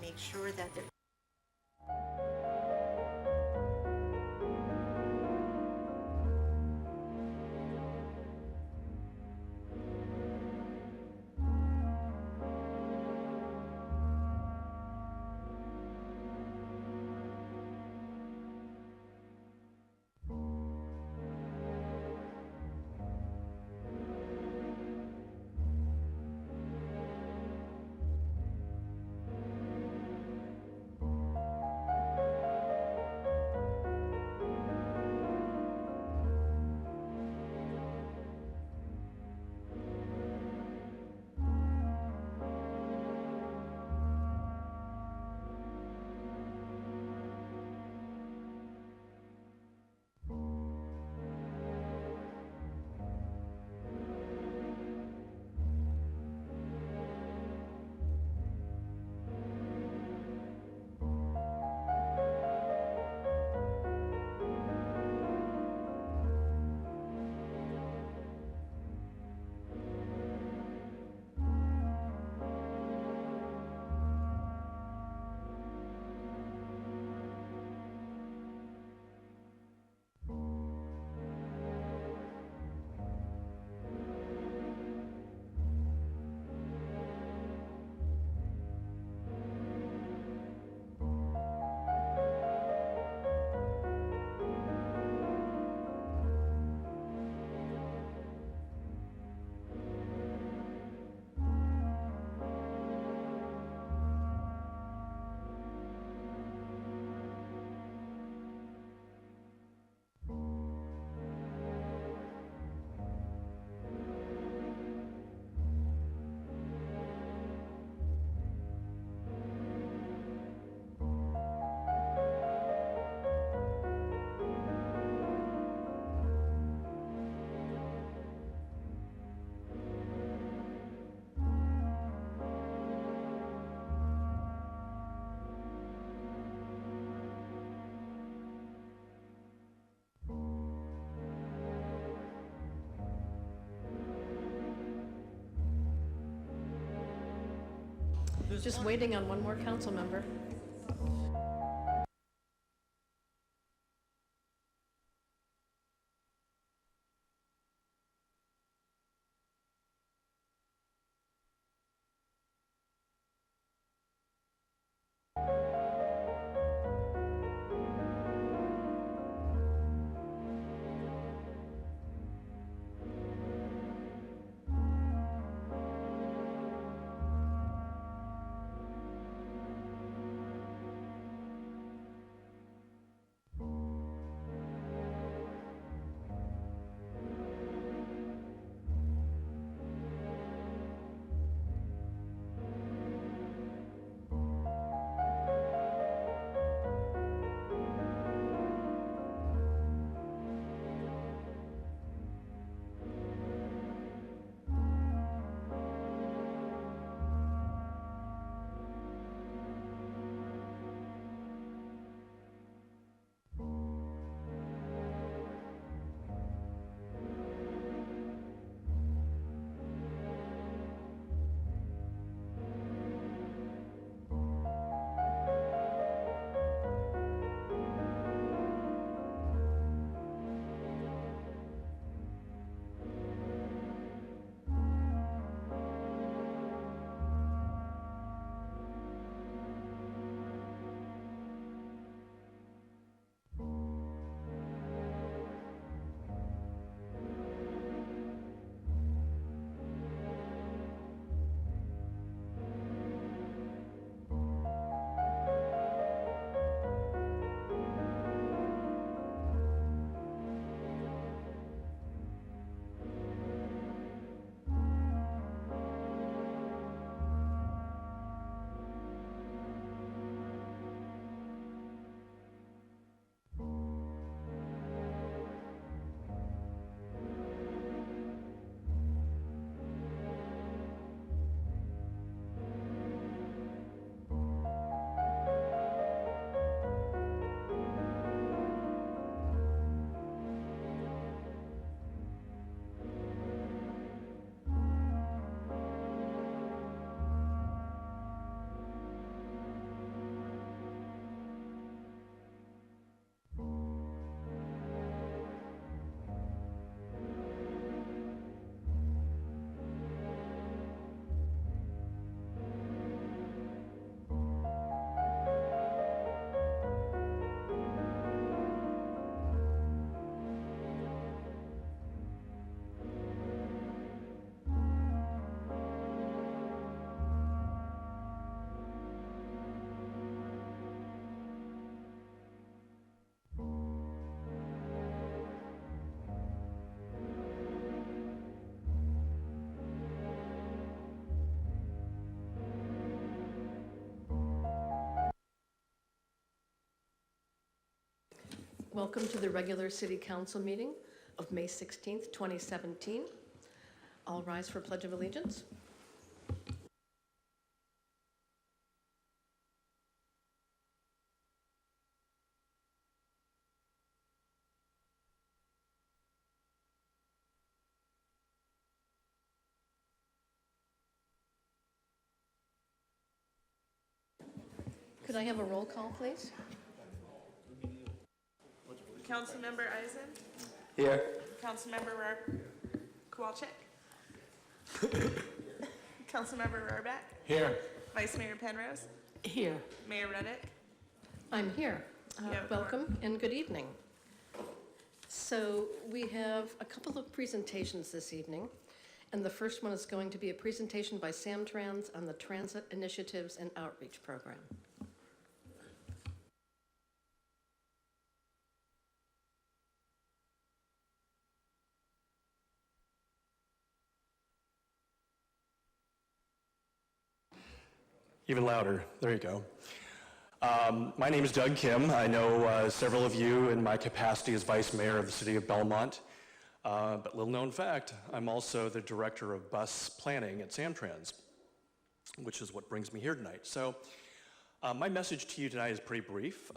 make sure that they're Just waiting on one more council member. Welcome to the regular City Council meeting of May 16th, 2017. All rise for Pledge of Allegiance. Could I have a roll call, please? Councilmember Eisen. Here. Councilmember Kowalczyk. Councilmember Rohrbeck. Here. Vice Mayor Penrose. Here. Mayor Reddick. I'm here. Welcome and good evening. So we have a couple of presentations this evening, and the first one is going to be a presentation by Samtrans on the Transit Initiatives and Outreach Program. Even louder. There you go. My name is Doug Kim. I know several of you in my capacity as Vice Mayor of the City of Belmont. But little known fact, I'm also the Director of Bus Planning at Samtrans, which is what brings me here tonight. So my message to you tonight is pretty brief.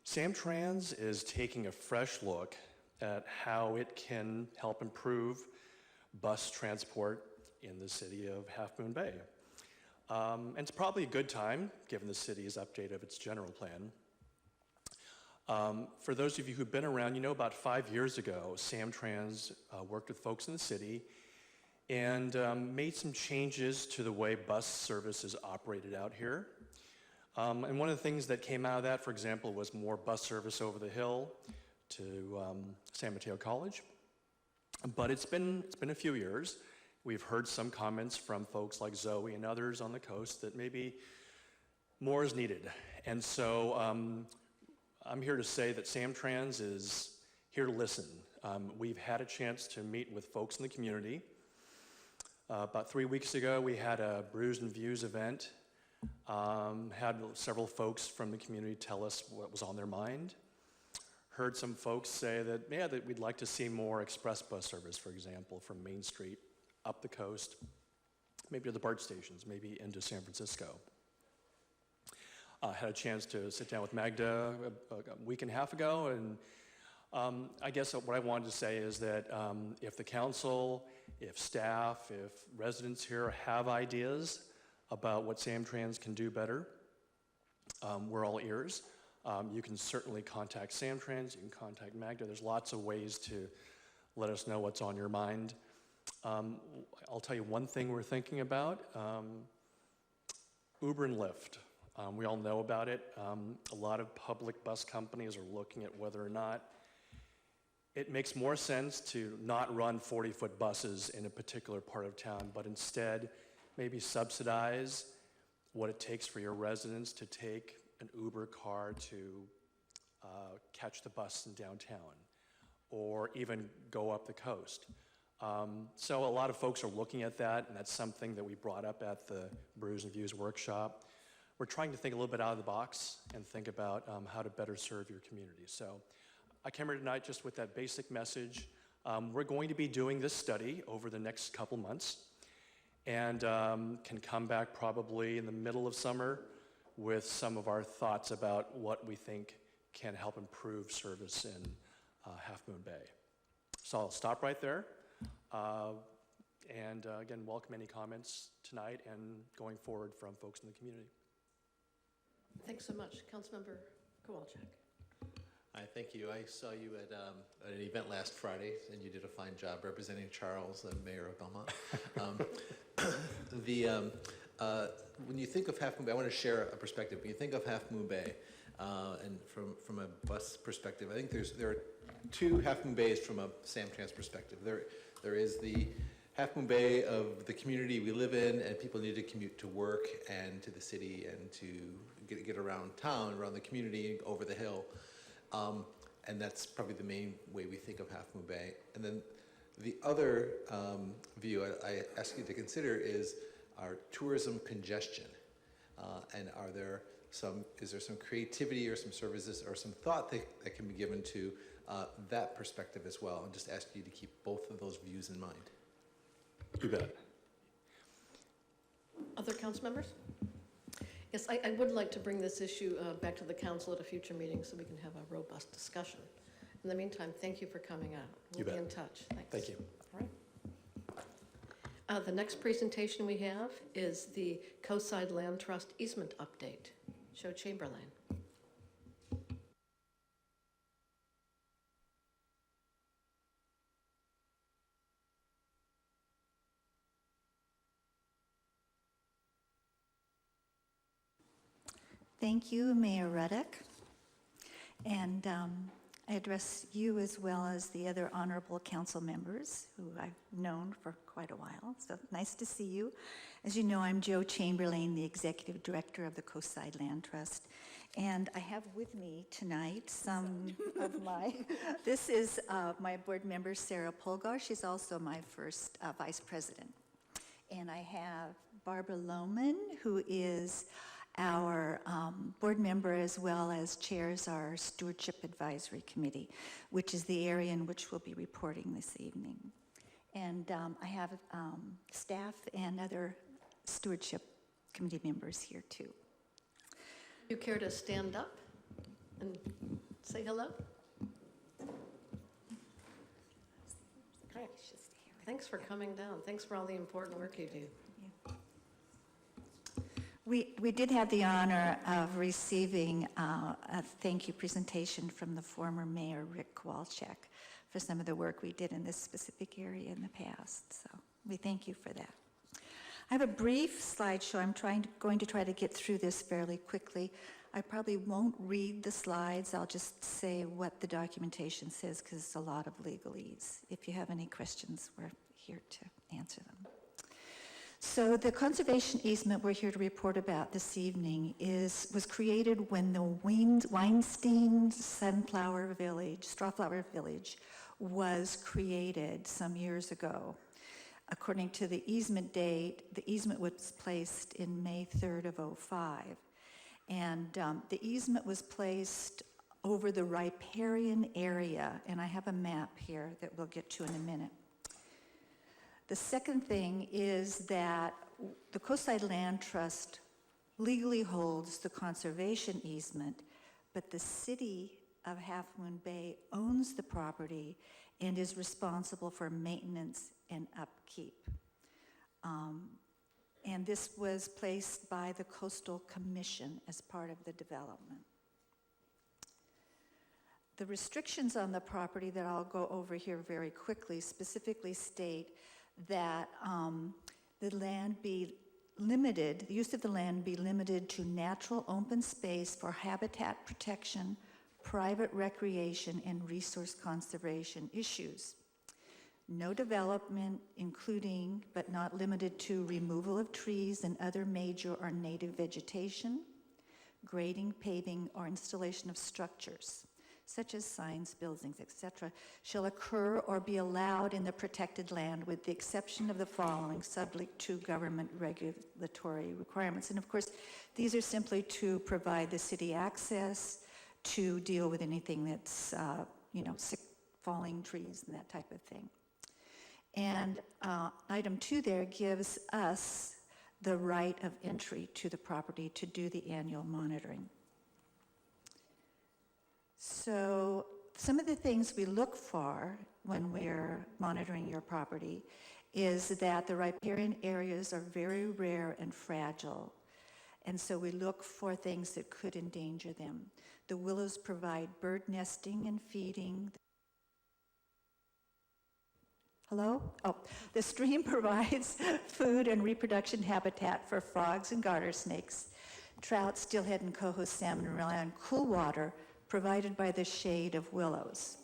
Samtrans is taking a fresh look at how it can help improve bus transport in the city of Half Moon Bay. And it's probably a good time, given the city's update of its general plan. For those of you who've been around, you know about 5 years ago, Samtrans worked with folks in the city and made some changes to the way bus service is operated out here. And one of the things that came out of that, for example, was more bus service over the hill to San Mateo College. But it's been a few years. We've heard some comments from folks like Zoe and others on the coast that maybe more is needed. And so I'm here to say that Samtrans is here to listen. We've had a chance to meet with folks in the community. About 3 weeks ago, we had a Brews and Views event. Had several folks from the community tell us what was on their mind. Heard some folks say that, yeah, that we'd like to see more express bus service, for example, from Main Street up the coast, maybe to the BART stations, maybe into San Francisco. Had a chance to sit down with Magda a week and a half ago, and I guess what I wanted to say is that if the council, if staff, if residents here have ideas about what Samtrans can do better, we're all ears. You can certainly contact Samtrans, you can contact Magda. There's lots of ways to let us know what's on your mind. I'll tell you one thing we're thinking about, Uber and Lyft. We all know about it. A lot of public bus companies are looking at whether or not it makes more sense to not run 40-foot buses in a particular part of town, but instead maybe subsidize what it takes for your residents to take an Uber car to catch the bus in downtown, or even go up the coast. So a lot of folks are looking at that, and that's something that we brought up at the Brews and Views workshop. We're trying to think a little bit out of the box and think about how to better serve your community. So I came here tonight just with that basic message. We're going to be doing this study over the next couple months, and can come back probably in the middle of summer with some of our thoughts about what we think can help improve service in Half Moon Bay. So I'll stop right there. And again, welcome any comments tonight and going forward from folks in the community. Thanks so much. Councilmember Kowalczyk. Hi, thank you. I saw you at an event last Friday, and you did a fine job representing Charles, the mayor of Belmont. When you think of Half Moon Bay, I want to share a perspective. When you think of Half Moon Bay, and from a bus perspective, I think there are two Half Moon Bays from a Samtrans perspective. There is the Half Moon Bay of the community we live in, and people need to commute to work and to the city and to get around town, around the community, over the hill. And that's probably the main way we think of Half Moon Bay. And then the other view I ask you to consider is our tourism congestion. And are there is there some creativity or some services or some thought that can be given to that perspective as well? And just ask you to keep both of those views in mind. You bet. Other council members? Yes, I would like to bring this issue back to the council at a future meeting so we can have a robust discussion. In the meantime, thank you for coming out. We'll be in touch. Thanks. Thank you. All right. The next presentation we have is the Coastside Land Trust easement update. Joe Chamberlain. Thank you, Mayor Ruddock. And I address you as well as the other honorable council members who I've known for quite a while. So nice to see you. As you know, I'm Joe Chamberlain, the Executive Director of the Coastside Land Trust. And I have with me tonight some of my, this is my board member, Sarah Polgar. She's also my first vice president. And I have Barbara Lohman, who is our board member as well as chairs our Stewardship Advisory Committee, which is the area in which we'll be reporting this evening. And I have staff and other Stewardship Committee members here too. You care to stand up and say hello? Great. Thanks for coming down. Thanks for all the important work you do. We did have the honor of receiving a thank you presentation from the former mayor, Rick Kowalczyk, for some of the work we did in this specific area in the past. So we thank you for that. I have a brief slideshow. I'm going to try to get through this fairly quickly. I probably won't read the slides. I'll just say what the documentation says because it's a lot of legalese. If you have any questions, we're here to answer them. So the conservation easement we're here to report about this evening was created when the Weinstein Strawflower Village was created some years ago. According to the easement date, the easement was placed in May 3rd of 2005. And the easement was placed over the riparian area, and I have a map here that we'll get to in a minute. The second thing is that the Coastside Land Trust legally holds the conservation easement, but the city of Half Moon Bay owns the property and is responsible for maintenance and upkeep. And this was placed by the Coastal Commission as part of the development. The restrictions on the property that I'll go over here very quickly specifically state that the use of the land be limited to natural open space for habitat protection, private recreation, and resource conservation issues. No development, including but not limited to removal of trees and other major or native vegetation, grading, paving, or installation of structures, such as signs, buildings, etc., shall occur or be allowed in the protected land with the exception of the following, subject to government regulatory requirements. And of course, these are simply to provide the city access to deal with anything that's, sick, falling trees and that type of thing. And item 2 there gives us the right of entry to the property to do the annual monitoring. So some of the things we look for when we're monitoring your property is that the riparian areas are very rare and fragile. And so we look for things that could endanger them. The willows provide bird nesting and feeding. Hello? Oh, the stream provides food and reproduction habitat for frogs and garter snakes. Trout, steelhead, and coho salmon rely on cool water provided by the shade of willows.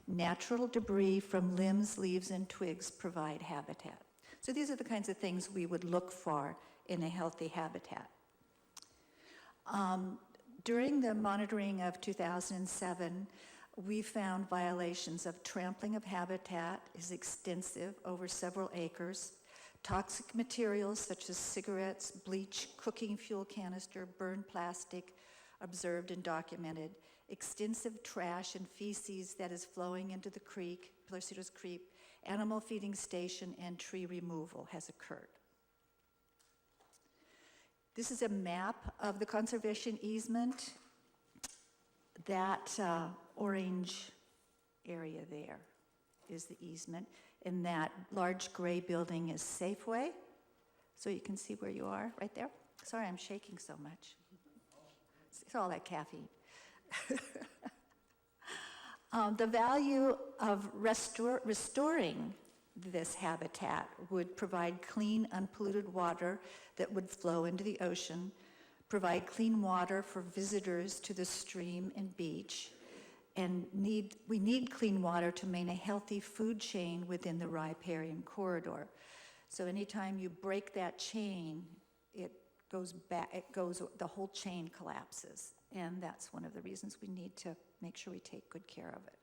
Natural debris from limbs, leaves, and twigs provide habitat. So these are the kinds of things we would look for in a healthy habitat. During the monitoring of 2007, we found violations of trampling of habitat is extensive over several acres, Toxic materials such as cigarettes, bleach, cooking fuel canister, burned plastic, observed and documented. Extensive trash and feces that is flowing into the creek, Placido's Creek, animal feeding station, and tree removal has occurred. This is a map of the conservation easement. That orange area there is the easement, and that large gray building is Safeway. So you can see where you are, right there. Sorry, I'm shaking so much. It's all that caffeine. The value of restoring this habitat would provide clean, unpolluted water that would flow into the ocean, provide clean water for visitors to the stream and beach, and we need clean water to maintain a healthy food chain within the riparian corridor. So anytime you break that chain, it goes back, the whole chain collapses. And that's one of the reasons we need to make sure we take good care of it.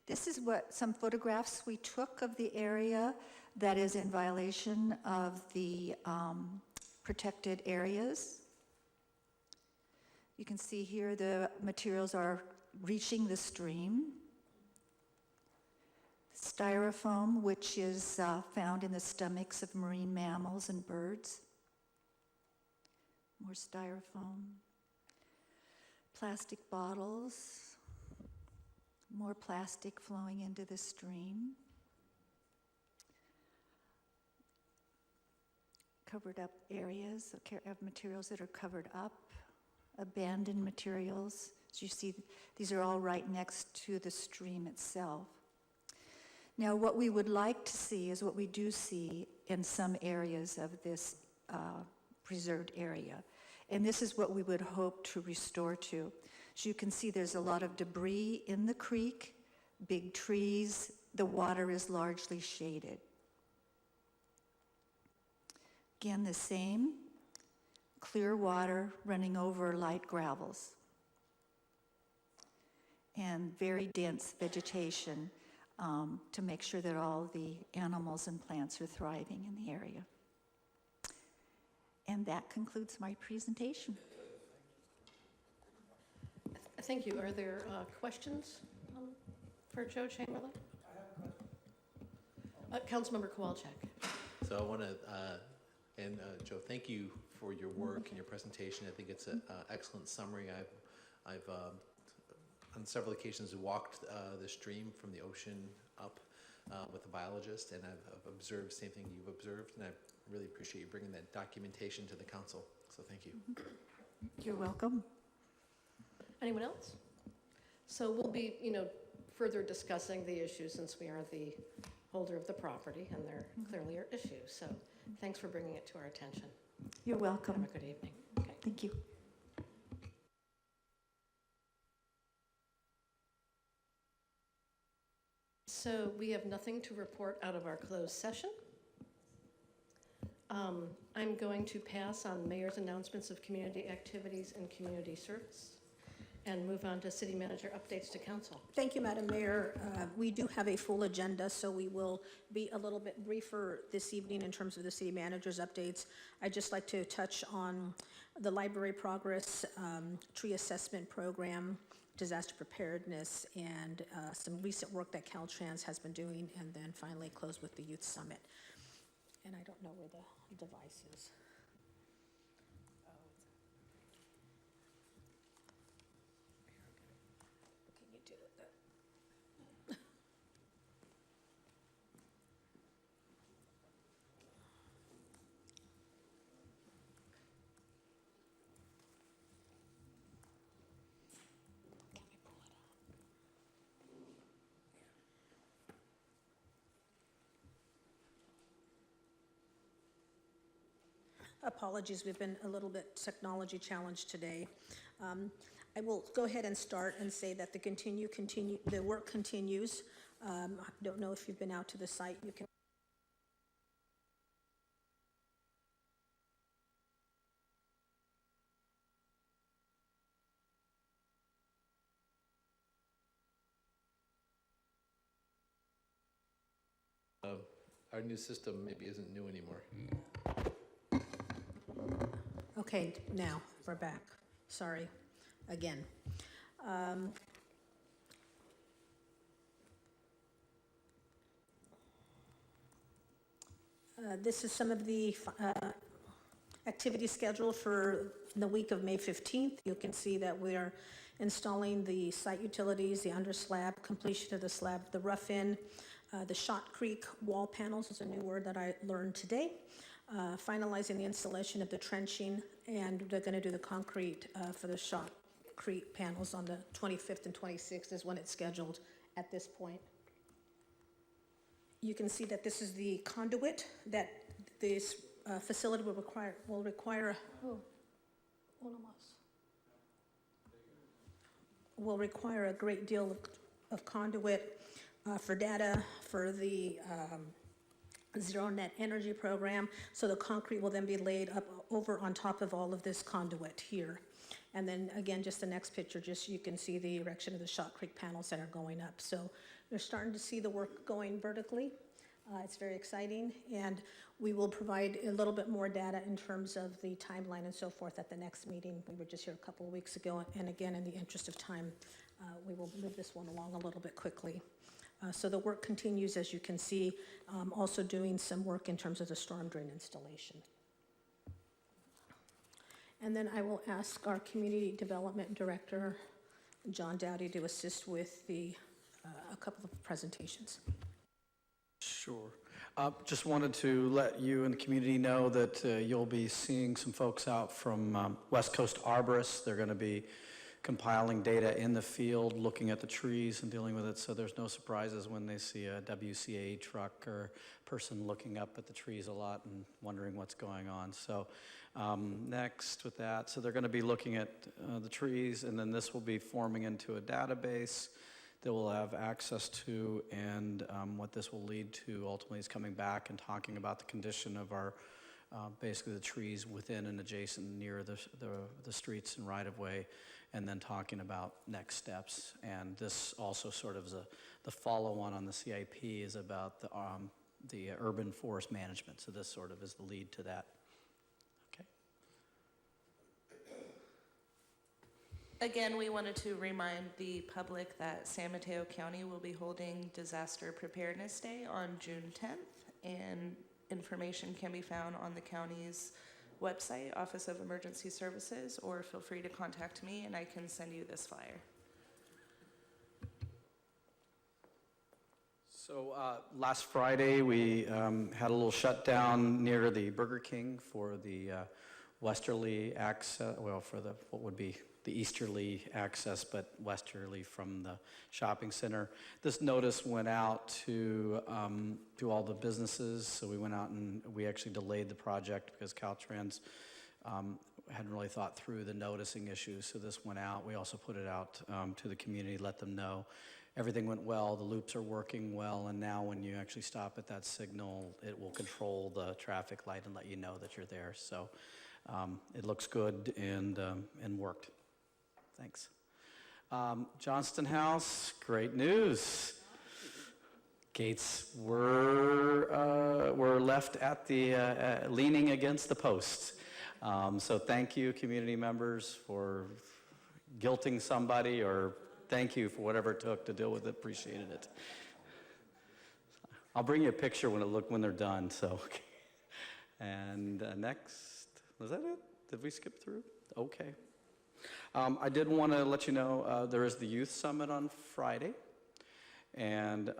This is some photographs we took of the area that is in violation of the protected areas. You can see here the materials are reaching the stream. Styrofoam, which is found in the stomachs of marine mammals and birds. More styrofoam. Plastic bottles. More plastic flowing into the stream. Covered up areas of materials that are covered up. Abandoned materials. As you see, these are all right next to the stream itself. Now, what we would like to see is what we do see in some areas of this preserved area. And this is what we would hope to restore to. As you can see, there's a lot of debris in the creek, big trees. The water is largely shaded. Again, the same. Clear water running over light gravels. And very dense vegetation to make sure that all the animals and plants are thriving in the area. And that concludes my presentation. Thank you. Are there questions for Joe Chamberlain? I have a question. Councilmember Kowalczyk. So I want to, and Joe, thank you for your work and your presentation. I think it's an excellent summary. I've on several occasions walked the stream from the ocean up with a biologist, and I've observed the same thing you've observed, and I really appreciate you bringing that documentation to the council. So thank you. You're welcome. Anyone else? So we'll be, further discussing the issue since we are the holder of the property, and there clearly are issues. So thanks for bringing it to our attention. You're welcome. Have a good evening. Okay. Thank you. So we have nothing to report out of our closed session. I'm going to pass on mayor's announcements of community activities and community service and move on to city manager updates to council. Thank you, Madam Mayor. We do have a full agenda, so we will be a little bit briefer this evening in terms of the city manager's updates. I'd just like to touch on the library progress, tree assessment program, disaster preparedness, and some recent work that Caltrans has been doing, and then finally close with the youth summit. And I don't know where the device is. What can you do with that? Can we pull it out? Apologies, we've been a little bit technology challenged today. I will go ahead and start and say that the work continues. I don't know if you've been out to the site. You can our new system maybe isn't new anymore. Okay, now, we're back. Sorry, again. This is some of the activity schedule for the week of May 15th. You can see that we are installing the site utilities, the under slab, completion of the slab, the rough-in, the Shot Creek wall panels is a new word that I learned today. Finalizing the installation of the trenching, and they're going to do the concrete for the Shot Creek panels on the 25th and 26th is when it's scheduled at this point. You can see that this is the conduit that this facility will require a great deal of conduit for data, for the Zero Net Energy Program. So the concrete will then be laid up over on top of all of this conduit here. And then again, just the next picture, just you can see the erection of the Shot Creek panels that are going up. So you're starting to see the work going vertically. It's very exciting, and we will provide a little bit more data in terms of the timeline and so forth at the next meeting. We were just here a couple of weeks ago, and again, in the interest of time, we will move this one along a little bit quickly. So the work continues, as you can see, also doing some work in terms of the storm drain installation. And then I will ask our Community Development Director, John Dowdy, to assist with a couple of presentations. Sure. Just wanted to let you and the community know that you'll be seeing some folks out from West Coast Arborists. They're going to be compiling data in the field, looking at the trees and dealing with it, so there's no surprises when they see a WCA truck or person looking up at the trees a lot and wondering what's going on. So next with that, so they're going to be looking at the trees, and then this will be forming into a database that we'll have access to, and what this will lead to ultimately is coming back and talking about the condition of our, basically the trees within and adjacent near the streets and right-of-way, and then talking about next steps. And this also sort of is the follow-on the CIP is about the urban forest management. So this sort of is the lead to that. Okay. Again, we wanted to remind the public that San Mateo County will be holding Disaster Preparedness Day on June 10th, and information can be found on the county's website, Office of Emergency Services, or feel free to contact me and I can send you this flyer. So last Friday, we had a little shutdown near the Burger King for the westerly access, well, for the what would be the easterly access, but westerly from the shopping center. This notice went out to all the businesses, so we went out and we actually delayed the project because Caltrans hadn't really thought through the noticing issues, so this went out. We also put it out to the community, let them know. Everything went well, the loops are working well, and now when you actually stop at that signal, it will control the traffic light and let you know that you're there. So it looks good and worked. Thanks. Johnston House, great news. Gates were left at the leaning against the post. So thank you, community members, for guilting somebody, or thank you for whatever it took to deal with it. Appreciated it. I'll bring you a picture when they're done. So, and next, was that it? Did we skip through? Okay. I did want to let you know there is the Youth Summit on Friday, and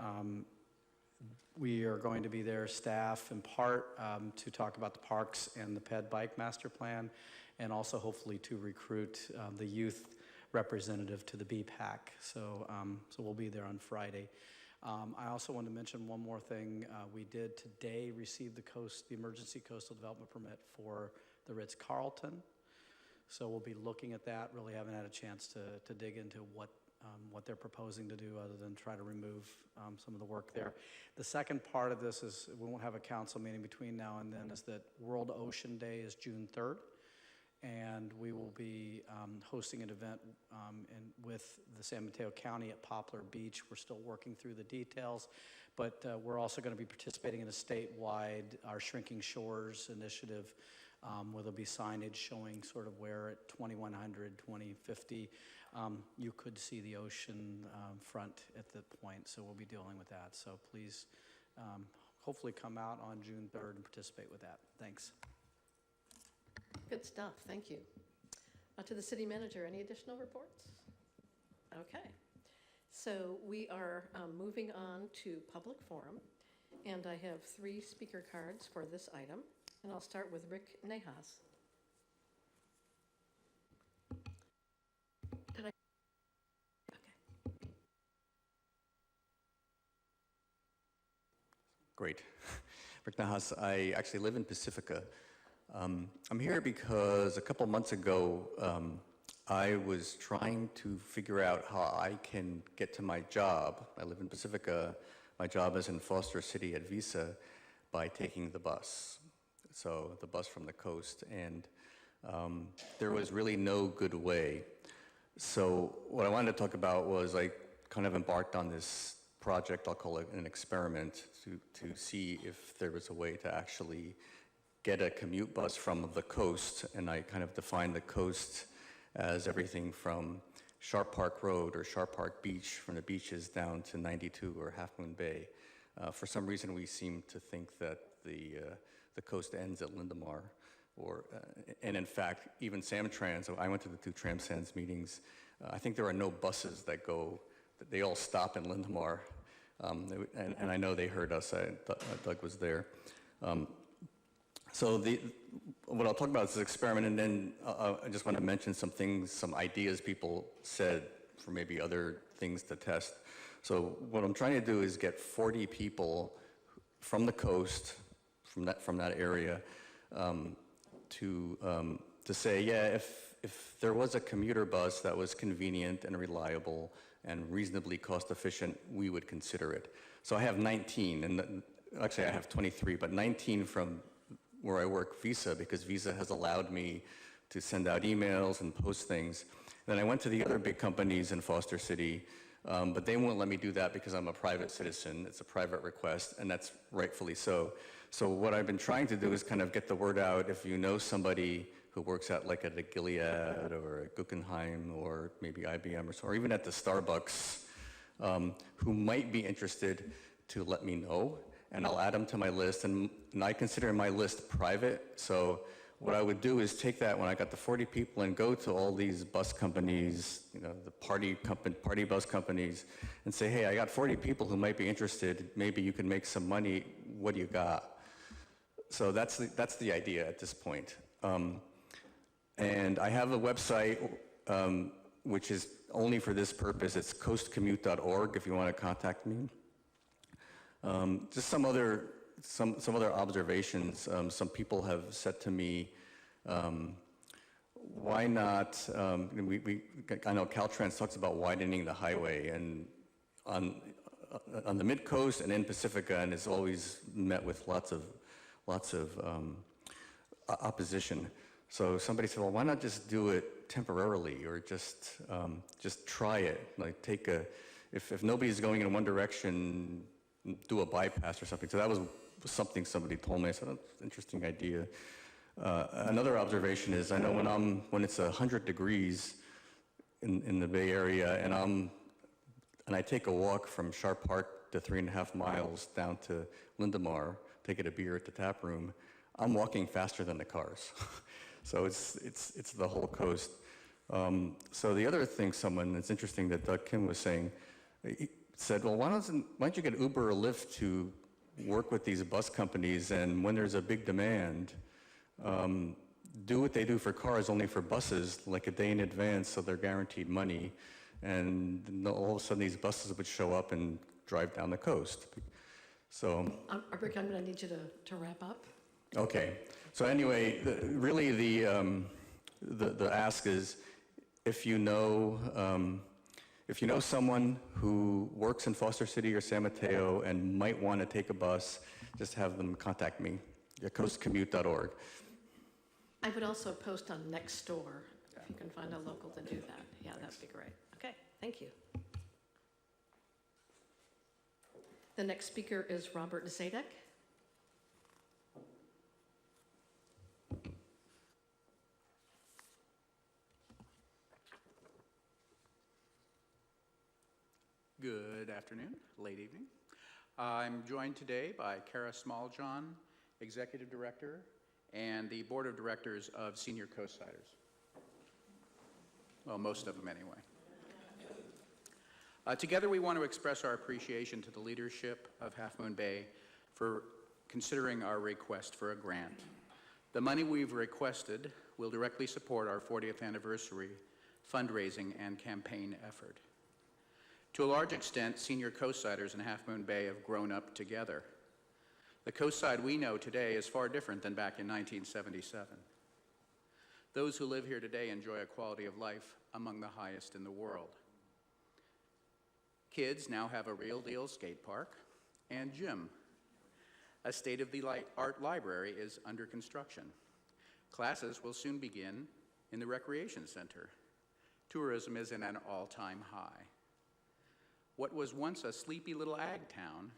we are going to be there, staff in part, to talk about the parks and the Ped Bike Master Plan, and also hopefully to recruit the youth representative to the BPAC. So, so we'll be there on Friday. I also want to mention one more thing. We did today receive the emergency coastal development permit for the Ritz-Carlton. So we'll be looking at that. Really haven't had a chance to dig into what they're proposing to do other than try to remove some of the work there. The second part of this is we won't have a council meeting between now and then, is that World Ocean Day is June 3rd. And we will be hosting an event with the San Mateo County at Poplar Beach. We're still working through the details, but we're also going to be participating in a statewide, our Shrinking Shores initiative, where there'll be signage showing sort of where at 2100, 2050, you could see the ocean front at the point, so we'll be dealing with that. So please, hopefully come out on June 3rd and participate with that. Thanks. Good stuff, thank you. To the city manager, any additional reports? Okay, so we are moving on to public forum, and I have 3 speaker cards for this item, and I'll start with Rick Nahas. Did I? Okay. Great. Rick Nahas, I actually live in Pacifica. I'm here because a couple months ago, I was trying to figure out how I can get to my job. I live in Pacifica. My job is in Foster City at Visa by taking the bus. So the bus from the coast. And there was really no good way. So what I wanted to talk about was I kind of embarked on this project, I'll call it an experiment, to see if there was a way to actually get a commute bus from the coast, and I kind of defined the coast as everything from Sharp Park Road or Sharp Park Beach, from the beaches down to 92 or Half Moon Bay. For some reason, we seem to think that the coast ends at Lindemar, and in fact, even Samtrans. I went to the 2 Tramsands meetings. I think there are no buses that go. They all stop in Lindemar, and I know they heard us. Doug was there. So what I'll talk about is this experiment, and then I just want to mention some things, some ideas people said for maybe other things to test. So what I'm trying to do is get 40 people from the coast, from that area, to say, yeah, if there was a commuter bus that was convenient and reliable and reasonably cost efficient, we would consider it. So I have 19, and actually I have 23, but 19 from where I work, Visa, because Visa has allowed me to send out emails and post things. Then I went to the other big companies in Foster City, but they won't let me do that because I'm a private citizen. It's a private request, and that's rightfully so. So what I've been trying to do is kind of get the word out. If you know somebody who works at like at a Gilead or a Guggenheim or maybe IBM or even at the Starbucks, who might be interested, to let me know. And I'll add them to my list, and I consider my list private. So what I would do is take that when I got the 40 people and go to all these bus companies, the party bus companies, and say, hey, I got 40 people who might be interested. Maybe you can make some money. What do you got? So that's the idea at this point. And I have a website which is only for this purpose. It's coastcommute.org if you want to contact me. Just some other observations. Some people have said to me, why not? I know Caltrans talks about widening the highway, and on the mid coast and in Pacifica, and it's always met with lots of opposition. So somebody said, well, why not just do it temporarily, or just try it? Like if nobody's going in one direction, do a bypass or something. So that was something somebody told me. I said, that's an interesting idea. Another observation is, I know when it's 100 degrees in the Bay Area, and I take a walk from Sharp Park to 3.5 miles down to Lindemar, taking a beer at the tap room, I'm walking faster than the cars. So it's the whole coast. So the other thing, it's interesting that Doug Kim was saying, he said, well, why don't you get Uber or Lyft to work with these bus companies, and when there's a big demand, do what they do for cars, only for buses, like a day in advance, so they're guaranteed money. And then all of a sudden these buses would show up and drive down the coast. So, Rick, I'm going to need you to wrap up. Okay. So anyway, really the ask is, if you know someone who works in Foster City or San Mateo and might want to take a bus, just have them contact me at coastcommute.org. I would also post on Nextdoor, if you can find a local to do that. Yeah, that'd be great. Okay, thank you. The next speaker is Robert Zadek. Good afternoon, late evening. I'm joined today by Kara Smalljohn, Executive Director, and the Board of Directors of Senior Coastsiders. Well, most of them anyway. Together we want to express our appreciation to the leadership of Half Moon Bay for considering our request for a grant. The money we've requested will directly support our 40th anniversary fundraising and campaign effort. To a large extent, Senior Coastsiders in Half Moon Bay have grown up together. The coastside we know today is far different than back in 1977. Those who live here today enjoy a quality of life among the highest in the world. Kids now have a real deal skate park and gym. A state-of-the-art library is under construction. Classes will soon begin in the recreation center. Tourism is in an all-time high. What was once a sleepy little ag town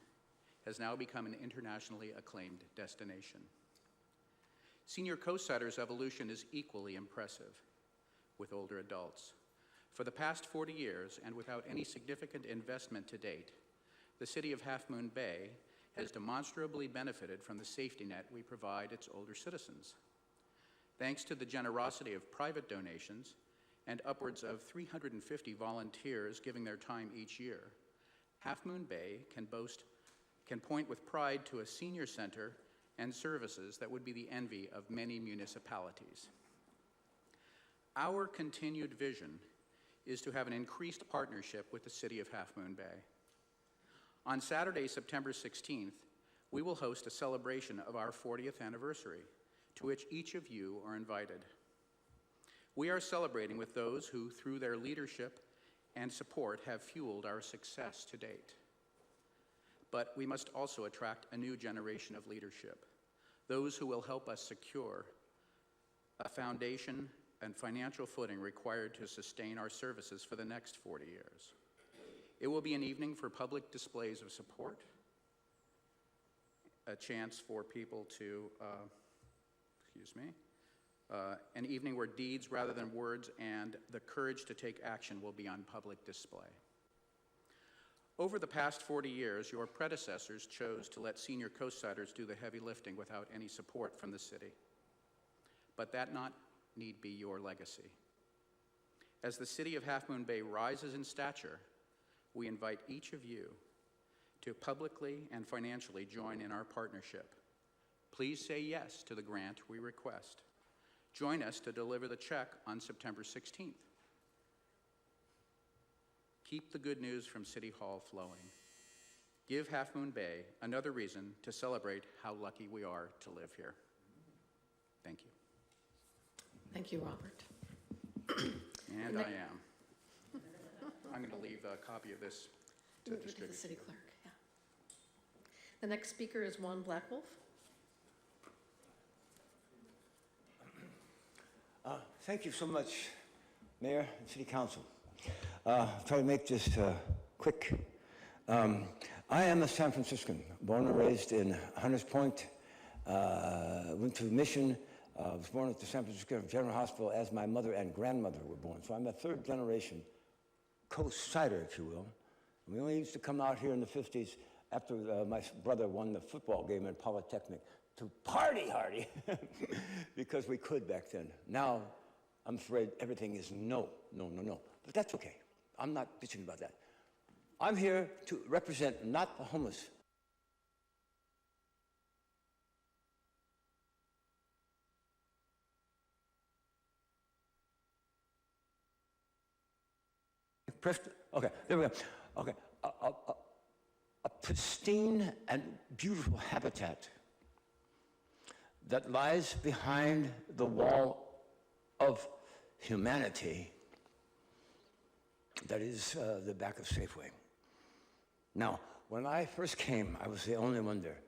has now become an internationally acclaimed destination. Senior Coastsiders' evolution is equally impressive with older adults. For the past 40 years, and without any significant investment to date, the city of Half Moon Bay has demonstrably benefited from the safety net we provide its older citizens. Thanks to the generosity of private donations and upwards of 350 volunteers giving their time each year, Half Moon Bay can point with pride to a senior center and services that would be the envy of many municipalities. Our continued vision is to have an increased partnership with the city of Half Moon Bay. On Saturday, September 16th, we will host a celebration of our 40th anniversary, to which each of you are invited. We are celebrating with those who, through their leadership and support, have fueled our success to date. But we must also attract a new generation of leadership, those who will help us secure a foundation and financial footing required to sustain our services for the next 40 years. It will be an evening for public displays of support, a chance for people to, an evening where deeds rather than words and the courage to take action will be on public display. Over the past 40 years, your predecessors chose to let Senior Coastsiders do the heavy lifting without any support from the city. But that not need be your legacy. As the city of Half Moon Bay rises in stature, we invite each of you to publicly and financially join in our partnership. Please say yes to the grant we request. Join us to deliver the check on September 16th. Keep the good news from City Hall flowing. Give Half Moon Bay another reason to celebrate how lucky we are to live here. Thank you. Thank you, Robert. And I am. I'm going to leave a copy of this to Move it to distribute. the city clerk, yeah. The next speaker is Juan Blackwolf. Thank you so much, Mayor and City Council. I'll try to make this quick. I am a San Franciscan, born and raised in Hunters Point. Went to Mission. Was born at the San Francisco General Hospital as my mother and grandmother were born. So I'm a third generation coast-sider, if you will. And we only used to come out here in the 50s after my brother won the football game at Polytechnic to party hardy because we could back then. Now, I'm afraid everything is no. But that's okay. I'm not bitching about that. I'm here to represent not the homeless. Okay, there we go. Okay, a pristine and beautiful habitat that lies behind the wall of humanity that is the back of Safeway. Now, when I first came, I was the only one there,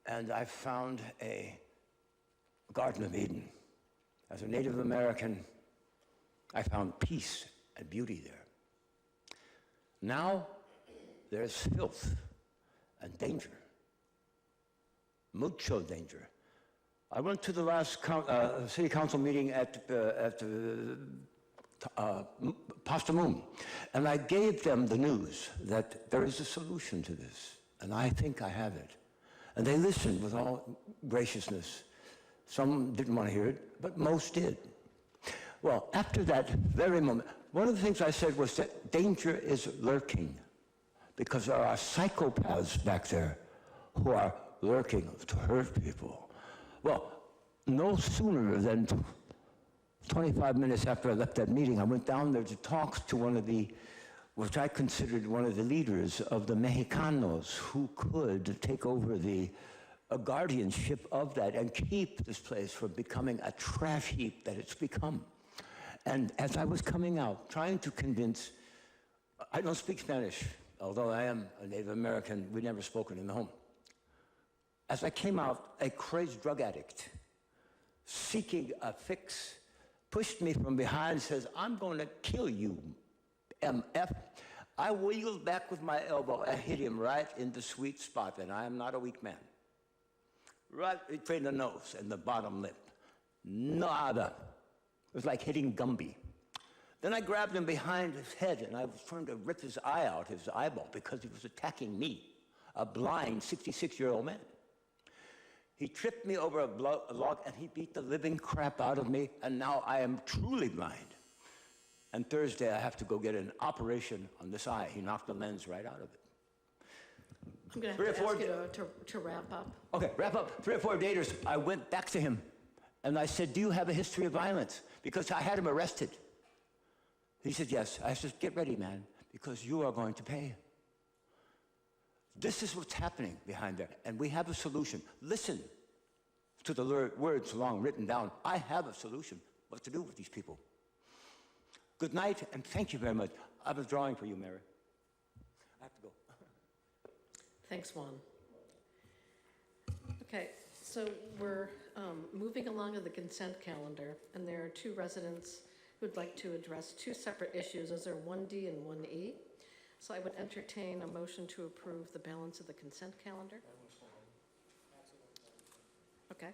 and I found a Garden of Eden. As a Native American, I found peace and beauty there. Now, there's filth and danger. Mucho danger. I went to the last city council meeting at Pasta Moon, and I gave them the news that there is a solution to this, and I think I have it. And they listened with all graciousness. Some didn't want to hear it, but most did. Well, after that very moment, one of the things I said was that danger is lurking, because there are psychopaths back there who are lurking to hurt people. Well, no sooner than 25 minutes after I left that meeting, I went down there to talk to one of the, which I considered one of the leaders of the Mexicanos who could take over the guardianship of that and keep this place from becoming a trash heap that it's become. And as I was coming out, trying to convince, I don't speak Spanish, although I am a Native American, we'd never spoken in the home. As I came out, a crazed drug addict, seeking a fix, pushed me from behind and says, "I'm going to kill you, MF." I wheeled back with my elbow and hit him right in the sweet spot, and I am not a weak man. Right between the nose and the bottom lip. Nada. It was like hitting Gumby. Then I grabbed him behind his head, and I was trying to rip his eye out, his eyeball, because he was attacking me, a blind 66-year-old man. He tripped me over a log, and he beat the living crap out of me, and now I am truly blind. And Thursday, I have to go get an operation on this eye. He knocked the lens right out of it. I'm going to have to ask you to wrap up. Okay, wrap up. 3 or 4 days, I went back to him, and I said, "Do you have a history of violence?" Because I had him arrested. He said, "Yes." I said, "Get ready, man, because you are going to pay." This is what's happening behind there, and we have a solution. Listen to the words long written down. I have a solution, what to do with these people. Good night, and thank you very much. I was drawing for you, Mary. I have to go. Thanks, Juan. Okay, so we're moving along to the consent calendar, and there are 2 residents who would like to address 2 separate issues. Those are 1D and 1E. So I would entertain a motion to approve the balance of the consent calendar. Okay.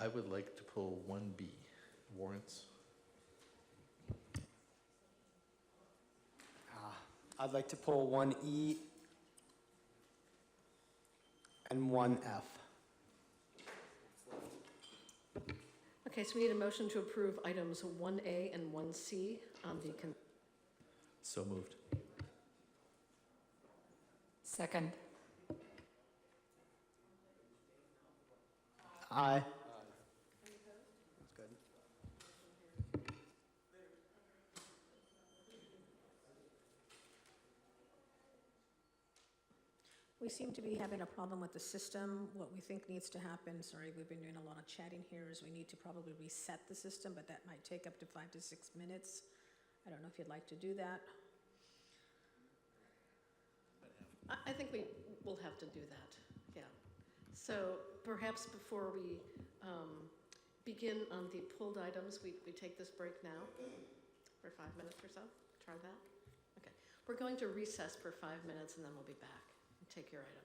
I would like to pull 1B, warrants. I'd like to pull 1E and 1F. Okay, so we need a motion to approve items 1A and 1C on the So moved. Second. Aye. We seem to be having a problem with the system. What we think needs to happen, sorry, we've been doing a lot of chatting here, is we need to probably reset the system, but that might take up to 5 to 6 minutes. I don't know if you'd like to do that. I think we will have to do that, yeah. So perhaps before we begin on the pulled items, we take this break now for 5 minutes or so. Try that? Okay. We're going to recess for 5 minutes and then we'll be back and take your items.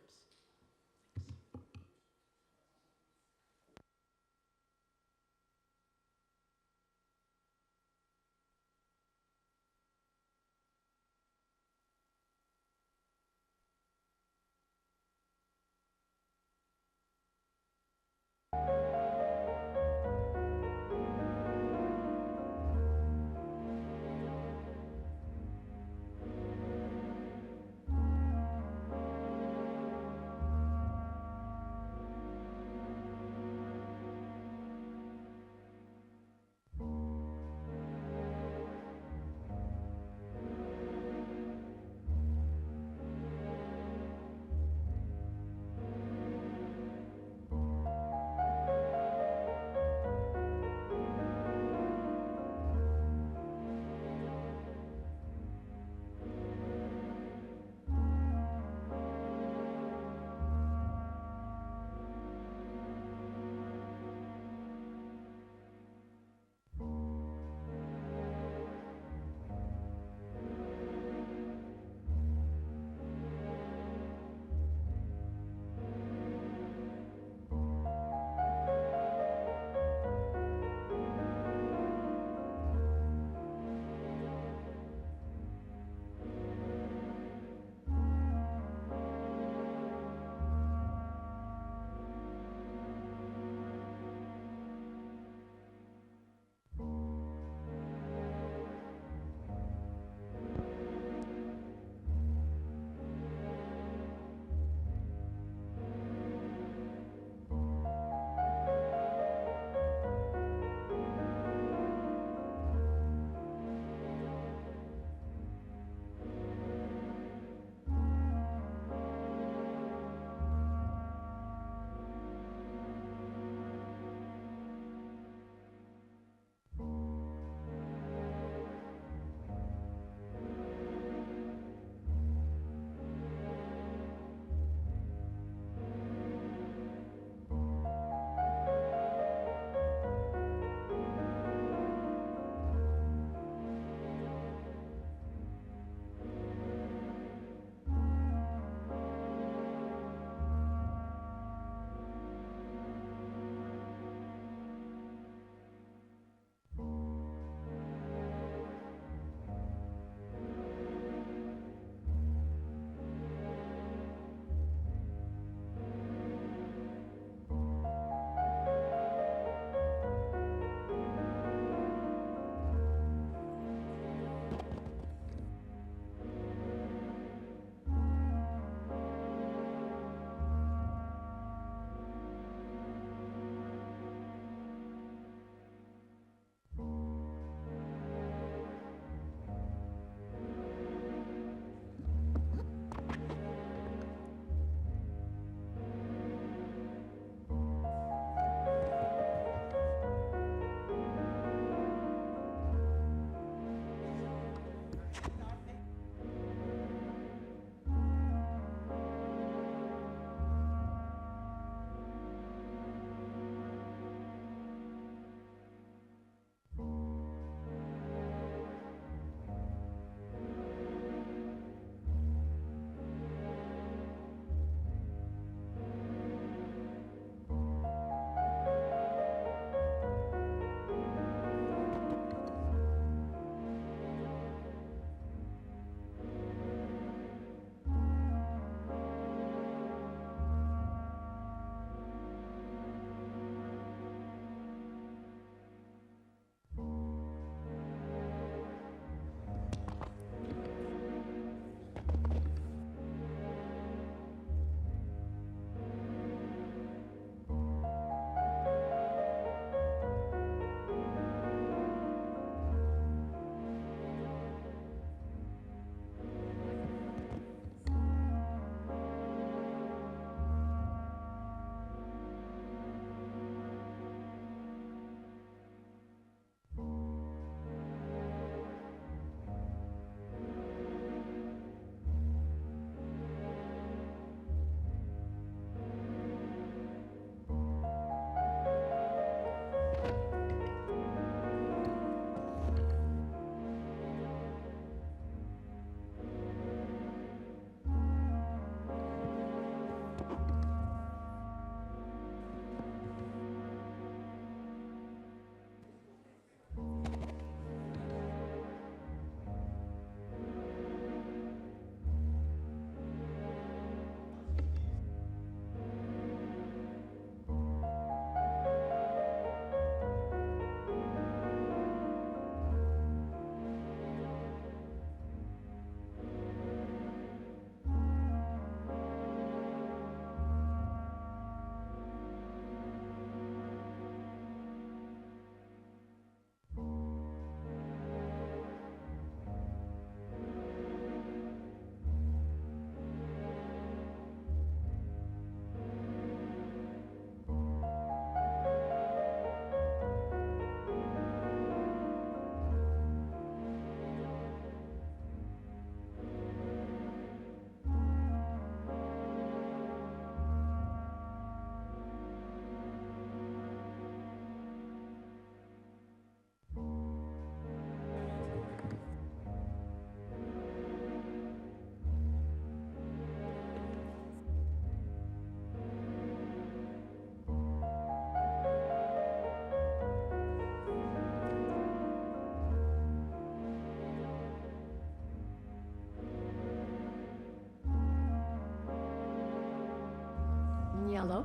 Hello?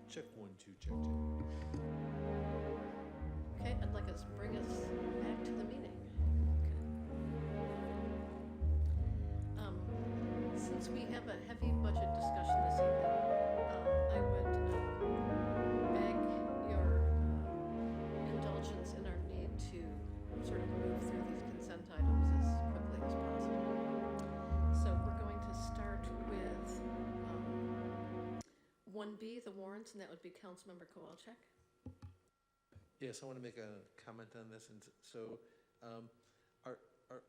Check 1, 2, check, check. Okay, I'd like us bring us back to the meeting. Since we have a heavy budget discussion this evening, I would beg your indulgence in our need to sort of move through these consent items as quickly as possible. So we're going to start with 1B, the warrants, and that would be Councilmember Kowalczyk. Yes, I want to make a comment on this. And so, are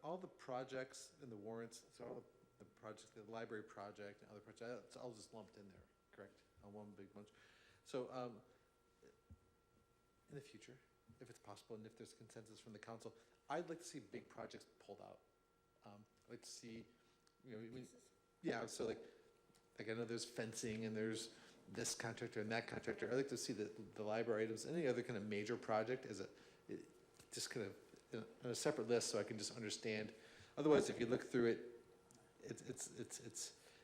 all the projects in the warrants, so all the projects, the library project and other projects, it's all just lumped in there, correct? On one big bunch. So, in the future, if it's possible and if there's consensus from the council, I'd like to see big projects pulled out. I'd like to see, yeah, so like I know there's fencing and there's this contractor and that contractor. I'd like to see the library items, any other kind of major project as just kind of on a separate list so I can just understand. Otherwise, if you look through it,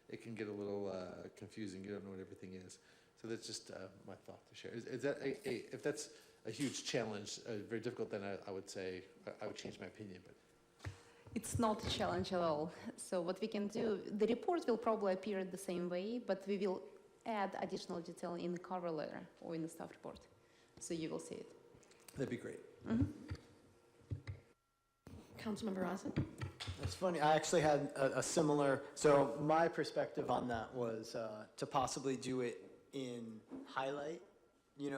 it can get a little confusing. You don't know what everything is. So that's just my thought to share. Is that if that's a huge challenge, very difficult, then I would say I would change my opinion. But it's not a challenge at all. So what we can do, the report will probably appear the same way, but we will add additional detail in the cover letter or in the staff report. So you will see it. that'd be great. Mm-hmm. Councilmember Osmond? It's funny, I actually had a similar, so my perspective on that was to possibly do it in highlight,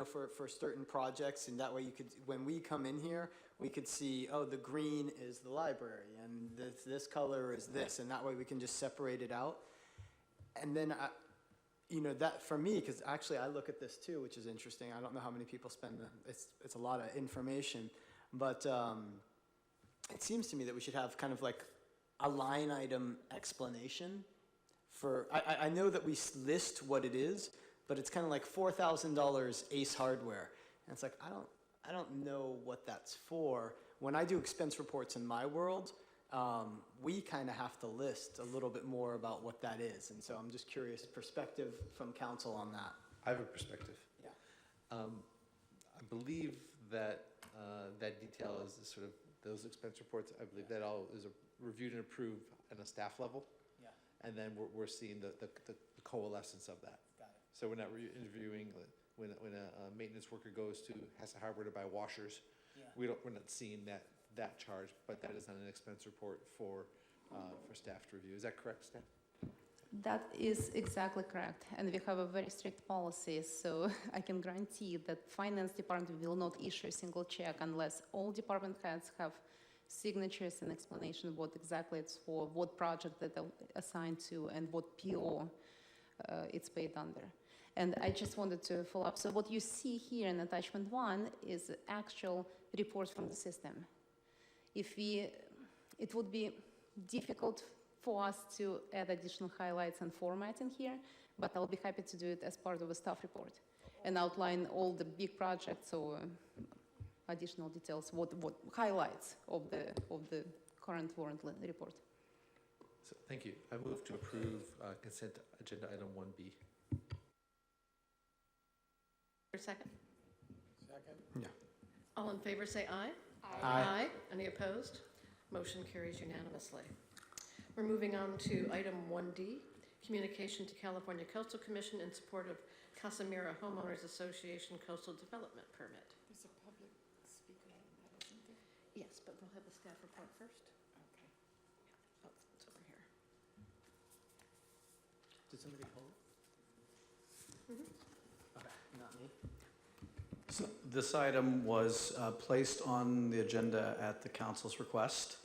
for certain projects, and that way you could, when we come in here, we could see, oh, the green is the library, and this color is this, and that way we can just separate it out. And then, that for me, because actually I look at this too, which is interesting. I don't know how many people spend, it's a lot of information, but it seems to me that we should have kind of like a line item explanation for, I know that we list what it is, but it's kind of like $4,000 Ace Hardware. And it's like, I don't know what that's for. When I do expense reports in my world, we kind of have to list a little bit more about what that is. And so I'm just curious, perspective from council on that. I have a perspective. Yeah. I believe that that detail is sort of those expense reports. I believe that all is reviewed and approved at a staff level. Yeah. And then we're seeing the coalescence of that. Got it. So we're not interviewing when a maintenance worker has a hardware to buy washers. Yeah. We're not seeing that charge, but that is on an expense report for staff to review. Is that correct, staff? That is exactly correct. And we have a very strict policy, so I can guarantee that finance department will not issue a single check unless all department heads have signatures and explanation of what exactly it's for, what project that they're assigned to, and what PO it's paid under. And I just wanted to follow up. So what you see here in attachment 1 is actual reports from the system. It would be difficult for us to add additional highlights and formatting here, but I'll be happy to do it as part of a staff report and outline all the big projects or additional details, what highlights of the current warrant report. So, thank you. I move to approve consent agenda item 1B. For a second? Second? Yeah. All in favor say aye. Aye. Any opposed? Motion carries unanimously. We're moving on to item 1D, communication to California Coastal Commission in support of Casamira Homeowners Association Coastal Development Permit. There's a public speaker on that, isn't there? Yes, but we'll have the staff report first. Okay. Oh, it's over here. Did somebody pull it? Okay, not me. So this item was placed on the agenda at the council's request,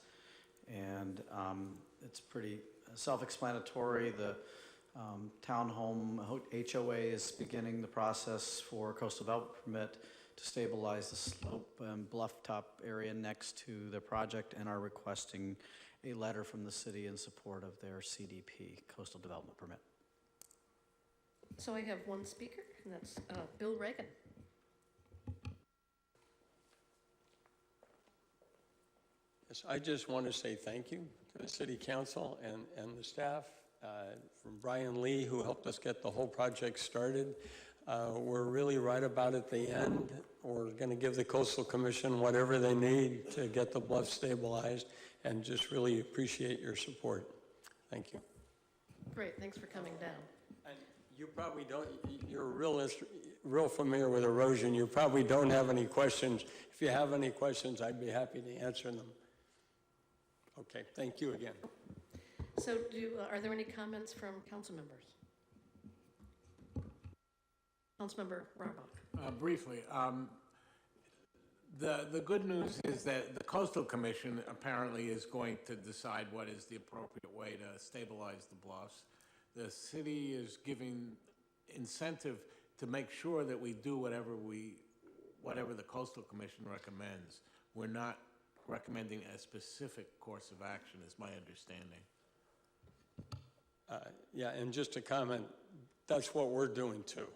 and it's pretty self-explanatory. The townhome HOA is beginning the process for coastal development permit to stabilize the slope and bluff top area next to the project, and are requesting a letter from the city in support of their CDP, coastal development permit. So I have one speaker, and that's Bill Reagan. Yes, I just want to say thank you to the city council and the staff from Brian Lee, who helped us get the whole project started. We're really right about at the end. We're going to give the Coastal Commission whatever they need to get the bluff stabilized, and just really appreciate your support. Thank you. Great, thanks for coming down. And you probably don't, you're real familiar with erosion. You probably don't have any questions. If you have any questions, I'd be happy to answer them. Okay, thank you again. So are there any comments from council members? Councilmember Rarbach. Briefly, the good news is that the Coastal Commission apparently is going to decide what is the appropriate way to stabilize the bluffs. The city is giving incentive to make sure that we do whatever the Coastal Commission recommends. We're not recommending a specific course of action, is my understanding. Yeah, and just to comment, that's what we're doing too.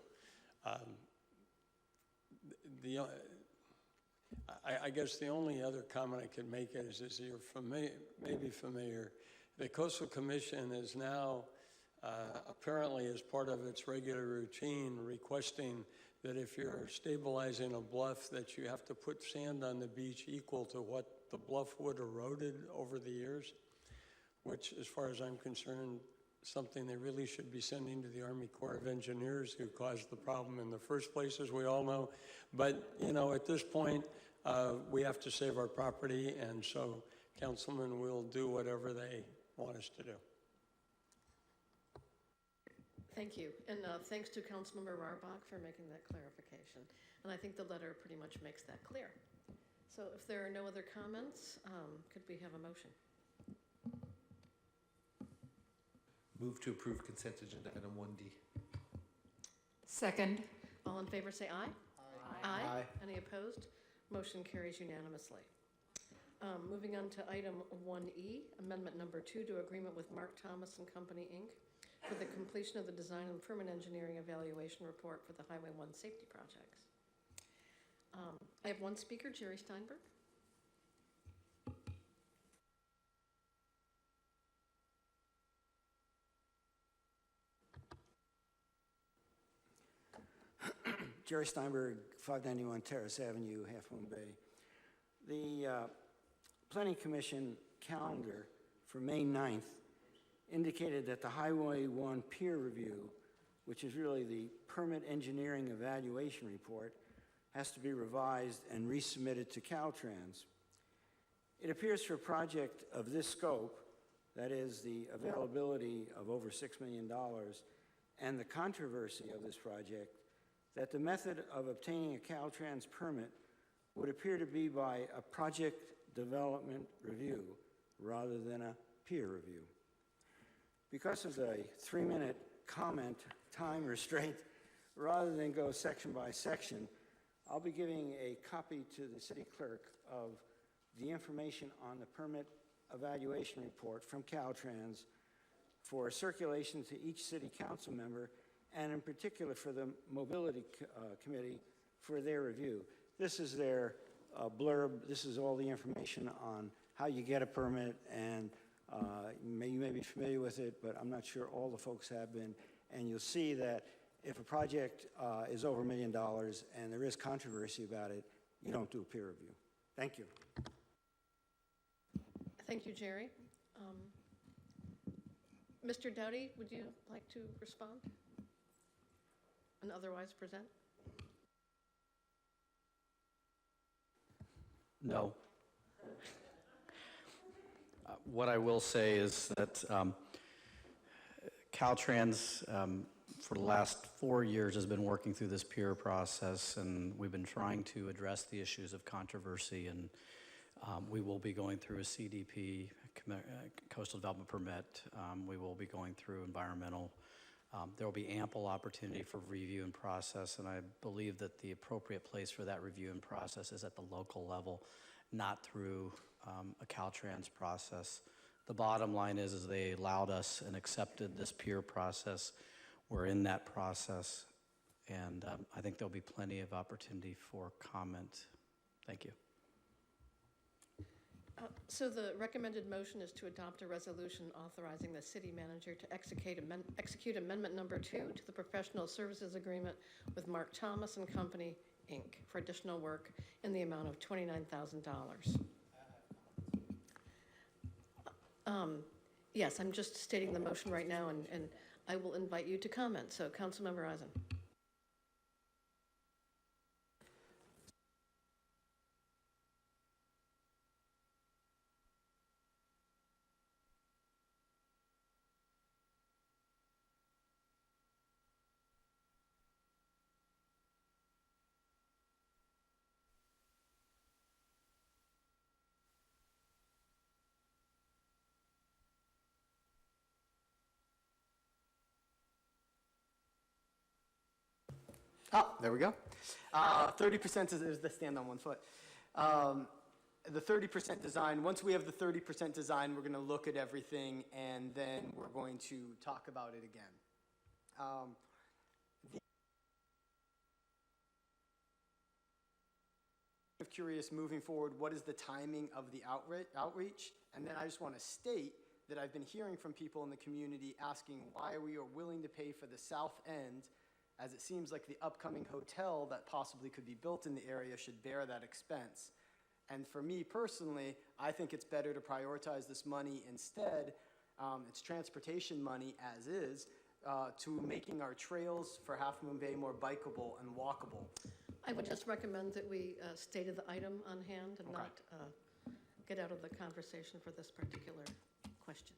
I guess the only other comment I could make is you're maybe familiar. The Coastal Commission is now apparently, as part of its regular routine, requesting that if you're stabilizing a bluff, that you have to put sand on the beach equal to what the bluff wood eroded over the years, which, as far as I'm concerned, something they really should be sending to the Army Corps of Engineers, who caused the problem in the first place, as we all know. But, you know, at this point, we have to save our property, and so councilmen will do whatever they want us to do. Thank you, and thanks to Councilmember Rarbach for making that clarification. And I think the letter pretty much makes that clear. So if there are no other comments, could we have a motion? Move to approve consent agenda item 1D. Second. All in favor say aye. Aye. Aye. Any opposed? Motion carries unanimously. Moving on to item 1E, amendment number 2 to agreement with Mark Thomas and Company, Inc. for the completion of the design and permit engineering evaluation report for the Highway 1 safety projects. I have one speaker, Jerry Steinberg. Jerry Steinberg, 591 Terrace Avenue, Half Moon Bay. The Planning Commission calendar for May 9th indicated that the Highway 1 peer review, which is really the permit engineering evaluation report, has to be revised and resubmitted to Caltrans. It appears for a project of this scope, that is the availability of over $6 million, and the controversy of this project, that the method of obtaining a Caltrans permit would appear to be by a project development review rather than a peer review. Because of the 3-minute comment time restraint, rather than go section by section, I'll be giving a copy to the city clerk of the information on the permit evaluation report from Caltrans for circulation to each city council member, and in particular for the Mobility Committee for their review. This is their blurb. This is all the information on how you get a permit, and you may be familiar with it, but I'm not sure all the folks have been. And you'll see that if a project is over $1 million and there is controversy about it, you don't do a peer review. Thank you. Thank you, Jerry. Mr. Dowdy, would you like to respond and otherwise present? No. What I will say is that Caltrans, for the last 4 years, has been working through this peer process, and we've been trying to address the issues of controversy, and we will be going through a CDP, Coastal Development Permit. We will be going through environmental. There will be ample opportunity for review and process, and I believe that the appropriate place for that review and process is at the local level, not through a Caltrans process. The bottom line is they allowed us and accepted this peer process. We're in that process, and I think there'll be plenty of opportunity for comment. Thank you. So the recommended motion is to adopt a resolution authorizing the city manager to execute amendment number 2 to the professional services agreement with Mark Thomas and Company, Inc. for additional work in the amount of $29,000. Yes, I'm just stating the motion right now, and I will invite you to comment. So, Councilmember Eisen. Oh, there we go. 30% is the stand on one foot. The 30% design, once we have the 30% design, we're going to look at everything, and then we're going to talk about it again. I'm curious, moving forward, what is the timing of the outreach? And then I just want to state that I've been hearing from people in the community asking why we are willing to pay for the south end, as it seems like the upcoming hotel that possibly could be built in the area should bear that expense. And for me personally, I think it's better to prioritize this money instead, it's transportation money as is, to making our trails for Half Moon Bay more bikeable and walkable. I would just recommend that we stay to the item on hand and not get out of the conversation for this particular question.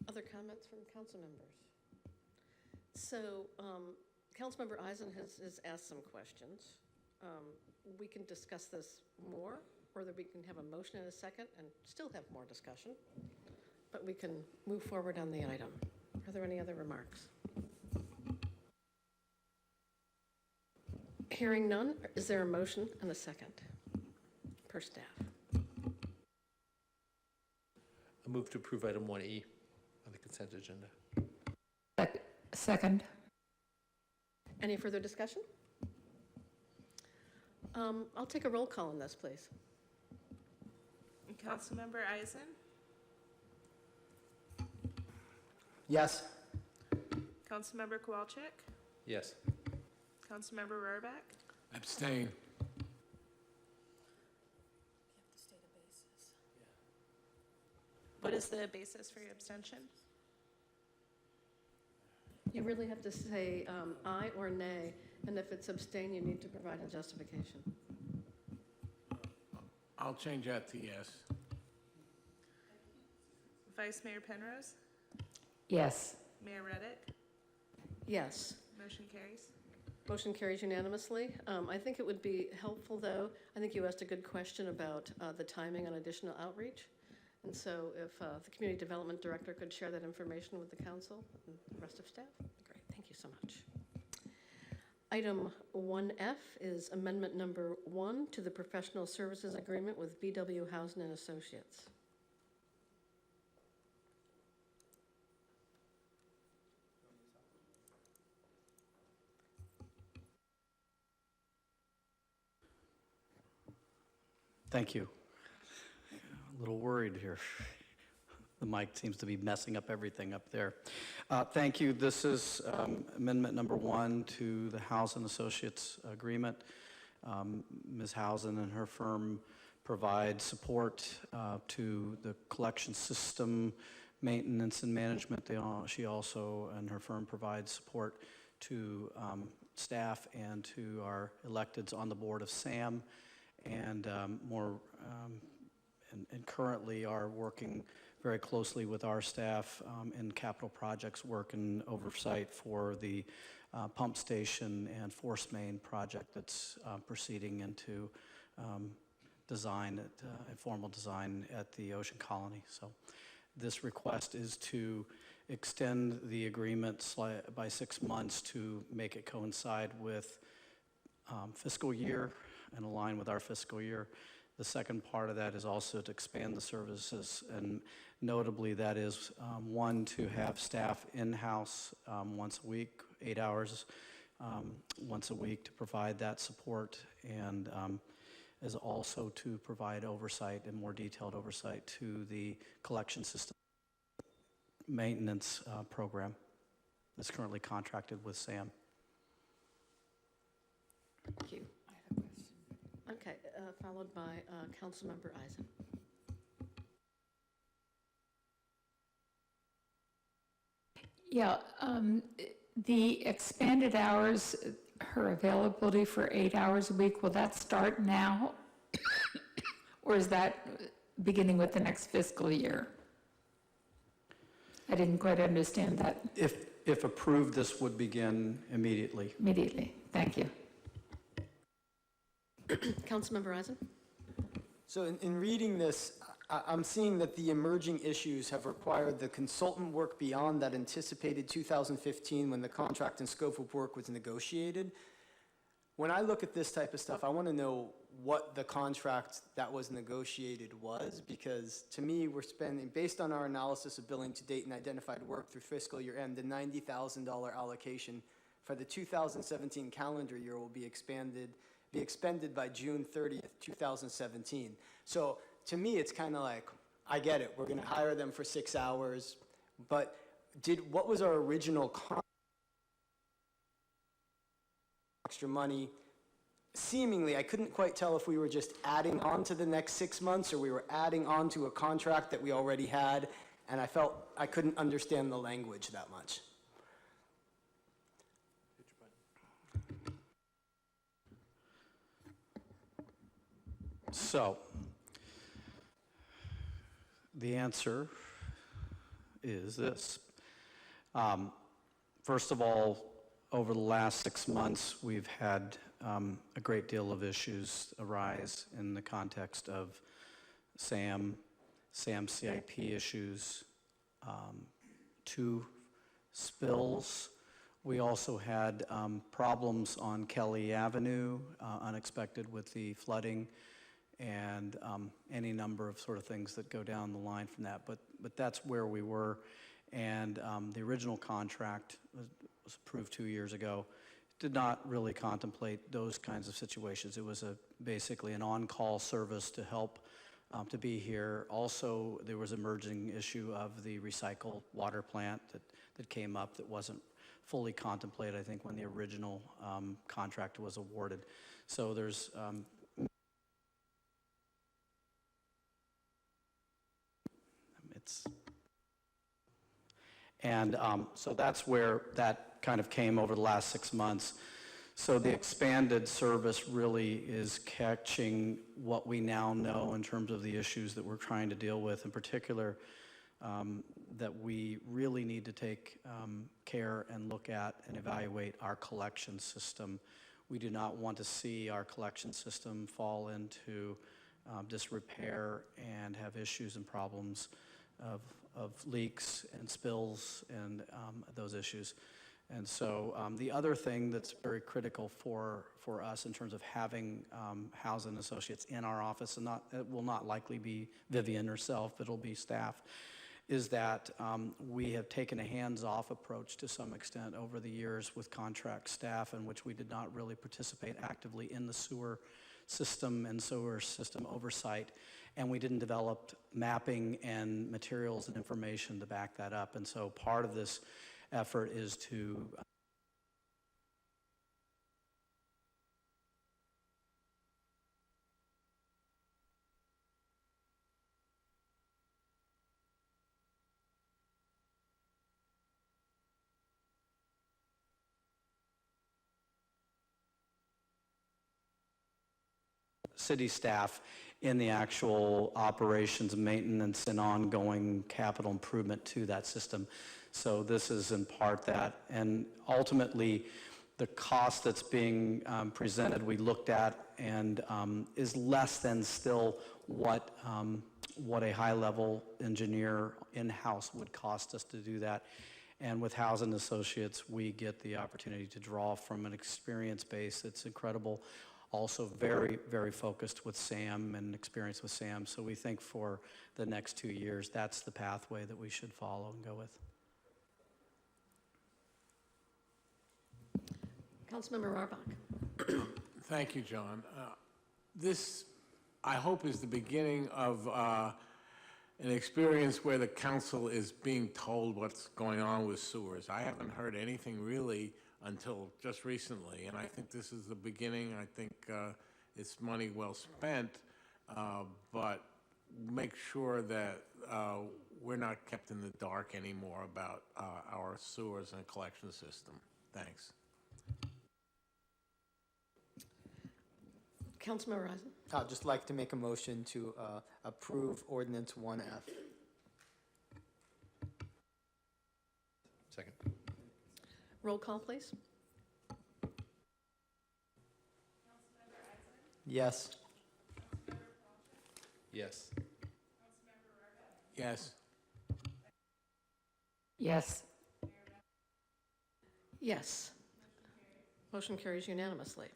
Other comments from council members? So, Councilmember Eisen has asked some questions. We can discuss this more, or that we can have a motion in a second and still have more discussion. But we can move forward on the item. Are there any other remarks? Hearing none, is there a motion and a second per staff? I move to approve item 1E on the consent agenda. Second. Any further discussion? I'll take a roll call on this, please. Councilmember Eisen, Yes. Councilmember Kowalczyk, Yes. Councilmember Rohrbach, Abstain. what is the basis for your abstention? You really have to say aye or nay, and if it's abstain, you need to provide a justification. I'll change that to yes. Vice Mayor Penrose, Yes. Mayor Reddick, Yes. motion carries. Motion carries unanimously. I think it would be helpful, though, I think you asked a good question about the timing on additional outreach. And so if the Community Development Director could share that information with the council and the rest of staff, that'd be great. Thank you so much. Item 1F is amendment number 1 to the professional services agreement with BW Housing and Associates. Thank you. A little worried here. The mic seems to be messing up everything up there. Thank you. This is amendment number 1 to the Housing Associates Agreement. Ms. Housen and her firm provide support to the collection system, maintenance and management. She also and her firm provides support to staff and to our electeds on the board of SAM, and and currently are working very closely with our staff in capital projects work and oversight for the pump station and force main project that's proceeding into formal design at the Ocean Colony. So this request is to extend the agreement by 6 months to make it coincide with fiscal year and align with our fiscal year. The second part of that is also to expand the services, and notably that is, 1, to have staff in-house once a week 8 hours once a week to provide that support, and is also to provide oversight and more detailed oversight to the collection system maintenance program that's currently contracted with SAM. Thank you. I have a question. Okay, followed by Councilmember Eisen. Yeah, the expanded hours, her availability for 8 hours a week, will that start now? Or is that beginning with the next fiscal year? I didn't quite understand that If approved, this would begin immediately. immediately. Thank you. Councilmember Eisen? So in reading this, I'm seeing that the emerging issues have required the consultant work beyond that anticipated 2015 when the contract and scope of work was negotiated. When I look at this type of stuff, I want to know what the contract that was negotiated was, because to me, we're spending, based on our analysis of billing to date and identified work through fiscal year end, the $90,000 allocation for the 2017 calendar year will be expended by June 30th, 2017. So to me, it's kind of like, I get it, we're going to hire them for 6 hours, but what was our original contract? Extra money? Seemingly, I couldn't quite tell if we were just adding on to the next 6 months or we were adding on to a contract that we already had, and I felt I couldn't understand the language that much. So, the answer is this. First of all, over the last 6 months, we've had a great deal of issues arise in the context of SAM CIP issues, 2 spills. We also had problems on Kelly Avenue, unexpected with the flooding, and any number of sort of things that go down the line from that. But that's where we were, and the original contract was approved 2 years ago. Did not really contemplate those kinds of situations. It was basically an on-call service to help to be here. Also, there was emerging issue of the recycle water plant that came up that wasn't fully contemplated, I think, when the original contract was awarded. So there's so that's where that kind of came over the last 6 months. So the expanded service really is catching what we now know in terms of the issues that we're trying to deal with, in particular, that we really need to take care and look at and evaluate our collection system. We do not want to see our collection system fall into disrepair and have issues and problems of leaks and spills and those issues. And so the other thing that's very critical for us in terms of having housing associates in our office, and it will not likely be Vivian herself, but it'll be staff, is that we have taken a hands-off approach to some extent over the years with contract staff, in which we did not really participate actively in the sewer system and sewer system oversight, and we didn't develop mapping and materials and information to back that up. And so part of this effort is to city staff in the actual operations, maintenance, and ongoing capital improvement to that system. So this is in part that. And ultimately, the cost that's being presented, we looked at, and is less than still what a high-level engineer in-house would cost us to do that. And with Housing Associates, we get the opportunity to draw from an experience base that's incredible. Also very, very focused with SAM and experience with SAM. So we think for the next 2 years, that's the pathway that we should follow and go with. Councilmember Rohrbach. Thank you, John. This, I hope, is the beginning of an experience where the council is being told what's going on with sewers. I haven't heard anything really until just recently, and I think this is the beginning. I think it's money well spent, but make sure that we're not kept in the dark anymore about our sewers and collection system. Thanks. Councilmember Risen. I'd just like to make a motion to approve ordinance 1F. Second. Roll call, please. Yes. Yes. Yes. Yes. Yes. Motion carries unanimously.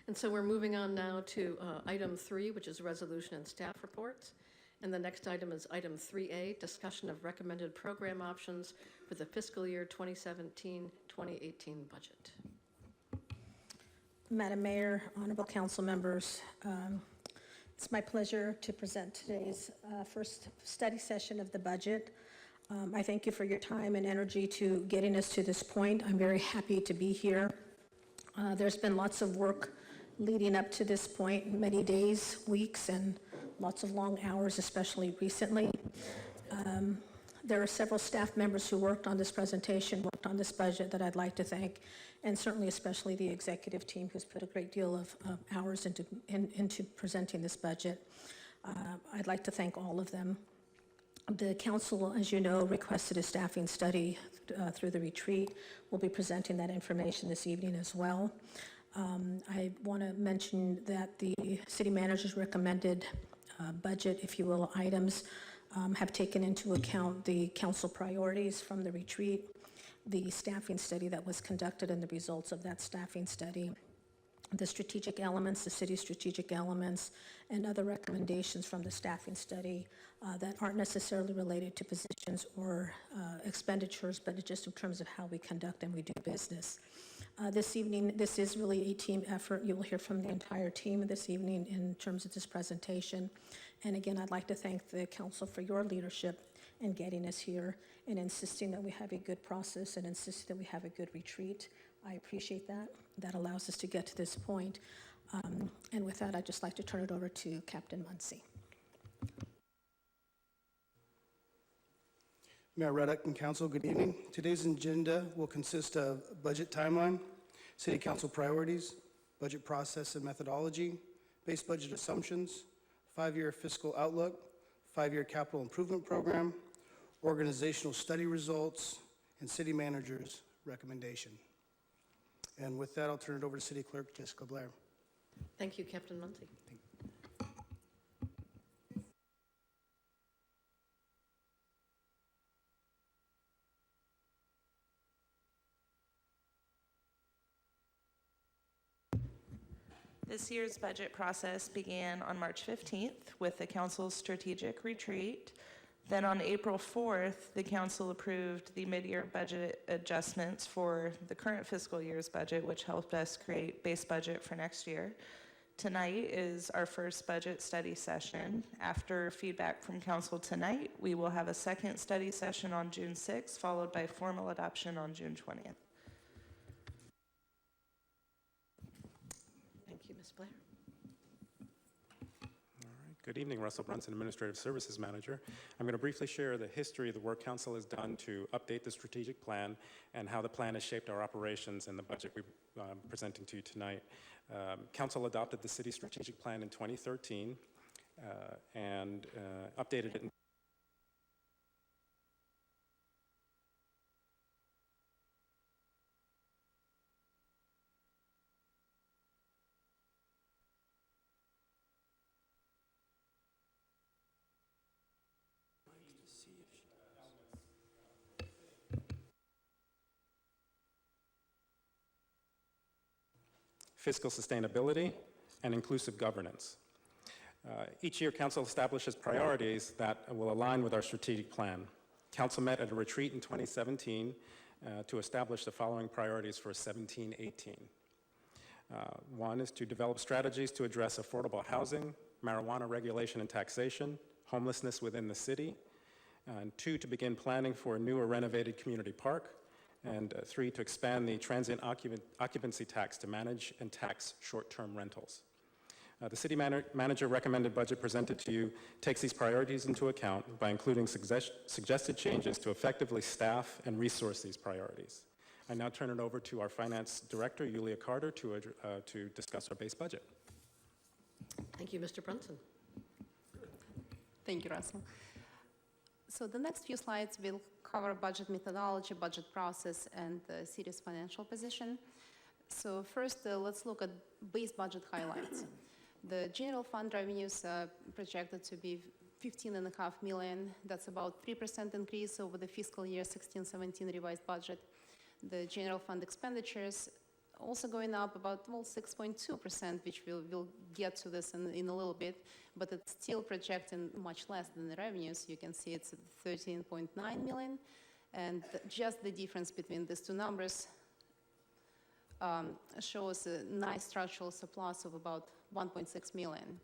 And so we're moving on now to item 3, which is resolution and staff reports. And the next item is item 3A, discussion of recommended program options for the fiscal year 2017-2018 budget. Madam Mayor, honorable council members, it's my pleasure to present today's first study session of the budget. I thank you for your time and energy to getting us to this point. I'm very happy to be here. There's been lots of work leading up to this point, many days, weeks, and lots of long hours, especially recently. There are several staff members who worked on this presentation, worked on this budget that I'd like to thank, and certainly especially the executive team who's put a great deal of hours into presenting this budget. I'd like to thank all of them. The council, as you know, requested a staffing study through the retreat. We'll be presenting that information this evening as well. I want to mention that the city manager's recommended budget, if you will, items have taken into account the council priorities from the retreat, the staffing study that was conducted and the results of that staffing study, the strategic elements, the city's strategic elements, and other recommendations from the staffing study that aren't necessarily related to positions or expenditures, but just in terms of how we conduct and we do business. This evening, this is really a team effort. You will hear from the entire team this evening in terms of this presentation. And again, I'd like to thank the council for your leadership in getting us here and insisting that we have a good process and insisting that we have a good retreat. I appreciate that. That allows us to get to this point. And with that, I'd just like to turn it over to Captain Muncy. Mayor Reddick and Council, good evening. Today's agenda will consist of budget timeline, city council priorities, budget process and methodology, base budget assumptions, 5-year fiscal outlook, 5-year capital improvement program, organizational study results, and city manager's recommendation. And with that, I'll turn it over to City Clerk Jessica Blair. Thank you, Captain Muncy. This year's budget process began on March 15th with the council's strategic retreat. Then on April 4th, the council approved the mid-year budget adjustments for the current fiscal year's budget, which helped us create base budget for next year. Tonight is our first budget study session. After feedback from council tonight, we will have a second study session on June 6th, followed by formal adoption on June 20th. Thank you, Ms. Blair. Good evening, Russell Brunson, Administrative Services Manager. I'm going to briefly share the history of the work Council has done to update the strategic plan and how the plan has shaped our operations and the budget we're presenting to you tonight. Council adopted the city strategic plan in 2013 and updated it in fiscal sustainability, and inclusive governance. Each year, Council establishes priorities that will align with our strategic plan. Council met at a retreat in 2017 to establish the following priorities for 17-18. One is to develop strategies to address affordable housing, marijuana regulation and taxation, homelessness within the city. And 2, to begin planning for a new or renovated community park. And 3, to expand the transient occupancy tax to manage and tax short-term rentals. The city manager recommended budget presented to you takes these priorities into account by including suggested changes to effectively staff and resource these priorities. I now turn it over to our finance director, Yulia Carter, to discuss our base budget. Thank you, Mr. Brunson. Thank you, Russell. So the next few slides will cover budget methodology, budget process, and the city's financial position. So first, let's look at base budget highlights. The general fund revenues are projected to be $15.5 million. That's about 3% increase over the fiscal year 16-17 revised budget. The general fund expenditures also going up about 6.2%, which we'll get to this in a little bit, but it's still projecting much less than the revenues. You can see it's at $13.9 million, and just the difference between these two numbers shows a nice structural surplus of about $1.6 million.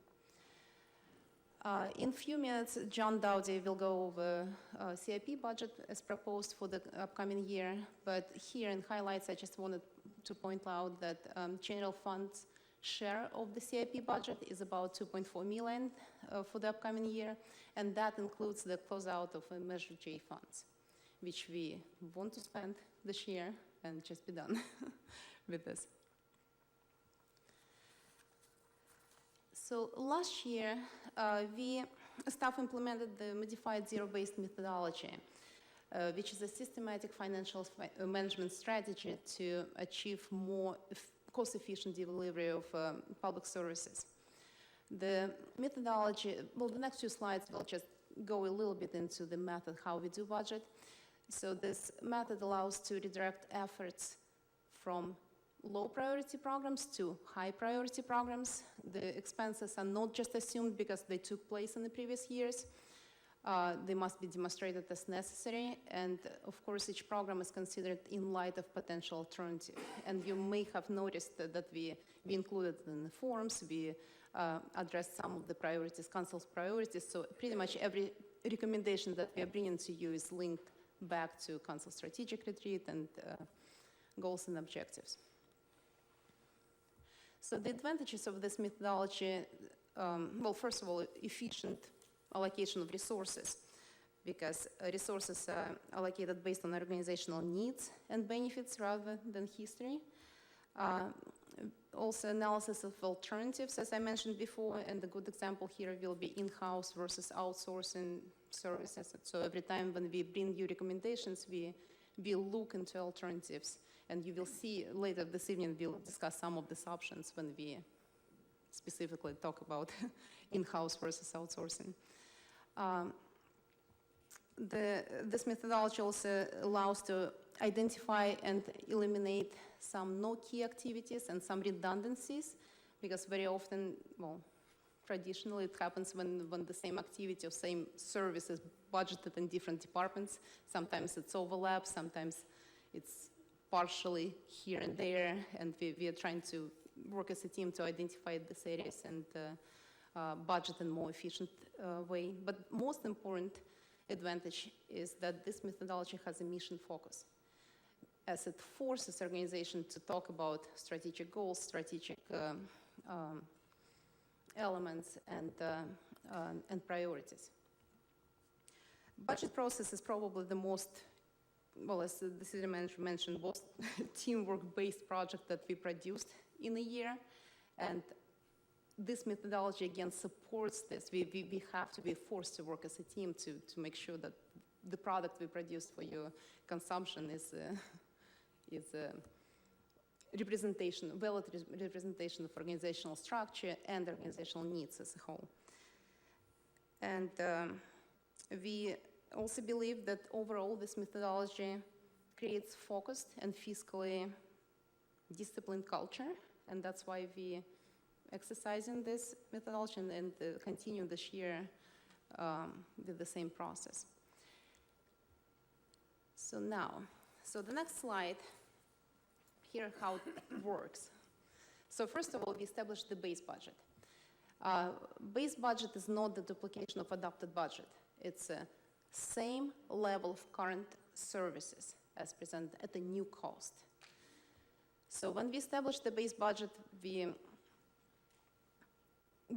In a few minutes, John Dowdy will go over CIP budget as proposed for the upcoming year, but here in highlights, I just wanted to point out that general fund's share of the CIP budget is about $2.4 million for the upcoming year, and that includes the closeout of Measure J funds, which we want to spend this year and just be done with this. So last year, staff implemented the modified zero-based methodology, which is a systematic financial management strategy to achieve more cost-efficient delivery of public services. The methodology, well, the next few slides will just go a little bit into the method, how we do budget. So this method allows to redirect efforts from low priority programs to high priority programs. The expenses are not just assumed because they took place in the previous years. They must be demonstrated as necessary, and of course each program is considered in light of potential alternative. And you may have noticed that we included in the forms, we addressed some of the priorities, council's priorities, so pretty much every recommendation that we are bringing to you is linked back to council strategic retreat and goals and objectives. So the advantages of this methodology, well, first of all, efficient allocation of resources, because resources are allocated based on organizational needs and benefits rather than history. Also analysis of alternatives, as I mentioned before, and a good example here will be in-house versus outsourcing services. So every time when we bring you recommendations, we look into alternatives. And you will see later this evening, we'll discuss some of these options when we specifically talk about in-house versus outsourcing. This methodology also allows to identify and eliminate some no-key activities and some redundancies, because very often, well, traditionally it happens when the same activity or same service is budgeted in different departments. Sometimes it's overlap, sometimes it's partially here and there, and we are trying to work as a team to identify these areas and budget in a more efficient way. But most important advantage is that this methodology has a mission focus, as it forces organization to talk about strategic goals, strategic elements, and priorities. Budget process is probably the most, well, as the city manager mentioned, most teamwork-based project that we produced in a year. And this methodology, again, supports this. We have to be forced to work as a team to make sure that the product we produce for your consumption is a representation, valid representation of organizational structure and organizational needs as a whole. And we also believe that overall this methodology creates focused and fiscally disciplined culture, and that's why we exercising this methodology and continue this year with the same process. So now, the next slide, here how it works. So first of all, we established the base budget. Base budget is not the duplication of adopted budget. It's the same level of current services as presented at a new cost. So when we established the base budget, we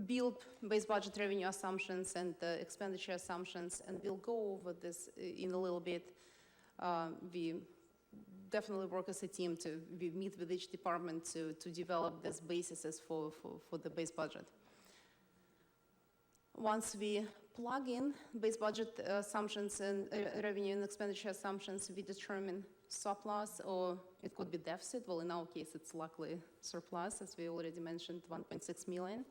build base budget revenue assumptions and expenditure assumptions, and we'll go over this in a little bit. We definitely work as a team we meet with each department to develop these bases for the base budget. Once we plug in base budget assumptions and revenue and expenditure assumptions, we determine surplus, or it could be deficit. Well, in our case, it's luckily surplus, as we already mentioned, 1.6 million.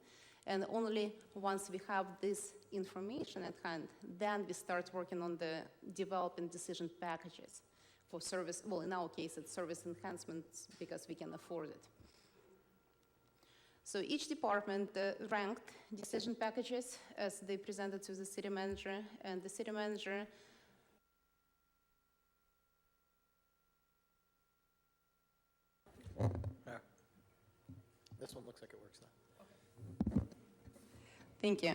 And only once we have this information at hand, then we start working on the developing decision packages for service. Well, in our case, it's service enhancements because we can afford it. So each department ranked decision packages as they presented to the city manager, and the city manager This one looks like it works now. Thank you.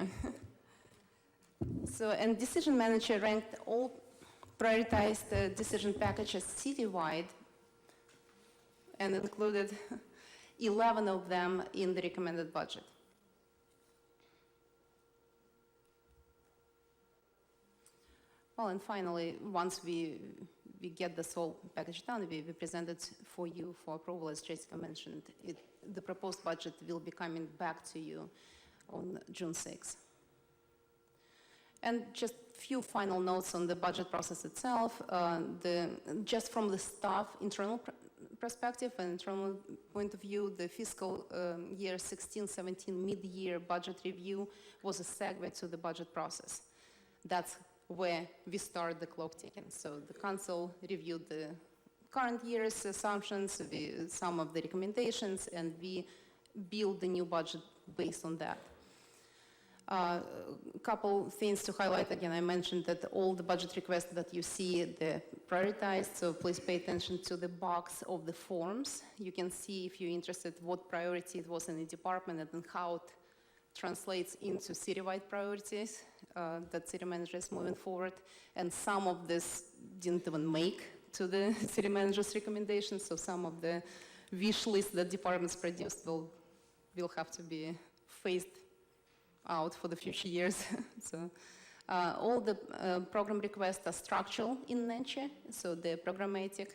So, and decision manager ranked all prioritized decision packages citywide and included 11 of them in the recommended budget. Well, and finally, once we get this whole package done, we present it for you for approval, as Jessica mentioned. The proposed budget will be coming back to you on June 6th. And just a few final notes on the budget process itself. Just from the staff internal perspective and internal point of view, the fiscal year 16-17 mid-year budget review was a segue to the budget process. That's where we start the clock ticking. So the council reviewed the current year's assumptions, some of the recommendations, and we build the new budget based on that. A couple things to highlight. Again, I mentioned that all the budget requests that you see, they're prioritized, so please pay attention to the box of the forms. You can see, if you're interested, what priority it was in the department and how it translates into citywide priorities that city manager is moving forward. And some of this didn't even make to the city manager's recommendations, so some of the wish lists that departments produced will have to be phased out for the future years. So all the program requests are structural in nature, so they're programmatic.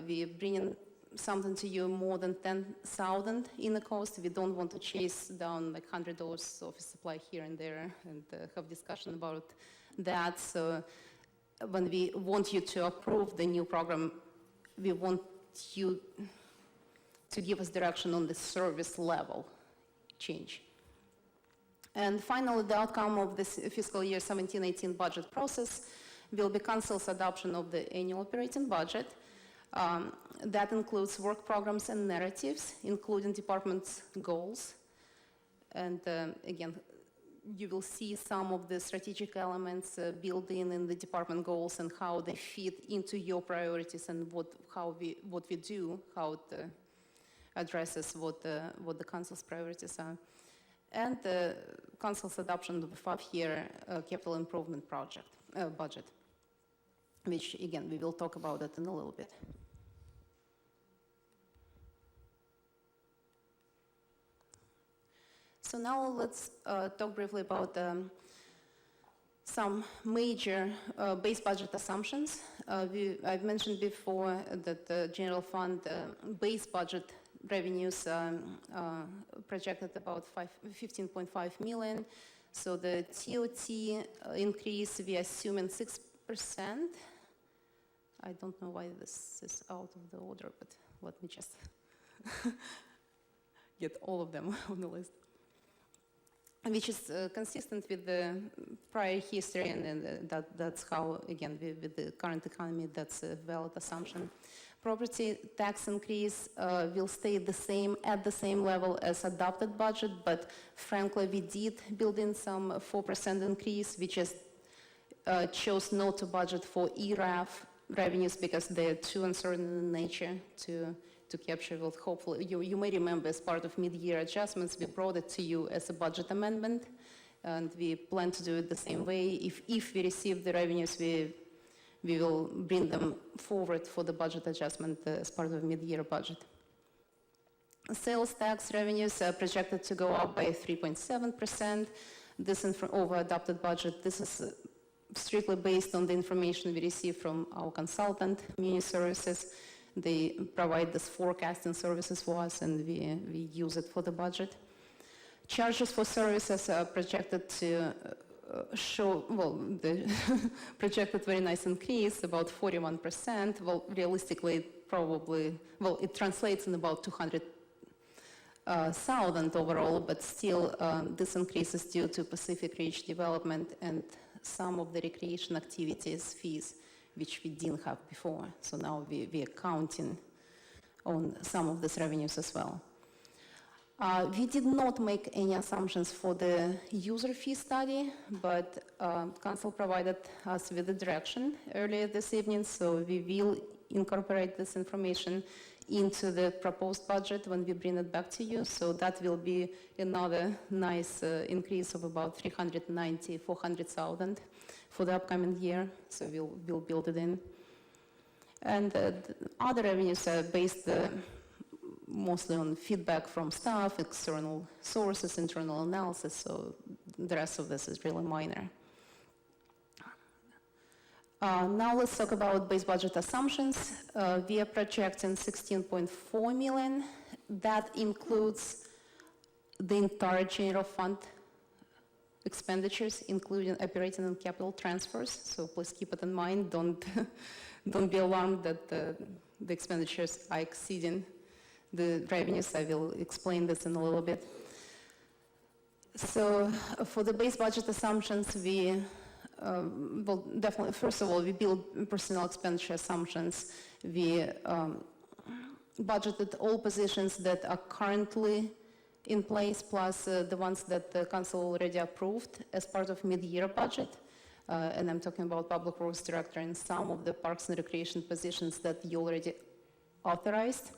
We bring in something to you more than 10,000 in the cost. We don't want to chase down like $100 office supply here and there and have discussion about that. So when we want you to approve the new program, we want you to give us direction on the service level change. And finally, the outcome of this fiscal year 17-18 budget process will be council's adoption of the annual operating budget. That includes work programs and narratives, including department's goals. And again, you will see some of the strategic elements built in the department goals and how they fit into your priorities and what we do, how it addresses what the council's priorities are. And the council's adoption of the 5-year capital improvement budget, which again, we will talk about it in a little bit. So now let's talk briefly about some major base budget assumptions. I've mentioned before that the general fund base budget revenues projected about 15.5 million. So the TOT increase, we assuming 6%. I don't know why this is out of the order, but let me just get all of them on the list. Which is consistent with the prior history, and that's how, again, with the current economy, that's a valid assumption. Property tax increase will stay at the same level as adopted budget, but frankly, we did build in some 4% increase. We just chose not to budget for ERAF revenues because they're too uncertain in nature to to capture. Well, hopefully, you may remember as part of mid-year adjustments, we brought it to you as a budget amendment, and we plan to do it the same way. If we receive the revenues, we will bring them forward for the budget adjustment as part of mid-year budget. Sales tax revenues are projected to go up by 3.7%. This over adopted budget. This is strictly based on the information we receive from our consultant, Muni Services. They provide this forecasting services for us, and we use it for the budget. Charges for services are projected to show, well, the projected very nice increase, about 41%. Well, realistically, probably, well, it translates in about 200,000 overall, but still, this increase is due to Pacific Ridge development and some of the recreation activities fees, which we didn't have before. So now we are counting on some of these revenues as well. We did not make any assumptions for the user fee study, but Council provided us with the direction earlier this evening, so we will incorporate this information into the proposed budget when we bring it back to you. So that will be another nice increase of about 400,000 for the upcoming year. So we'll build it in. And other revenues are based mostly on feedback from staff, external sources, internal analysis. So the rest of this is really minor. Now let's talk about base budget assumptions. We are projecting 16.4 million. That includes the entire general fund expenditures, including operating and capital transfers. So please keep it in mind. Don't be alarmed that the expenditures are exceeding the revenues. I will explain this in a little bit. So for the base budget assumptions, we well, definitely, first of all, we build personnel expenditure assumptions. We budgeted all positions that are currently in place, plus the ones that the council already approved as part of mid-year budget. And I'm talking about Public Works Director and some of the Parks and Recreation positions that you already authorized.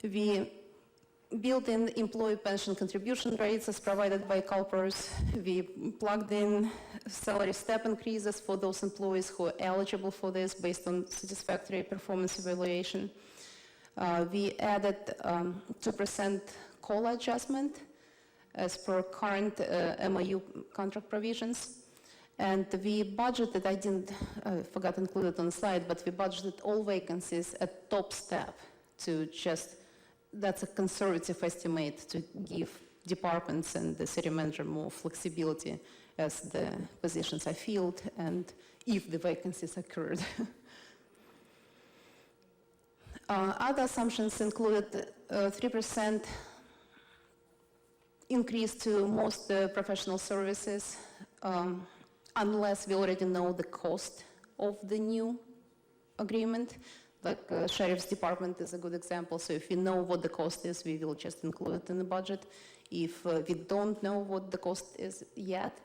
We built in employee pension contribution rates as provided by CalPERS. We plugged in salary step increases for those employees who are eligible for this based on satisfactory performance evaluation. We added 2% COLA adjustment as per current MOU contract provisions. And we budgeted, I forgot to include it on the slide, but we budgeted all vacancies at top step to just, that's a conservative estimate to give departments and the city manager more flexibility as the positions are filled and if the vacancies occurred. Other assumptions included 3% increase to most professional services, unless we already know the cost of the new agreement. Like Sheriff's Department is a good example. So if we know what the cost is, we will just include it in the budget. If we don't know what the cost is yet,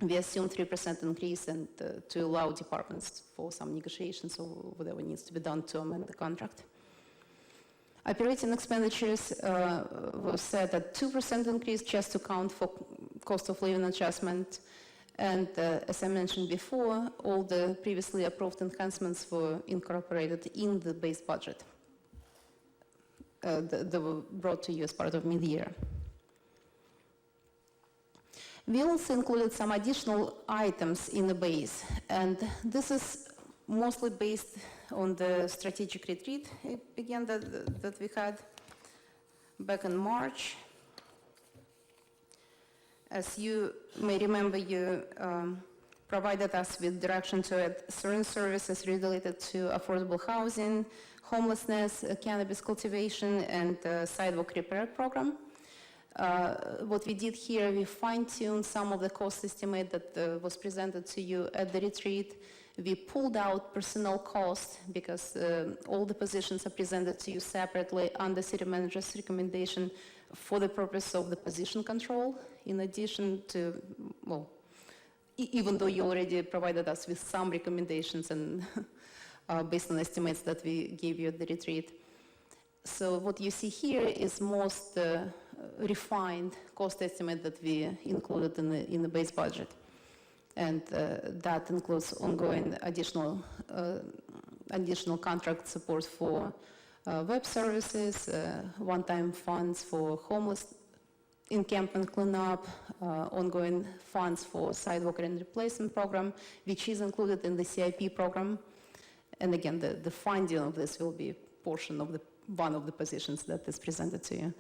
we assume 3% increase and to allow departments for some negotiations or whatever needs to be done to amend the contract. Operating expenditures was set at 2% increase just to count for cost of living adjustment. And as I mentioned before, all the previously approved enhancements were incorporated in the base budget that were brought to you as part of mid-year. We also included some additional items in the base, and this is mostly based on the strategic retreat, again, that we had back in March. As you may remember, you provided us with direction to add certain services related to affordable housing, homelessness, cannabis cultivation, and sidewalk repair program. What we did here, we fine-tuned some of the cost estimate that was presented to you at the retreat. We pulled out personnel costs because all the positions are presented to you separately under city manager's recommendation for the purpose of the position control, in addition to, well, even though you already provided us with some recommendations and based on estimates that we gave you at the retreat. So what you see here is most refined cost estimate that we included in the base budget. And that includes ongoing additional contract support for web services, one-time funds for homeless encampment cleanup, ongoing funds for sidewalk and replacement program, which is included in the CIP program. And again, the funding of this will be a portion of one of the positions that is presented to you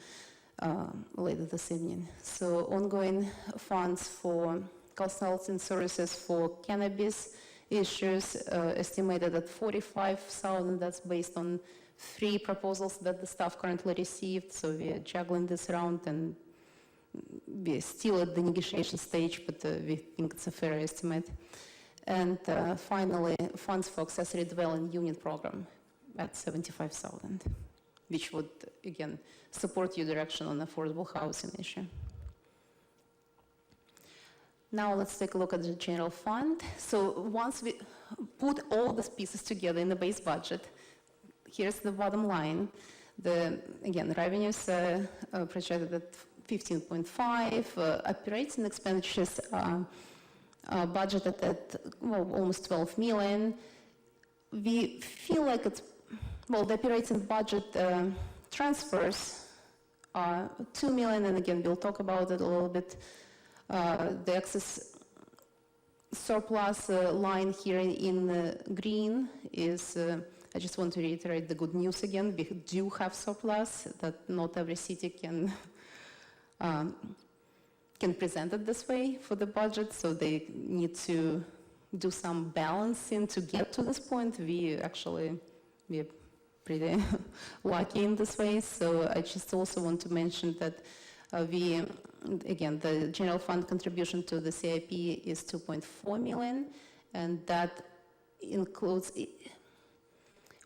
later this evening. So ongoing funds for consulting services for cannabis issues estimated at 45,000. That's based on 3 proposals that the staff currently received. So we are juggling this around, and we're still at the negotiation stage, but we think it's a fair estimate. And finally, funds for accessory dwelling unit program at 75,000, which would, again, support your direction on affordable housing issue. Now let's take a look at the general fund. So once we put all these pieces together in the base budget, here's the bottom line. Again, revenues projected at 15.5, operating expenditures budgeted at almost 12 million. We feel like it's, the operating budget transfers are 2 million, and again, we'll talk about it a little bit. The excess surplus line here in green is, I just want to reiterate the good news again. We do have surplus, that not every city can present it this way for the budget, so they need to do some balancing to get to this point. We're pretty lucky in this way. So I just also want to mention that again, the general fund contribution to the CIP is 2.4 million, and that includes,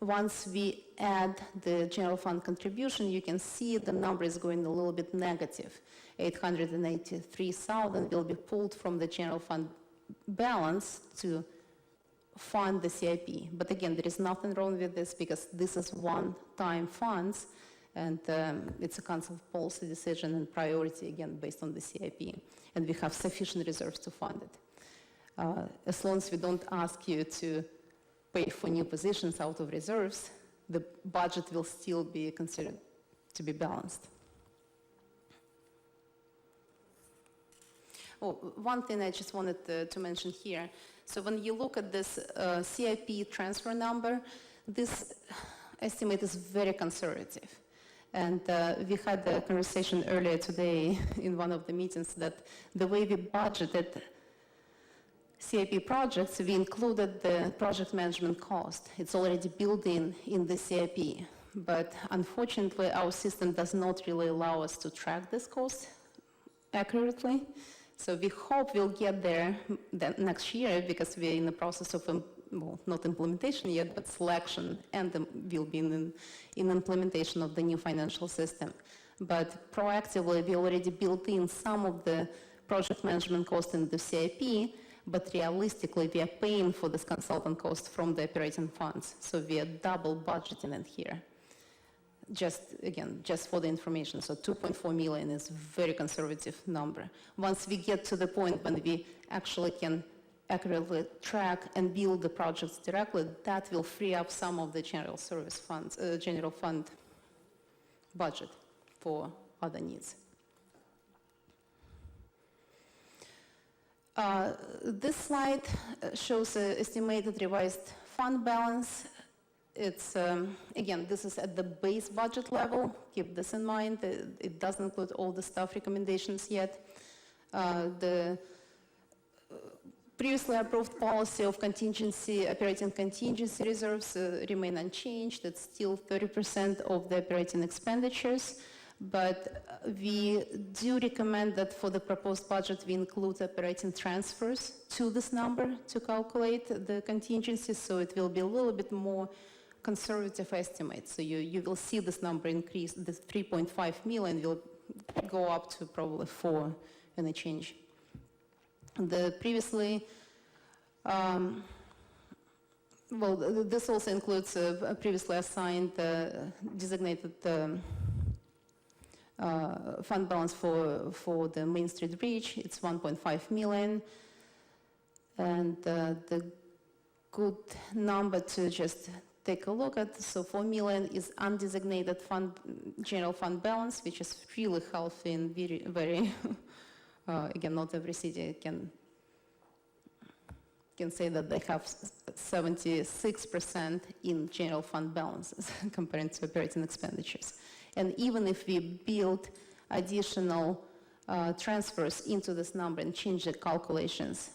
once we add the general fund contribution, you can see the number is going a little bit negative. 883,000 will be pulled from the general fund balance to fund the CIP. But again, there is nothing wrong with this because this is one-time funds, and it's a council policy decision and priority, again, based on the CIP. And we have sufficient reserves to fund it. As long as we don't ask you to pay for new positions out of reserves, the budget will still be considered to be balanced. One thing I just wanted to mention here. So when you look at this CIP transfer number, this estimate is very conservative. And we had a conversation earlier today in one of the meetings that the way we budgeted CIP projects, we included the project management cost. It's already built in the CIP. But unfortunately, our system does not really allow us to track this cost accurately. So we hope we'll get there next year because we're in the process of, not implementation yet, but selection, and we'll be in implementation of the new financial system. But proactively, we already built in some of the project management cost in the CIP, but realistically, we are paying for this consultant cost from the operating funds. So we are double budgeting it here. Just for the information, so 2.4 million is a very conservative number. Once we get to the point when we actually can accurately track and build the projects directly, that will free up some of the general service funds, general fund budget for other needs. This slide shows an estimated revised fund balance. It's, again, this is at the base budget level. Keep this in mind. It doesn't include all the staff recommendations yet. The previously approved policy of operating contingency reserves remain unchanged. It's still 30% of the operating expenditures. But we do recommend that for the proposed budget, we include operating transfers to this number to calculate the contingency, so it will be a little bit more conservative estimate. So you will see this number increase. This 3.5 million will go up to probably 4 and a change. The previously Well, this also includes a previously assigned designated fund balance for the Main Street Bridge. It's 1.5 million. And the good number to just take a look at, so 4 million is undesignated general fund balance, which is really healthy and very, again, not every city can say that they have 76% in general fund balances compared to operating expenditures. And even if we build additional transfers into this number and change the calculations,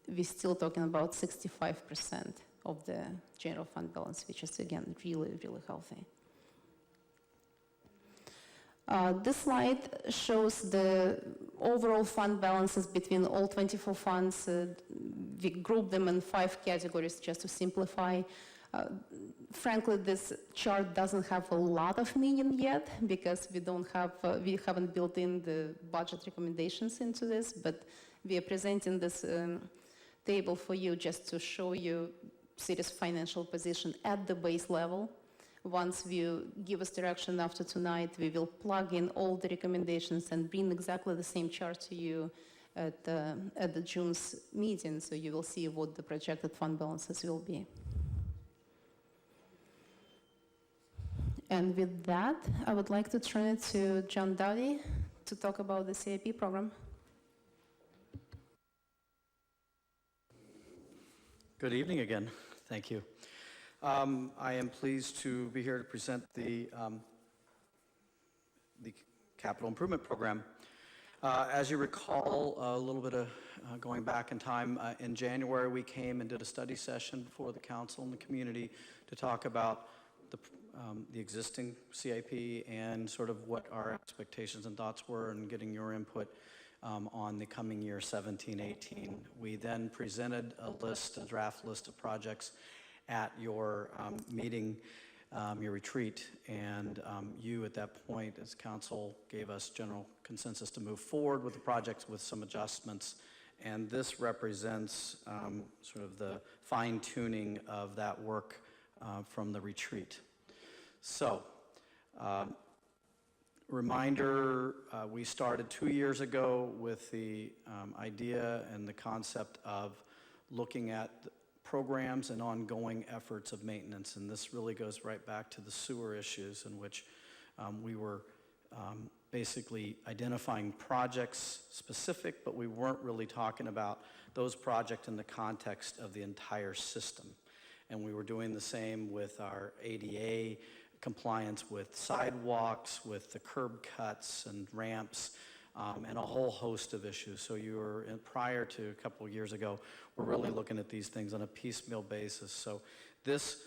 we're still talking about 65% of the general fund balance, which is, again, really, really healthy. This slide shows the overall fund balances between all 24 funds. We group them in 5 categories just to simplify. Frankly, this chart doesn't have a lot of meaning yet because we haven't built in the budget recommendations into this, but we are presenting this table for you just to show you city's financial position at the base level. Once you give us direction after tonight, we will plug in all the recommendations and bring exactly the same chart to you at the June's meeting, so you will see what the projected fund balances will be. And with that, I would like to turn it to John Dowdy to talk about the CIP program. Good evening again. Thank you. I am pleased to be here to present the capital improvement program. As you recall, a little bit of going back in time, in January we came and did a study session before the council and the community to talk about the existing CIP and sort of what our expectations and thoughts were and getting your input on the coming year 17-18. We then presented a draft list of projects at your meeting, your retreat, and you at that point as council gave us general consensus to move forward with the projects with some adjustments, and this represents sort of the fine-tuning of that work from the retreat. So, reminder, we started 2 years ago with the idea and the concept of looking at programs and ongoing efforts of maintenance, and this really goes right back to the sewer issues in which we were basically identifying projects specific, but we weren't really talking about those projects in the context of the entire system. And we were doing the same with our ADA compliance with sidewalks, with the curb cuts and ramps, and a whole host of issues. So you were, prior to a couple of years ago, we're really looking at these things on a piecemeal basis. So this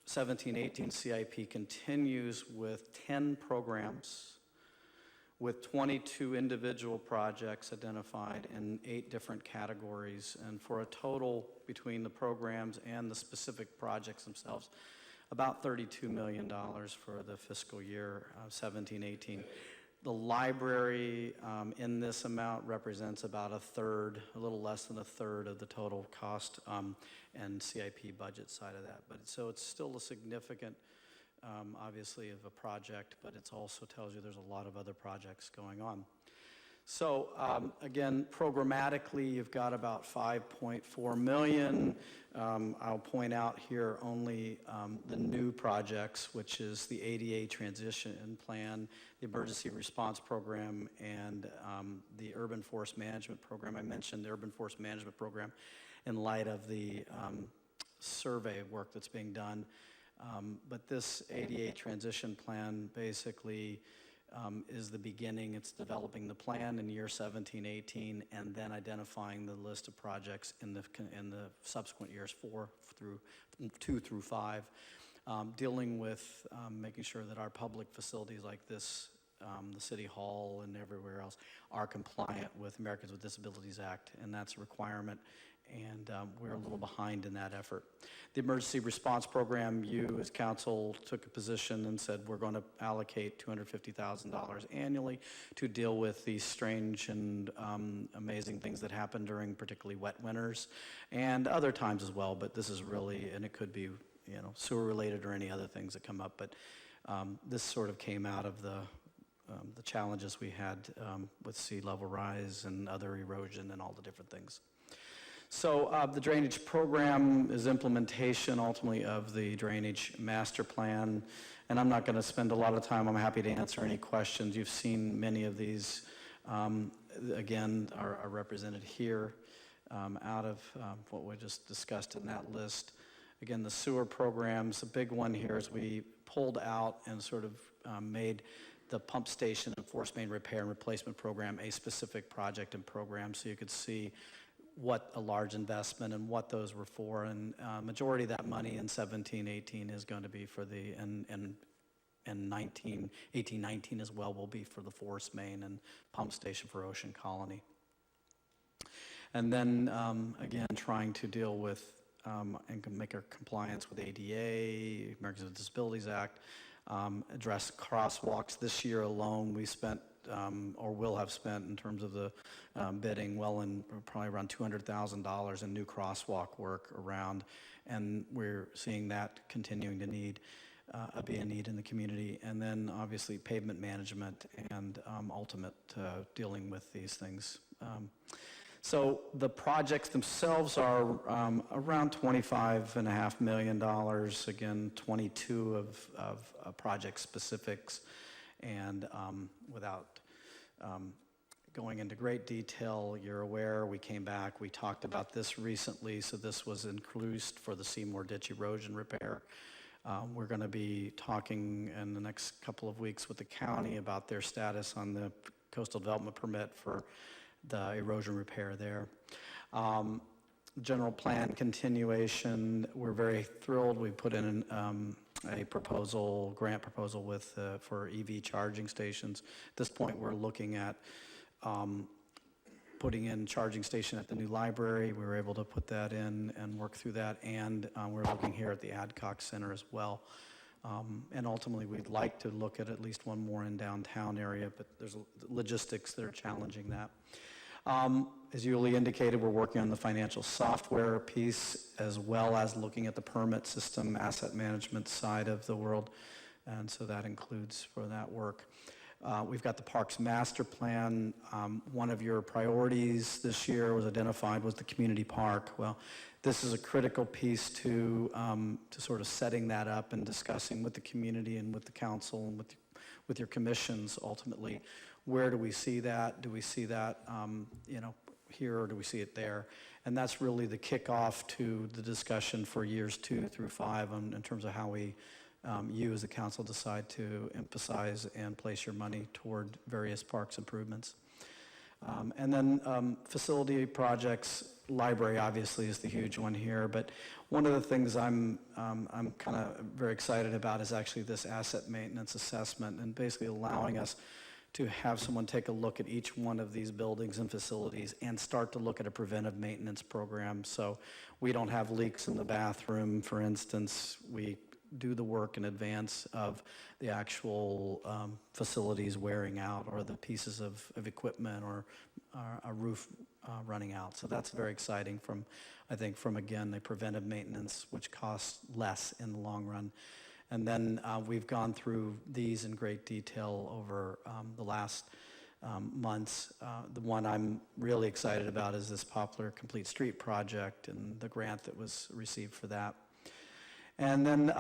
17-18 CIP continues with 10 programs, with 22 individual projects identified in 8 different categories, and for a total between the programs and the specific projects themselves, about $32 million for the fiscal year 17-18. The library in this amount represents about a third, a little less than a third of the total cost and CIP budget side of that. But so it's still a significant, obviously, of a project, but it also tells you there's a lot of other projects going on. So again, programmatically, you've got about 5.4 million. I'll point out here only the new projects, which is the ADA transition plan, the emergency response program, and the urban forest management program. I mentioned the urban forest management program in light of the survey work that's being done. But this ADA transition plan basically is the beginning. It's developing the plan in year 17-18 and then identifying the list of projects in the subsequent years 2 through 5, dealing with making sure that our public facilities like this, the City Hall and everywhere else, are compliant with Americans with Disabilities Act, and that's a requirement. and we're a little behind in that effort. The emergency response program, you as council took a position and said we're going to allocate $250,000 annually to deal with these strange and amazing things that happen during particularly wet winters and other times as well, but this is really, and it could be, you know, sewer related or any other things that come up, but this sort of came out of the challenges we had with sea level rise and other erosion and all the different things. So the drainage program is implementation ultimately of the drainage master plan, and I'm not going to spend a lot of time. I'm happy to answer any questions. You've seen many of these, again, are represented here out of what we just discussed in that list. Again, the sewer program's a big one here as we pulled out and sort of made the pump station and force main repair and replacement program a specific project and program, so you could see what a large investment and what those were for, and majority of that money in 17-18 is going to be for the, and 18-19 as well will be for the force main and pump station for Ocean Colony. And then again, trying to deal with and make our compliance with ADA, Americans with Disabilities Act, address crosswalks. This year alone, we spent or will have spent in terms of the bidding well in probably around $200,000 in new crosswalk work around, and we're seeing that continuing to be a need in the community. And then obviously pavement management and ultimate dealing with these things. So the projects themselves are around $25.5 million, again, 22 of project specifics, and without going into great detail, you're aware, we came back, we talked about this recently, so this was increased for the Seymour Ditch erosion repair. We're going to be talking in the next couple of weeks with the county about their status on the coastal development permit for the erosion repair there. General plan continuation, we're very thrilled. We put in a proposal, grant proposal with for EV charging stations. At this point, we're looking at putting in charging station at the new library. We were able to put that in and work through that, and we're looking here at the Adcock Center as well. And ultimately, we'd like to look at least one more in downtown area, but there's logistics that are challenging that. As Yuli indicated, we're working on the financial software piece as well as looking at the permit system, asset management side of the world, and so that includes for that work. We've got the Parks Master Plan. One of your priorities this year was identified was the community park. Well, this is a critical piece to sort of setting that up and discussing with the community and with the council and with your commissions ultimately. Where do we see that? Do we see that here, or do we see it there? And that's really the kickoff to the discussion for years 2 through 5 in terms of how we, you as a council, decide to emphasize and place your money toward various parks improvements. And then facility projects, library obviously is the huge one here, but one of the things I'm kind of very excited about is actually this asset maintenance assessment, and basically allowing us to have someone take a look at each one of these buildings and facilities and start to look at a preventive maintenance program. So we don't have leaks in the bathroom, for instance. We do the work in advance of the actual facilities wearing out, or the pieces of equipment, or a roof running out. So that's very exciting from, I think, from again, the preventive maintenance, which costs less in the long run. And then we've gone through these in great detail over the last months. The one I'm really excited about is this Poplar Complete Street project and the grant that was received for that. And then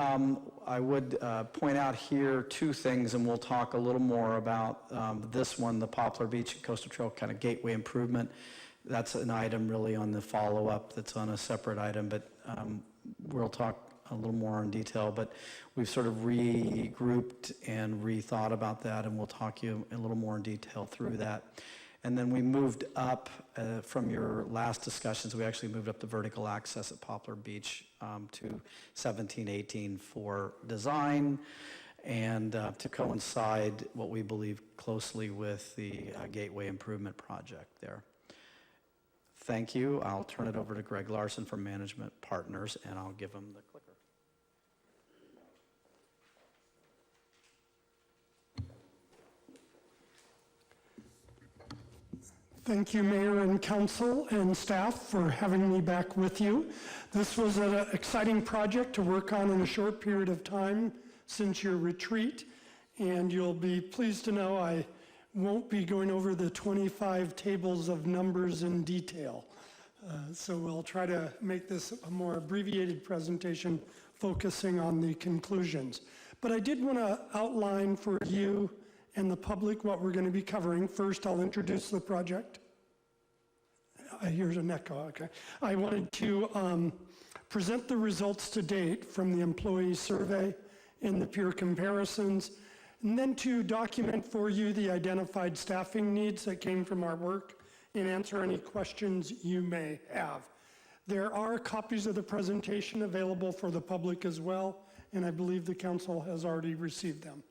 I would point out here 2 things, and we'll talk a little more about this one, the Poplar Beach and Coastal Trail kind of gateway improvement. That's an item really on the follow-up that's on a separate item, but we'll talk a little more in detail, but we've sort of regrouped and rethought about that, and we'll talk you a little more in detail through that. And then we moved up from your last discussions, we actually moved up the vertical access at Poplar Beach to 17-18 for design, and to coincide what we believe closely with the gateway improvement project there. Thank you. I'll turn it over to Greg Larson from Management Partners, and I'll give him the clicker. Thank you, Mayor and Council and staff, for having me back with you. This was an exciting project to work on in a short period of time since your retreat, and you'll be pleased to know I won't be going over the 25 tables of numbers in detail. So we'll try to make this a more abbreviated presentation focusing on the conclusions. But I did want to outline for you and the public what we're going to be covering. First, I'll introduce the project. Here's an echo, okay. I wanted to present the results to date from the employee survey and the peer comparisons, and then to document for you the identified staffing needs that came from our work and answer any questions you may have. There are copies of the presentation available for the public as well, and I believe the council has already received them.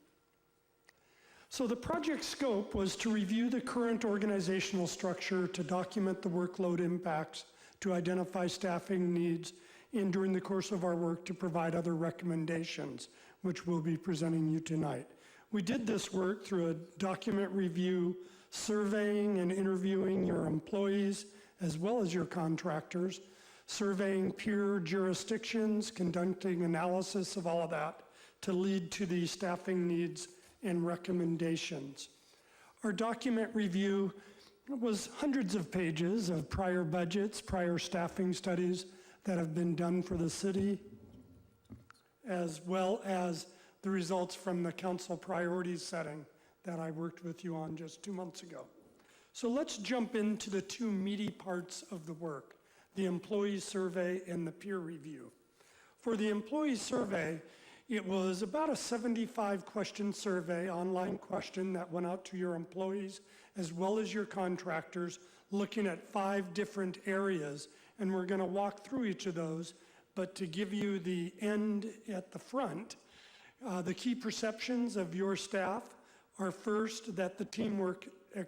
So the project scope was to review the current organizational structure, to document the workload impacts, to identify staffing needs, and during the course of our work to provide other recommendations, which we'll be presenting you tonight. We did this work through a document review, surveying and interviewing your employees as well as your contractors, surveying peer jurisdictions, conducting analysis of all of that to lead to the staffing needs and recommendations. Our document review was hundreds of pages of prior budgets, prior staffing studies that have been done for the city, as well as the results from the council priorities setting that I worked with you on just 2 months ago. So let's jump into the two meaty parts of the work, the employee survey and the peer review. For the employee survey, it was about a 75-question survey, online question that went out to your employees as well as your contractors, looking at 5 different areas, and we're going to walk through each of those. But to give you the end at the front, the key perceptions of your staff are first that the teamwork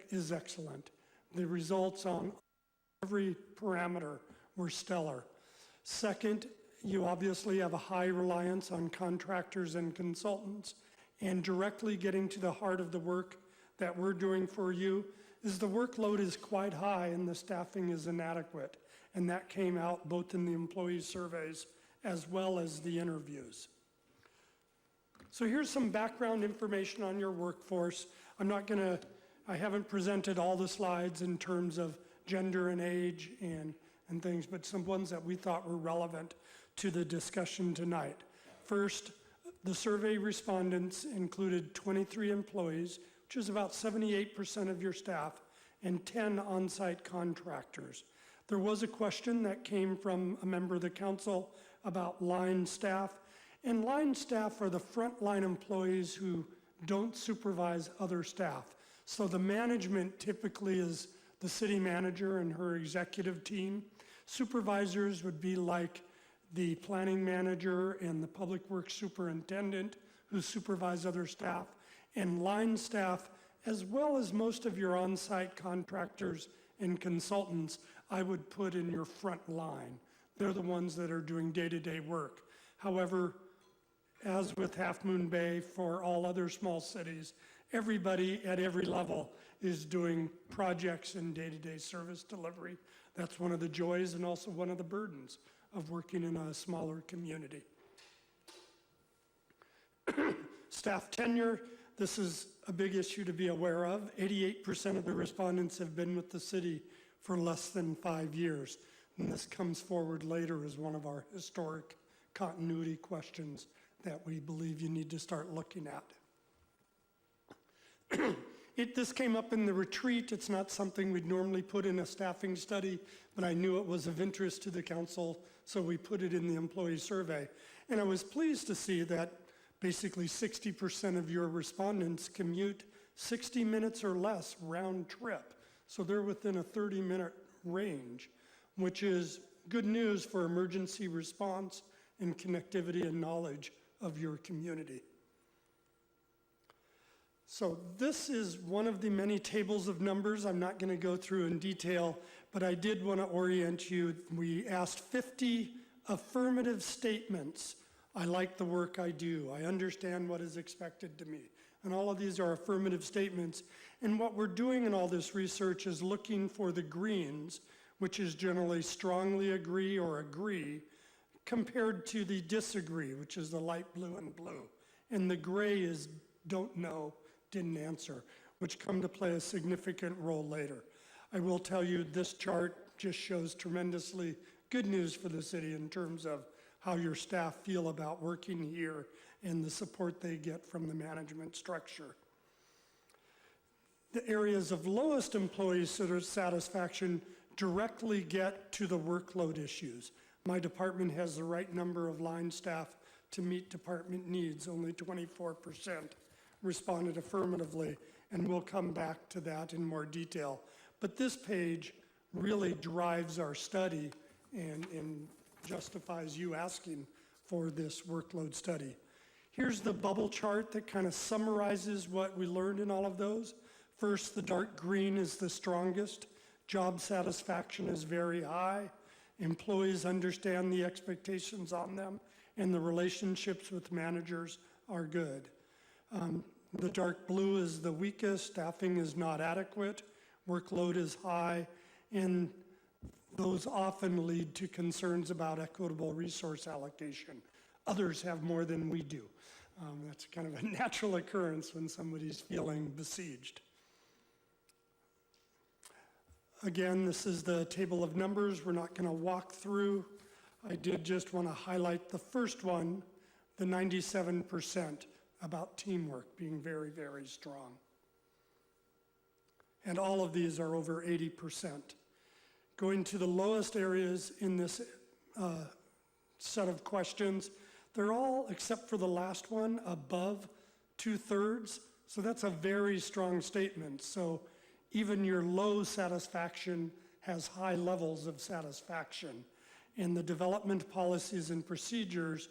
is excellent. The results on every parameter were stellar. Second, you obviously have a high reliance on contractors and consultants, and directly getting to the heart of the work that we're doing for you is the workload is quite high and the staffing is inadequate, and that came out both in the employee surveys as well as the interviews. So here's some background information on your workforce. I haven't presented all the slides in terms of gender and age and things, but some ones that we thought were relevant to the discussion tonight. First, the survey respondents included 23 employees, which is about 78% of your staff, and 10 on-site contractors. There was a question that came from a member of the council about line staff, and line staff are the frontline employees who don't supervise other staff. So the management typically is the city manager and her executive team. Supervisors would be like the planning manager and the public works superintendent who supervise other staff, and line staff, as well as most of your on-site contractors and consultants, I would put in your front line. They're the ones that are doing day-to-day work. However, as with Half Moon Bay, for all other small cities, everybody at every level is doing projects and day-to-day service delivery. That's one of the joys and also one of the burdens of working in a smaller community. Staff tenure, this is a big issue to be aware of. 88% of the respondents have been with the city for less than 5 years. And this comes forward later as one of our historic continuity questions that we believe you need to start looking at. This came up in the retreat. It's not something we'd normally put in a staffing study, but I knew it was of interest to the council, so we put it in the employee survey. And I was pleased to see that basically 60% of your respondents commute 60 minutes or less round trip. So they're within a 30-minute range, which is good news for emergency response and connectivity and knowledge of your community. So this is one of the many tables of numbers. I'm not going to go through in detail, but I did want to orient you. We asked 50 affirmative statements. I like the work I do. I understand what is expected to me. And all of these are affirmative statements. And what we're doing in all this research is looking for the greens, which is generally strongly agree or agree, compared to the disagree, which is the light blue and blue. And the gray is don't know, didn't answer, which come to play a significant role later. I will tell you this chart just shows tremendously good news for the city in terms of how your staff feel about working here and the support they get from the management structure. The areas of lowest employee satisfaction directly get to the workload issues. My department has the right number of line staff to meet department needs. Only 24% responded affirmatively, and we'll come back to that in more detail. But this page really drives our study and justifies you asking for this workload study. Here's the bubble chart that kind of summarizes what we learned in all of those. First, the dark green is the strongest. Job satisfaction is very high. Employees understand the expectations on them, and the relationships with managers are good. The dark blue is the weakest. Staffing is not adequate. Workload is high, and those often lead to concerns about equitable resource allocation. Others have more than we do. That's kind of a natural occurrence when somebody's feeling besieged. Again, this is the table of numbers. We're not going to walk through. I did just want to highlight the first one, the 97% about teamwork being very, very strong. And all of these are over 80%. Going to the lowest areas in this set of questions, they're all, except for the last one, above 2/3. So that's a very strong statement. So even your low satisfaction has high levels of satisfaction. And the development policies and procedures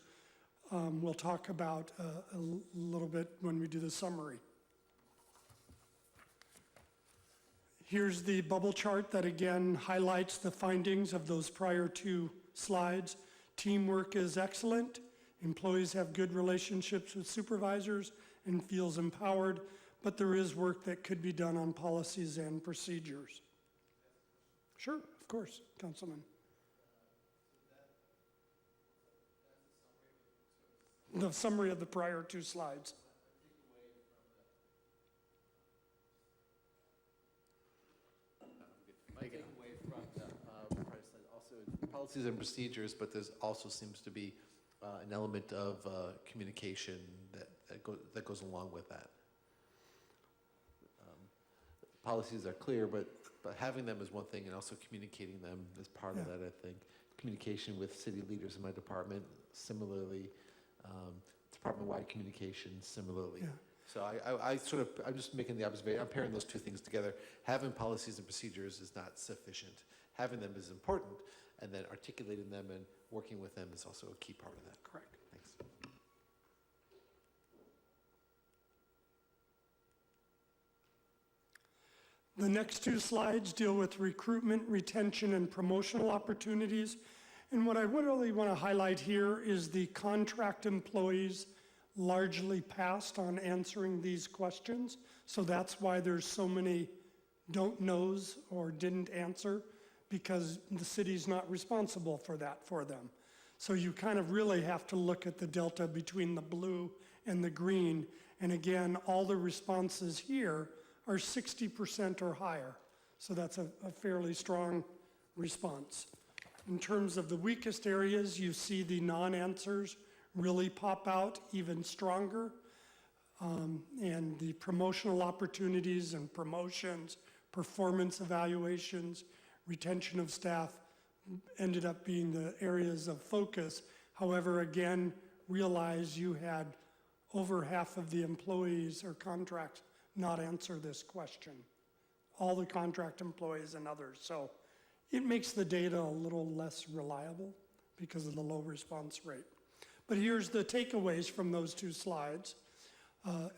we'll talk about a little bit when we do the summary. Here's the bubble chart that again highlights the findings of those prior two slides. Teamwork is excellent. Employees have good relationships with supervisors and feels empowered, but there is work that could be done on policies and procedures. Sure, of course, Councilman. The summary of the prior two slides. Policies and procedures, but there's also seems to be an element of communication that goes along with that. Policies are clear, but having them is one thing, and also communicating them is part of that, I think. Communication with city leaders in my department, similarly. Department-wide communication, similarly. Yeah. So I'm just making the observation, I'm pairing those two things together. Having policies and procedures is not sufficient. Having them is important, and then articulating them and working with them is also a key part of that. Correct. Thanks. The next two slides deal with recruitment, retention, and promotional opportunities. And what I really want to highlight here is the contract employees largely passed on answering these questions. So that's why there's so many don't knows or didn't answer, because the city's not responsible for that for them. So you kind of really have to look at the delta between the blue and the green. And again, all the responses here are 60% or higher. So that's a fairly strong response. In terms of the weakest areas, you see the non-answers really pop out even stronger. And the promotional opportunities and promotions, performance evaluations, retention of staff ended up being the areas of focus. However, again, realize you had over half of the employees or contracts not answer this question. All the contract employees and others. So it makes the data a little less reliable because of the low response rate. But here's the takeaways from those two slides.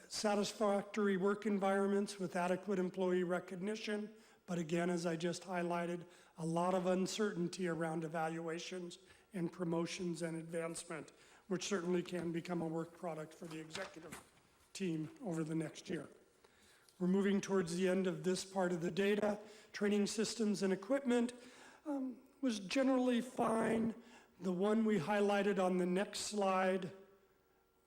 Satisfactory work environments with adequate employee recognition, but again, as I just highlighted, a lot of uncertainty around evaluations and promotions and advancement, which certainly can become a work product for the executive team over the next year. We're moving towards the end of this part of the data. Training systems and equipment was generally fine. The one we highlighted on the next slide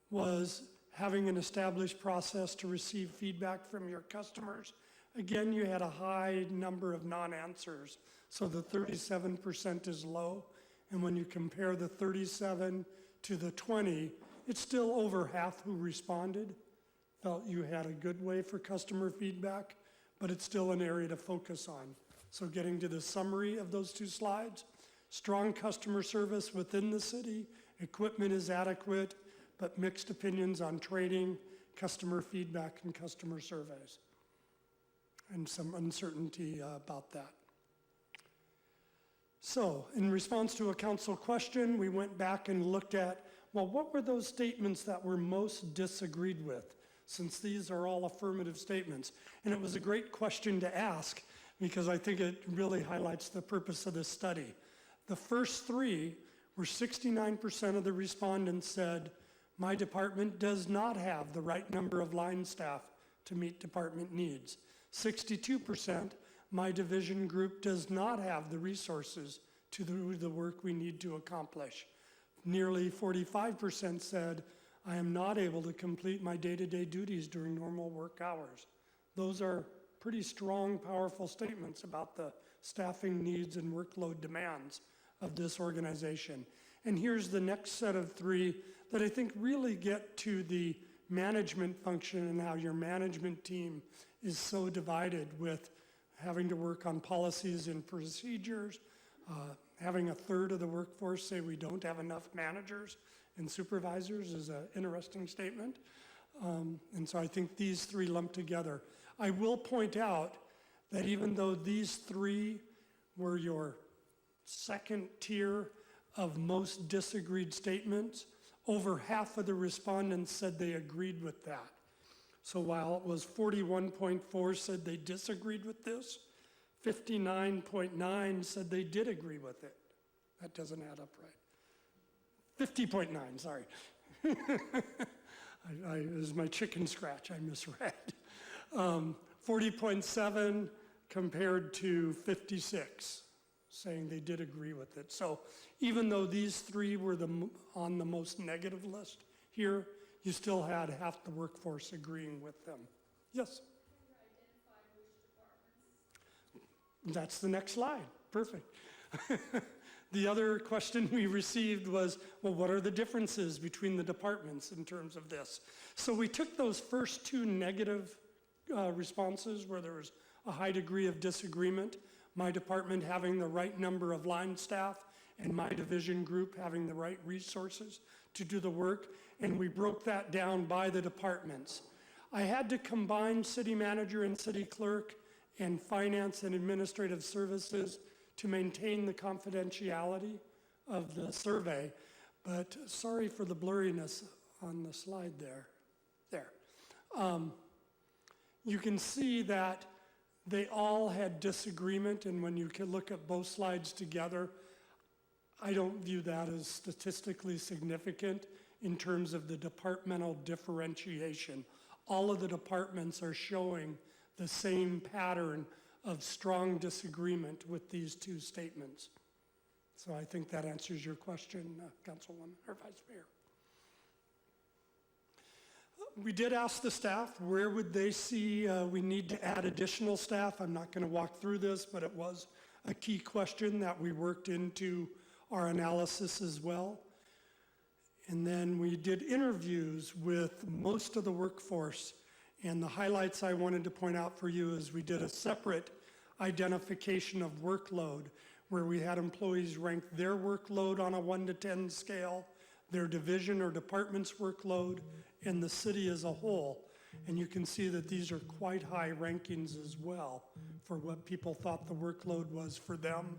was having an established process to receive feedback from your customers. Again, you had a high number of non-answers, so the 37% is low. And when you compare the 37 to the 20, it's still over half who responded, felt you had a good way for customer feedback, but it's still an area to focus on. So getting to the summary of those two slides, strong customer service within the city, equipment is adequate, but mixed opinions on training, customer feedback, and customer surveys, and some uncertainty about that. So, in response to a council question, we went back and looked at, well, what were those statements that were most disagreed with, since these are all affirmative statements? And it was a great question to ask, because I think it really highlights the purpose of this study. The first three were 69% of the respondents said, my department does not have the right number of line staff to meet department needs. 62%, my division group does not have the resources to do the work we need to accomplish. Nearly 45% said, I am not able to complete my day-to-day duties during normal work hours. Those are pretty strong, powerful statements about the staffing needs and workload demands of this organization. And here's the next set of three that I think really get to the management function and how your management team is so divided with having to work on policies and procedures, having a third of the workforce say we don't have enough managers and supervisors is an interesting statement. And so I think these three lump together. I will point out that even though these three were your second tier of most disagreed statements, over half of the respondents said they agreed with that. So while it was 41.4 said they disagreed with this, 59.9 said they did agree with it. That doesn't add up right. 50.9, sorry. It was my chicken scratch, I misread. 40.7 compared to 56, saying they did agree with it. So even though these three were on the most negative list here, you still had half the workforce agreeing with them. Yes? That's the next slide. Perfect. The other question we received was, well, what are the differences between the departments in terms of this? So we took those first two negative responses where there was a high degree of disagreement, my department having the right number of line staff and my division group having the right resources to do the work, and we broke that down by the departments. I had to combine city manager and city clerk and finance and administrative services to maintain the confidentiality of the survey, but sorry for the blurriness on the slide there. You can see that they all had disagreement, and when you can look at both slides together, I don't view that as statistically significant in terms of the departmental differentiation. All of the departments are showing the same pattern of strong disagreement with these two statements. So I think that answers your question, Councilwoman or Vice Mayor. We did ask the staff where would they see we need to add additional staff. I'm not going to walk through this, but it was a key question that we worked into our analysis as well. And then we did interviews with most of the workforce. And the highlights I wanted to point out for you is we did a separate identification of workload where we had employees rank their workload on a 1 to 10 scale, their division or department's workload, and the city as a whole. And you can see that these are quite high rankings as well for what people thought the workload was for them,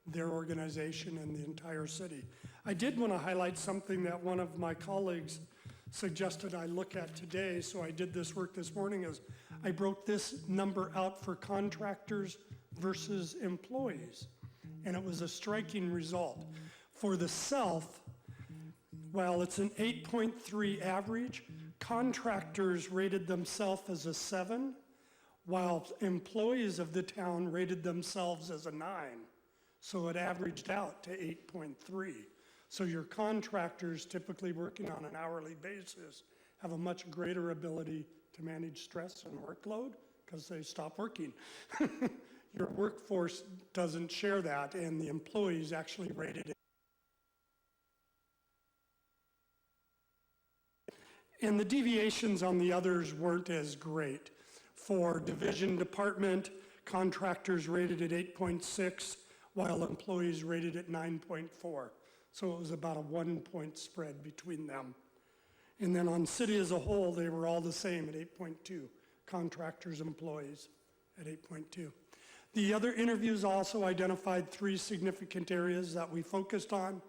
their organization, and the entire city. I did want to highlight something that one of my colleagues suggested I look at today, so I did this work this morning, is I broke this number out for contractors versus employees. and it was a striking result. For the South, while it's an 8.3 average, contractors rated themselves as a 7, while employees of the town rated themselves as a 9. So it averaged out to 8.3. So your contractors, typically working on an hourly basis, have a much greater ability to manage stress and workload because they stop working. Your workforce doesn't share that, and the employees actually rated it. And the deviations on the others weren't as great. For division department, contractors rated at 8.6, while employees rated at 9.4. So it was about a 1-point spread between them. And then on city as a whole, they were all the same at 8.2. Contractors, employees at 8.2. The other interviews also identified 3 significant areas that we focused on: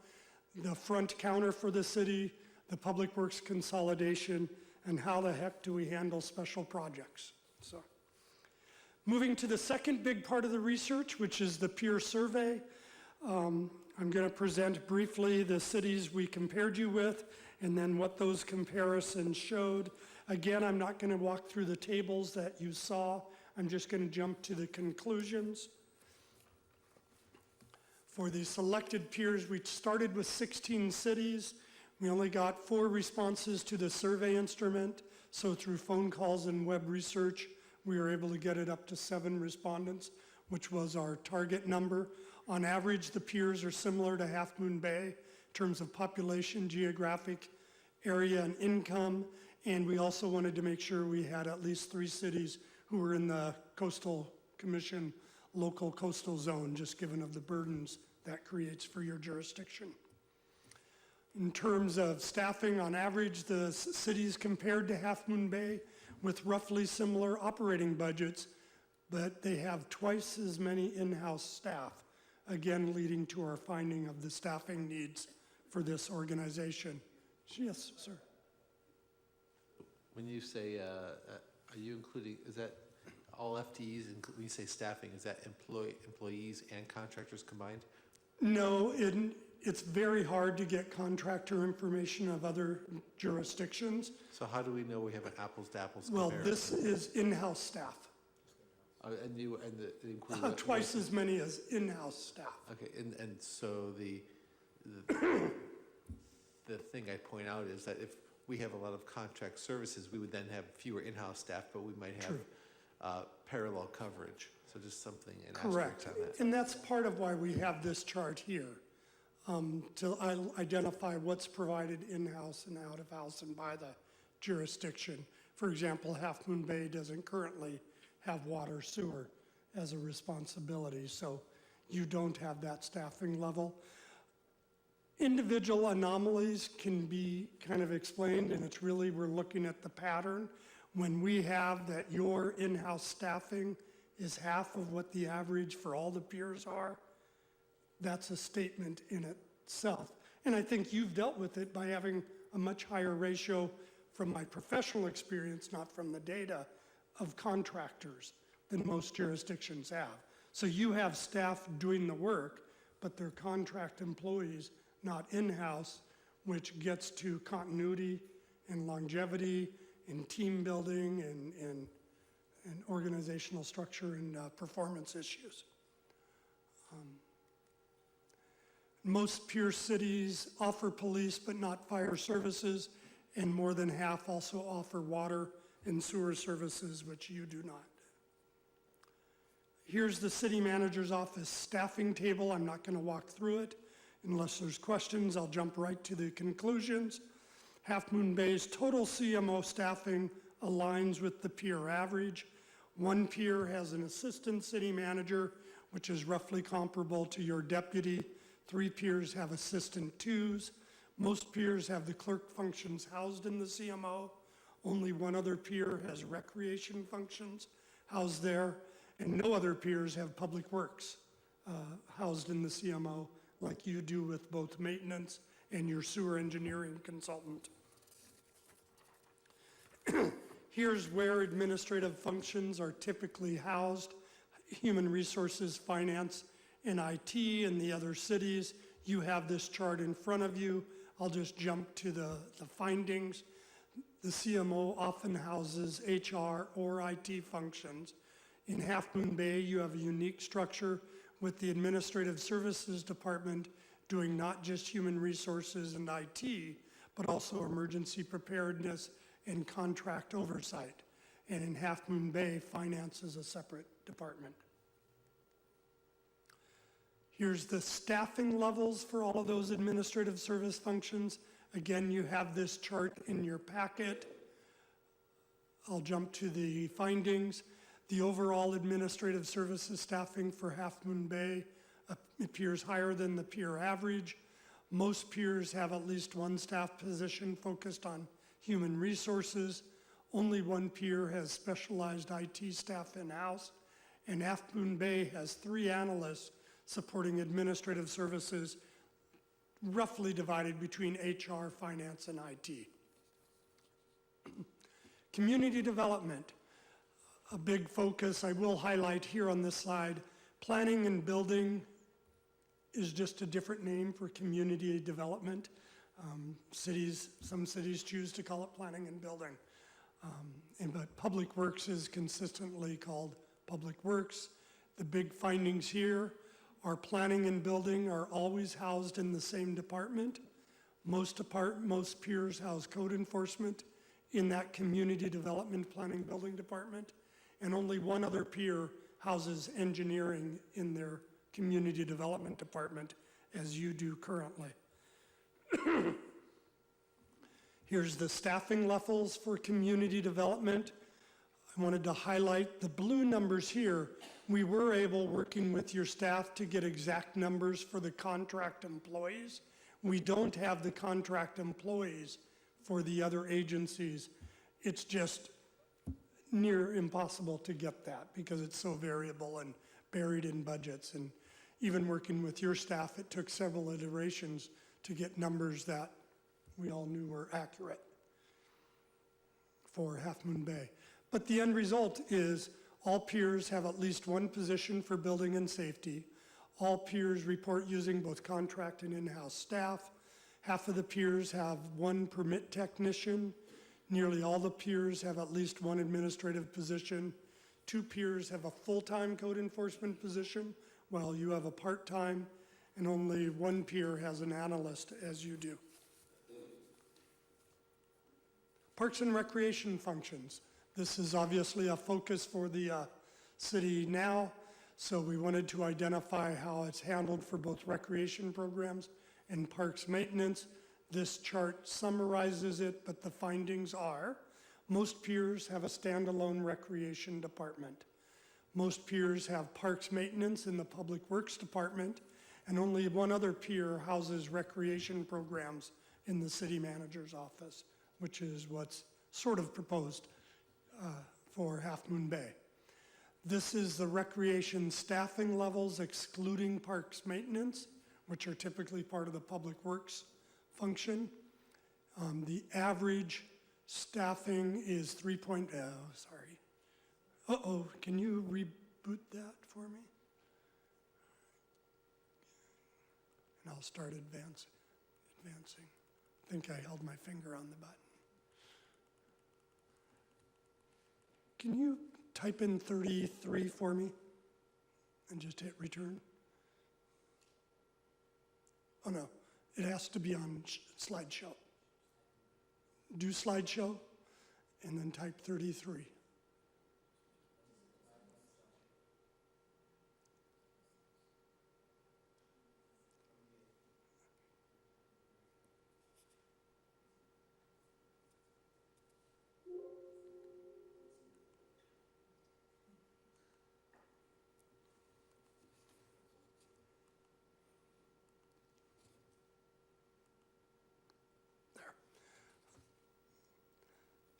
the front counter for the city, the public works consolidation, and how the heck do we handle special projects. So, moving to the second big part of the research, which is the peer survey. I'm going to present briefly the cities we compared you with, and then what those comparisons showed. Again, I'm not going to walk through the tables that you saw. I'm just going to jump to the conclusions. For the selected peers, we started with 16 cities. We only got 4 responses to the survey instrument, so through phone calls and web research, we were able to get it up to 7 respondents, which was our target number. On average, the peers are similar to Half Moon Bay in terms of population, geographic area, and income, and we also wanted to make sure we had at least 3 cities who were in the Coastal Commission local coastal zone, just given of the burdens that creates for your jurisdiction. In terms of staffing, on average, the cities compared to Half Moon Bay with roughly similar operating budgets, but they have twice as many in-house staff, again leading to our finding of the staffing needs for this organization. Yes, sir. When you say, are you including, is that all FTEs, when you say staffing, is that employees and contractors combined? No, it's very hard to get contractor information of other jurisdictions. So how do we know we have an apples to apples Well, comparison? this is in-house staff. Twice as many as in-house staff. Okay, and so the thing I point out is that if we have a lot of contract services, we would then have fewer in-house staff, but we might have parallel coverage. So just something, an Correct. asterisk on that. And that's part of why we have this chart here, to identify what's provided in-house and out-of-house and by the jurisdiction. For example, Half Moon Bay doesn't currently have water sewer as a responsibility, so you don't have that staffing level. Individual anomalies can be kind of explained, and it's really, we're looking at the pattern. When we have that your in-house staffing is half of what the average for all the peers are, that's a statement in itself. And I think you've dealt with it by having a much higher ratio, from my professional experience, not from the data, of contractors than most jurisdictions have. So you have staff doing the work, but they're contract employees, not in-house, which gets to continuity and longevity and team building and organizational structure and performance issues. Most peer cities offer police but not fire services, and more than half also offer water and sewer services, which you do not. Here's the city manager's office staffing table. I'm not going to walk through it. Unless there's questions, I'll jump right to the conclusions. Half Moon Bay's total CMO staffing aligns with the peer average. 1 peer has an assistant city manager, which is roughly comparable to your deputy. 3 peers have assistant 2s. Most peers have the clerk functions housed in the CMO. Only 1 other peer has recreation functions housed there, and no other peers have public works housed in the CMO, like you do with both maintenance and your sewer engineering consultant. Here's where administrative functions are typically housed: human resources, finance, in IT and the other cities. You have this chart in front of you. I'll just jump to the findings. The CMO often houses HR or IT functions. In Half Moon Bay, you have a unique structure with the Administrative Services Department doing not just human resources and IT, but also emergency preparedness and contract oversight. And in Half Moon Bay, finance is a separate department. Here's the staffing levels for all of those administrative service functions. Again, you have this chart in your packet. I'll jump to the findings. The overall administrative services staffing for Half Moon Bay appears higher than the peer average. Most peers have at least one staff position focused on human resources. Only one peer has specialized IT staff in-house, and Half Moon Bay has 3 analysts supporting administrative services, roughly divided between HR, finance, and IT. Community development, a big focus I will highlight here on this slide. Planning and building is just a different name for community development. Some cities choose to call it planning and building. But Public Works is consistently called Public Works. The big findings here are planning and building are always housed in the same department. Most peers house code enforcement in that community development planning building department, and only one other peer houses engineering in their community development department, as you do currently. Here's the staffing levels for community development. I wanted to highlight the blue numbers here. We were able, working with your staff, to get exact numbers for the contract employees. We don't have the contract employees for the other agencies. It's just near impossible to get that because it's so variable and buried in budgets. And even working with your staff, it took several iterations to get numbers that we all knew were accurate for Half Moon Bay. But the end result is all peers have at least one position for building and safety. All peers report using both contract and in-house staff. Half of the peers have one permit technician. Nearly all the peers have at least one administrative position. 2 peers have a full-time code enforcement position, while you have a part-time, and only 1 peer has an analyst, as you do. Parks and recreation functions. This is obviously a focus for the city now, so we wanted to identify how it's handled for both recreation programs and parks maintenance. This chart summarizes it, but the findings are: most peers have a standalone recreation department. Most peers have parks maintenance in the Public Works Department, and only one other peer houses recreation programs in the city manager's office, which is what's sort of proposed for Half Moon Bay. This is the recreation staffing levels excluding parks maintenance, which are typically part of the Public Works function. The average staffing is 3.0, sorry. Uh-oh, can you reboot that for me? And I'll start advancing. I think I held my finger on the button. Can you type in 33 for me and just hit return? Oh no, it has to be on slideshow. Do slideshow and then type 33.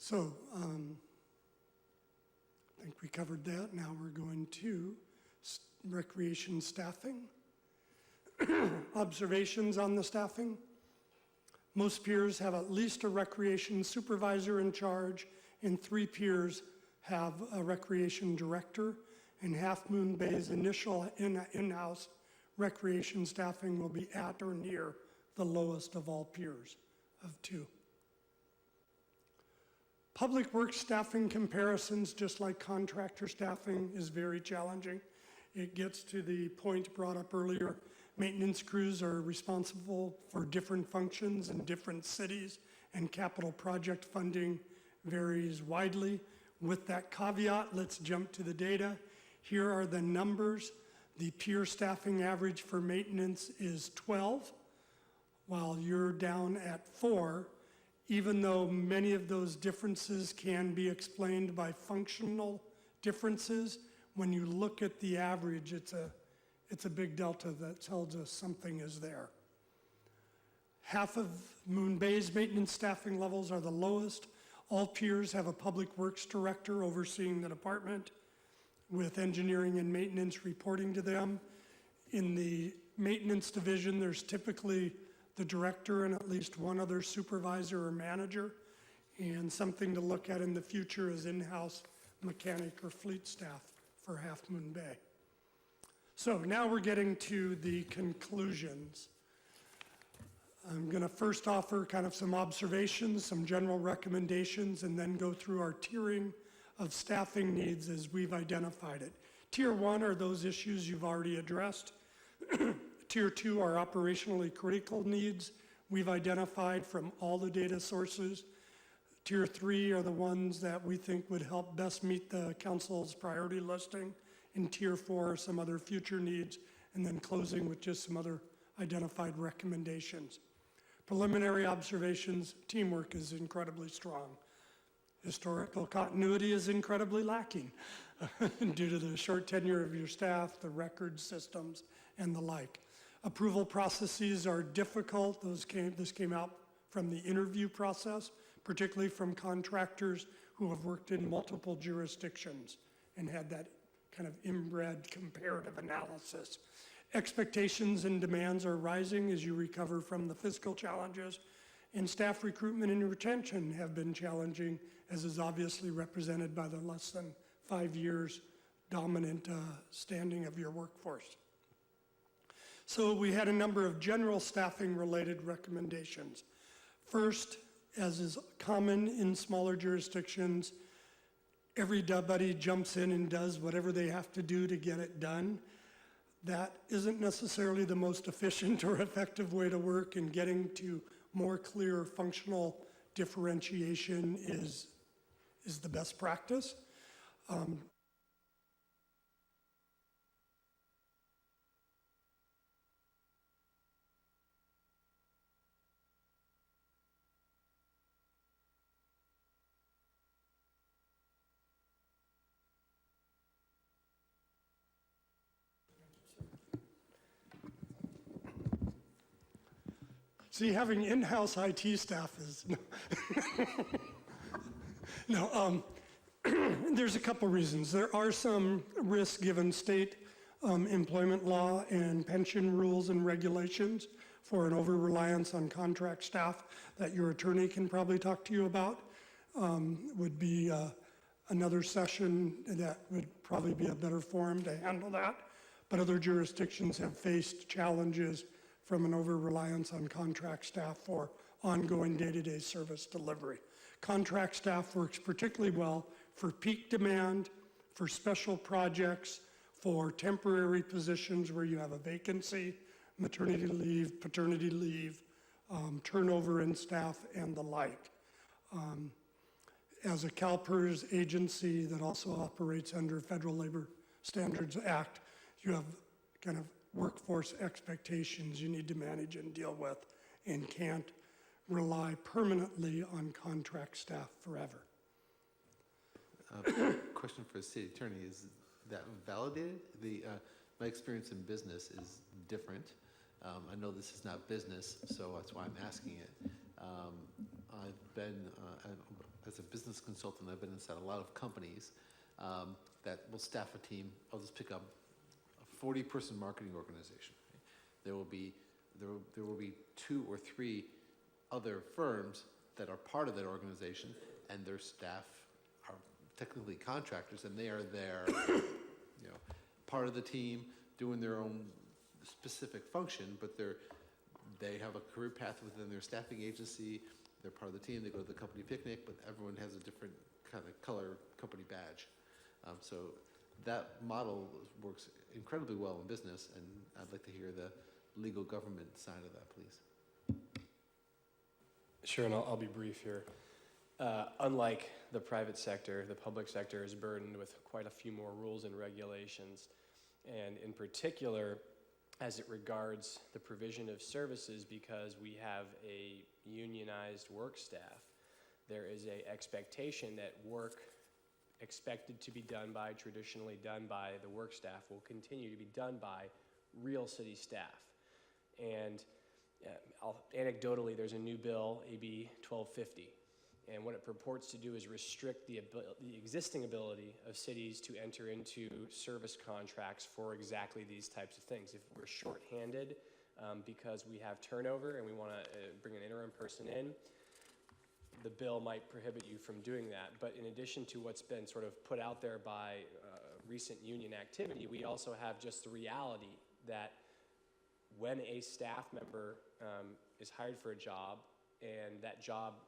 So, I think we covered that. Now we're going to recreation staffing. Observations on the staffing. Most peers have at least a recreation supervisor in charge, and 3 peers have a recreation director. And Half Moon Bay's initial in-house recreation staffing will be at or near the lowest of all peers of 2. Public works staffing comparisons, just like contractor staffing, is very challenging. It gets to the point brought up earlier. Maintenance crews are responsible for different functions in different cities, and capital project funding varies widely. With that caveat, let's jump to the data. Here are the numbers. The peer staffing average for maintenance is 12, while you're down at 4, even though many of those differences can be explained by functional differences. When you look at the average, it's a big delta that tells us something is there. Half of Moon Bay's maintenance staffing levels are the lowest. All peers have a public works director overseeing the department, with engineering and maintenance reporting to them. In the maintenance division, there's typically the director and at least one other supervisor or manager. And something to look at in the future is in-house mechanic or fleet staff for Half Moon Bay. So now we're getting to the conclusions. I'm going to first offer kind of some observations, some general recommendations, and then go through our tiering of staffing needs as we've identified it. Tier 1 are those issues you've already addressed. Tier 2 are operationally critical needs we've identified from all the data sources. Tier 3 are the ones that we think would help best meet the council's priority listing. And Tier 4 are some other future needs, and then closing with just some other identified recommendations. Preliminary observations: teamwork is incredibly strong. Historical continuity is incredibly lacking due to the short tenure of your staff, the record systems, and the like. Approval processes are difficult. This came out from the interview process, particularly from contractors who have worked in multiple jurisdictions and had that kind of inbred comparative analysis. Expectations and demands are rising as you recover from the fiscal challenges, and staff recruitment and retention have been challenging, as is obviously represented by the less than 5 years dominant standing of your workforce. So we had a number of general staffing related recommendations. First, as is common in smaller jurisdictions, everybody jumps in and does whatever they have to do to get it done. That isn't necessarily the most efficient or effective way to work, and getting to more clear functional differentiation is the best practice. See, having in-house IT staff is, no, there's a couple reasons. There are some risks given state employment law and pension rules and regulations for an over-reliance on contract staff that your attorney can probably talk to you about. Would be another session that would probably be a better forum to handle that. But other jurisdictions have faced challenges from an over-reliance on contract staff for ongoing day-to-day service delivery. Contract staff works particularly well for peak demand, for special projects, for temporary positions where you have a vacancy, maternity leave, paternity leave, turnover in staff, and the like. As a CalPERS agency that also operates under Federal Labor Standards Act, you have kind of workforce expectations you need to manage and deal with, and can't rely permanently on contract staff forever. Question for the city attorney: is that validated? My experience in business is different. I know this is not business, so that's why I'm asking it. I've been, as a business consultant, I've been inside a lot of companies that will staff a team. I'll just pick up a 40-person marketing organization. There will be 2 or 3 other firms that are part of that organization, and their staff are technically contractors, and they are there, part of the team, doing their own specific function, but they have a career path within their staffing agency. They're part of the team. They go to the company picnic, but everyone has a different kind of color company badge. So that model works incredibly well in business, and I'd like to hear the legal government side of that, please. Sure, and I'll be brief here. Unlike the private sector, the public sector is burdened with quite a few more rules and regulations, and in particular, as it regards the provision of services, because we have a unionized work staff, there is an expectation that work expected to be traditionally done by the work staff will continue to be done by real city staff. And anecdotally, there's a new bill, AB 1250, and what it purports to do is restrict the existing ability of cities to enter into service contracts for exactly these types of things. If we're shorthanded because we have turnover and we want to bring an interim person in, the bill might prohibit you from doing that. But in addition to what's been sort of put out there by recent union activity, we also have just the reality that when a staff member is hired for a job and that job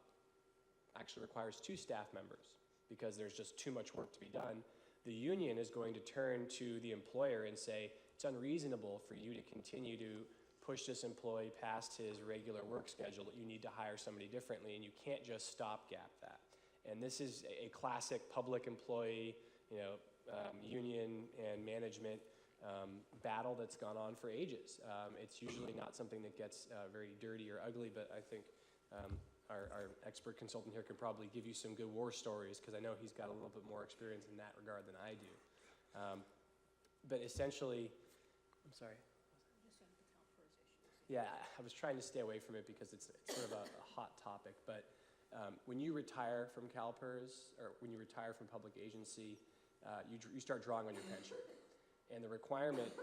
actually requires 2 staff members because there's just too much work to be done, the union is going to turn to the employer and say, it's unreasonable for you to continue to push this employee past his regular work schedule, that you need to hire somebody differently, and you can't just stopgap that. And this is a classic public employee, union and management battle that's gone on for ages. It's usually not something that gets very dirty or ugly, but I think our expert consultant here can probably give you some good war stories, because I know he's got a little bit more experience in that regard than I do. But essentially, I'm sorry. Yeah, I was trying to stay away from it because it's sort of a hot topic. But when you retire from CalPERS, or when you retire from public agency, you start drawing on your pension. And the requirement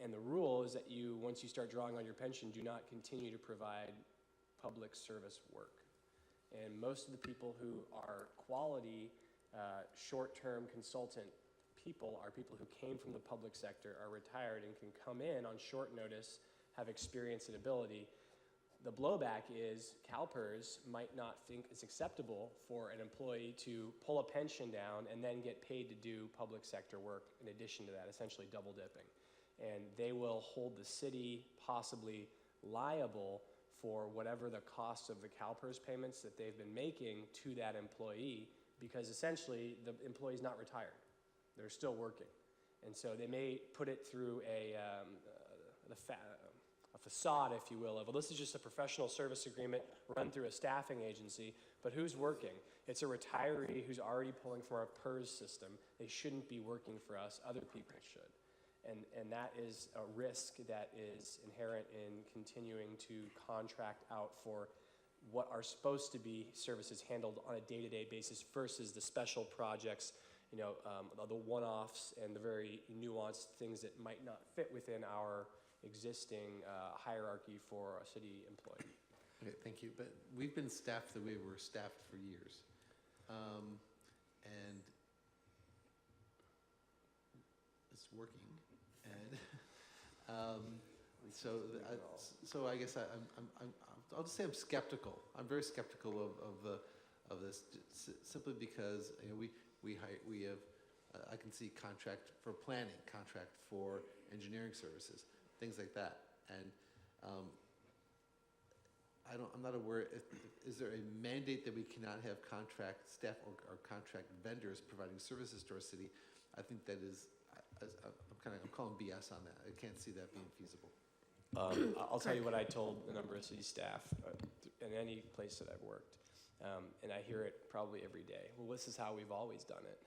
and the rule is that once you start drawing on your pension, do not continue to provide public service work. And most of the people who are quality short-term consultant people are people who came from the public sector, are retired, and can come in on short notice, have experience and ability. The blowback is CalPERS might not think it's acceptable for an employee to pull a pension down and then get paid to do public sector work in addition to that, essentially double dipping. And they will hold the city possibly liable for whatever the cost of the CalPERS payments that they've been making to that employee, because essentially the employee's not retired. They're still working. And so they may put it through a facade, if you will, of, well, this is just a professional service agreement run through a staffing agency, but who's working? It's a retiree who's already pulling from our PERS system. They shouldn't be working for us. Other people should. And that is a risk that is inherent in continuing to contract out for what are supposed to be services handled on a day-to-day basis versus the special projects, the one-offs and the very nuanced things that might not fit within our existing hierarchy for a city employee. Okay, thank you. But we've been staffed the way we're staffed for years. And it's working. And so I guess I'll just say I'm skeptical. I'm very skeptical of this, simply because we have I can see contract for planning, contract for engineering services, things like that. And I'm not aware, is there a mandate that we cannot have contract staff or contract vendors providing services to our city? I think that is, I'm calling BS on that. I can't see that being feasible. I'll tell you what I told a number of city staff in any place that I've worked, and I hear it probably every day. Well, this is how we've always done it.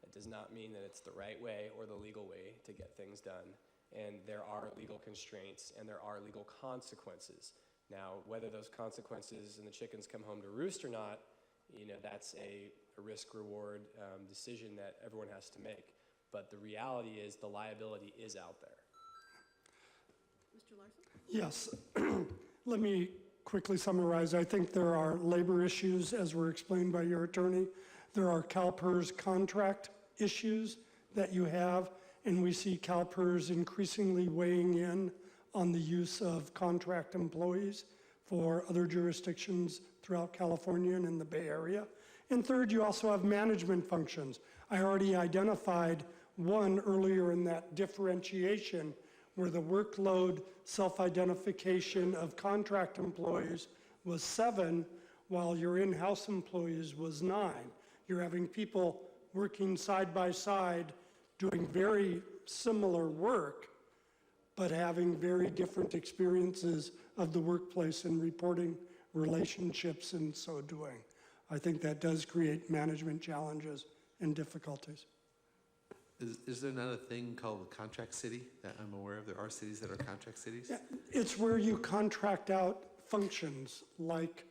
It does not mean that it's the right way or the legal way to get things done. And there are legal constraints and there are legal consequences. Now, whether those consequences and the chickens come home to roost or not, that's a risk-reward decision that everyone has to make. But the reality is the liability is out there. Mr. Larson? Yes. Let me quickly summarize. I think there are labor issues, as were explained by your attorney. There are CalPERS contract issues that you have, and we see CalPERS increasingly weighing in on the use of contract employees for other jurisdictions throughout California and in the Bay Area. And third, you also have management functions. I already identified one earlier in that differentiation where the workload self-identification of contract employees was 7, while your in-house employees was 9. You're having people working side by side, doing very similar work, but having very different experiences of the workplace and reporting relationships in so doing. I think that does create management challenges and difficulties. Is there not a thing called a contract city that I'm aware of? There are cities that are contract cities? Yeah, it's where you contract out functions, like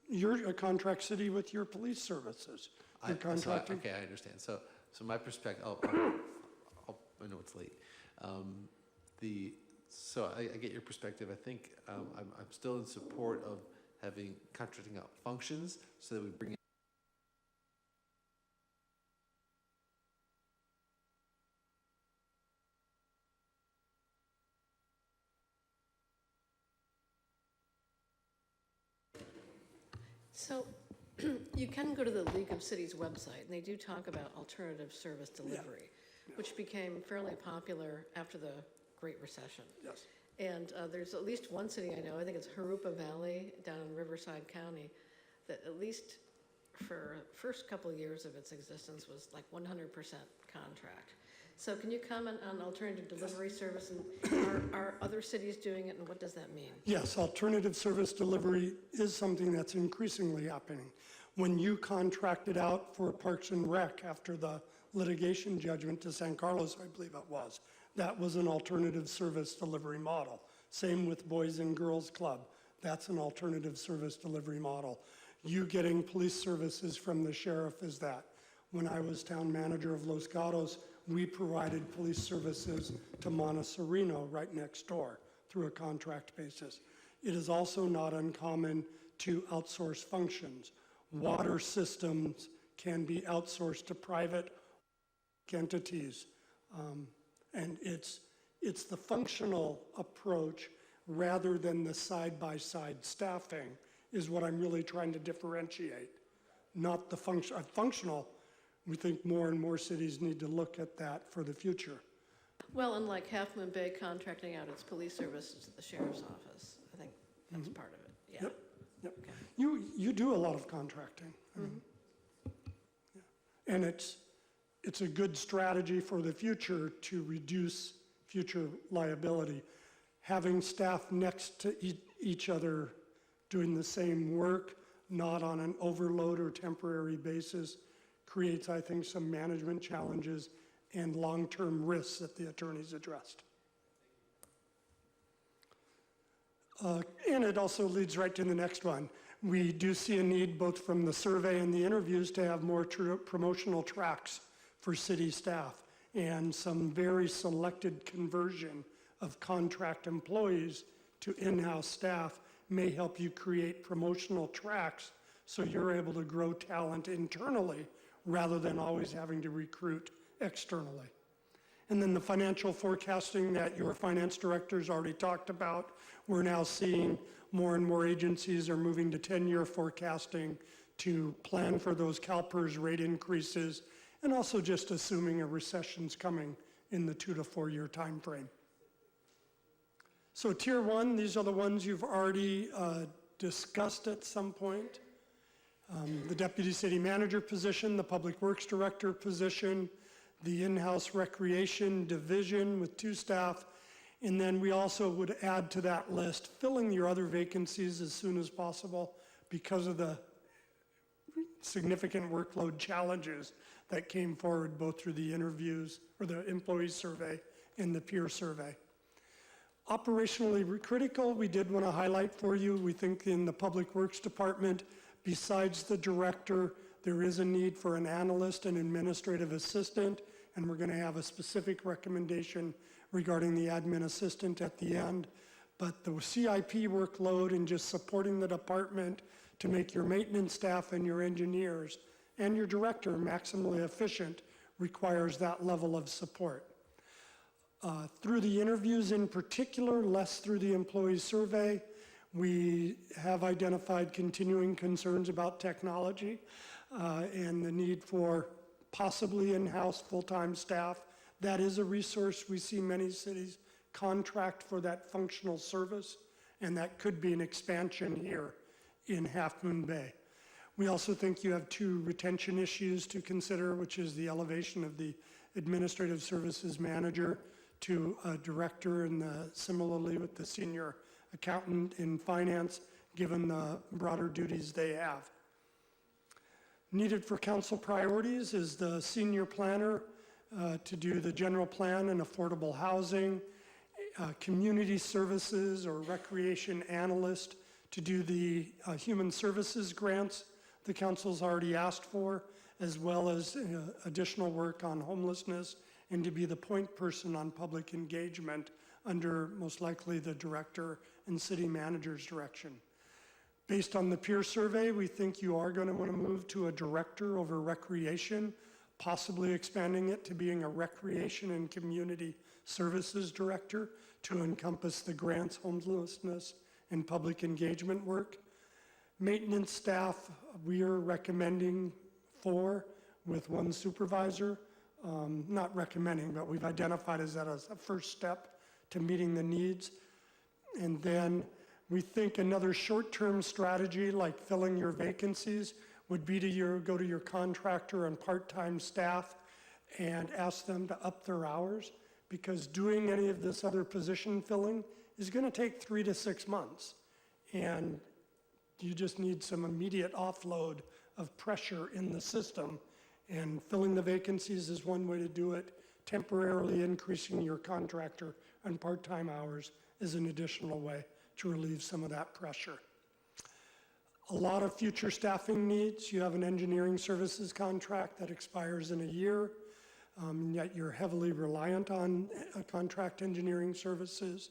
you're a contract city with your police services. You're contracting. Okay, I understand. So my perspective, I know it's late. So I get your perspective. I think I'm still in support of having contracting out functions so that we bring in. So you can go to the League of Cities website, and they do talk about alternative service delivery, which became fairly popular after the Great Recession. Yes. And there's at least one city I know, I think it's Jurupa Valley down in Riverside County, that at least for the first couple of years of its existence was like 100% contract. So can you comment on alternative delivery service, and are other cities doing it, and what does that mean? Yes, alternative service delivery is something that's increasingly happening. When you contracted out for Parks and Rec after the litigation judgment to San Carlos, I believe it was, that was an alternative service delivery model. Same with Boys and Girls Club. That's an alternative service delivery model. You getting police services from the sheriff is that. When I was town manager of Los Gatos, we provided police services to Montecito right next door through a contract basis. It is also not uncommon to outsource functions. Water systems can be outsourced to private entities. And it's the functional approach rather than the side-by-side staffing is what I'm really trying to differentiate, not the functional. We think more and more cities need to look at that for the future. Well, unlike Half Moon Bay contracting out its police services to the sheriff's office, I think that's part of it, yeah. Yep, yep. Okay. You do a lot of contracting. Yeah. And it's a good strategy for the future to reduce future liability. Having staff next to each other doing the same work, not on an overload or temporary basis, creates, I think, some management challenges and long-term risks that the attorneys addressed. And it also leads right to the next one. We do see a need both from the survey and the interviews to have more promotional tracks for city staff and some very selected conversion of contract employees to in-house staff may help you create promotional tracks so you're able to grow talent internally rather than always having to recruit externally. And then the financial forecasting that your finance directors already talked about, we're now seeing more and more agencies are moving to 10-year forecasting to plan for those CalPERS rate increases and also just assuming a recession's coming in the 2 to 4 year time frame. So tier 1, these are the ones you've already discussed at some point. The deputy city manager position, the public works director position, the in-house recreation division with 2 staff, and then we also would add to that list filling your other vacancies as soon as possible because of the significant workload challenges that came forward both through the interviews or the employee survey and the peer survey. Operationally critical, we did want to highlight for you, we think in the Public Works Department, besides the director, there is a need for an analyst and administrative assistant, and we're going to have a specific recommendation regarding the admin assistant at the end. But the CIP workload and just supporting the department to make your maintenance staff and your engineers and your director maximally efficient requires that level of support. Through the interviews in particular, less through the employee survey, we have identified continuing concerns about technology and the need for possibly in-house full-time staff. That is a resource. We see many cities contract for that functional service, and that could be an expansion here in Half Moon Bay. We also think you have two retention issues to consider, which is the elevation of the administrative services manager to a director, and similarly with the senior accountant in finance, given the broader duties they have. Needed for council priorities is the senior planner to do the general plan and affordable housing, community services or recreation analyst to do the human services grants the council's already asked for, as well as additional work on homelessness, and to be the point person on public engagement under most likely the director and city manager's direction. Based on the peer survey, we think you are going to want to move to a director over recreation, possibly expanding it to being a recreation and community services director to encompass the grants, homelessness, and public engagement work. Maintenance staff, we are recommending 4 with 1 supervisor. Not recommending, but we've identified as that as a first step to meeting the needs. And then we think another short-term strategy, like filling your vacancies, would be to go to your contractor and part-time staff and ask them to up their hours, because doing any of this other position filling is going to take 3 to 6 months. And you just need some immediate offload of pressure in the system. And filling the vacancies is one way to do it. Temporarily increasing your contractor and part-time hours is an additional way to relieve some of that pressure. A lot of future staffing needs. You have an engineering services contract that expires in a year, yet you're heavily reliant on contract engineering services.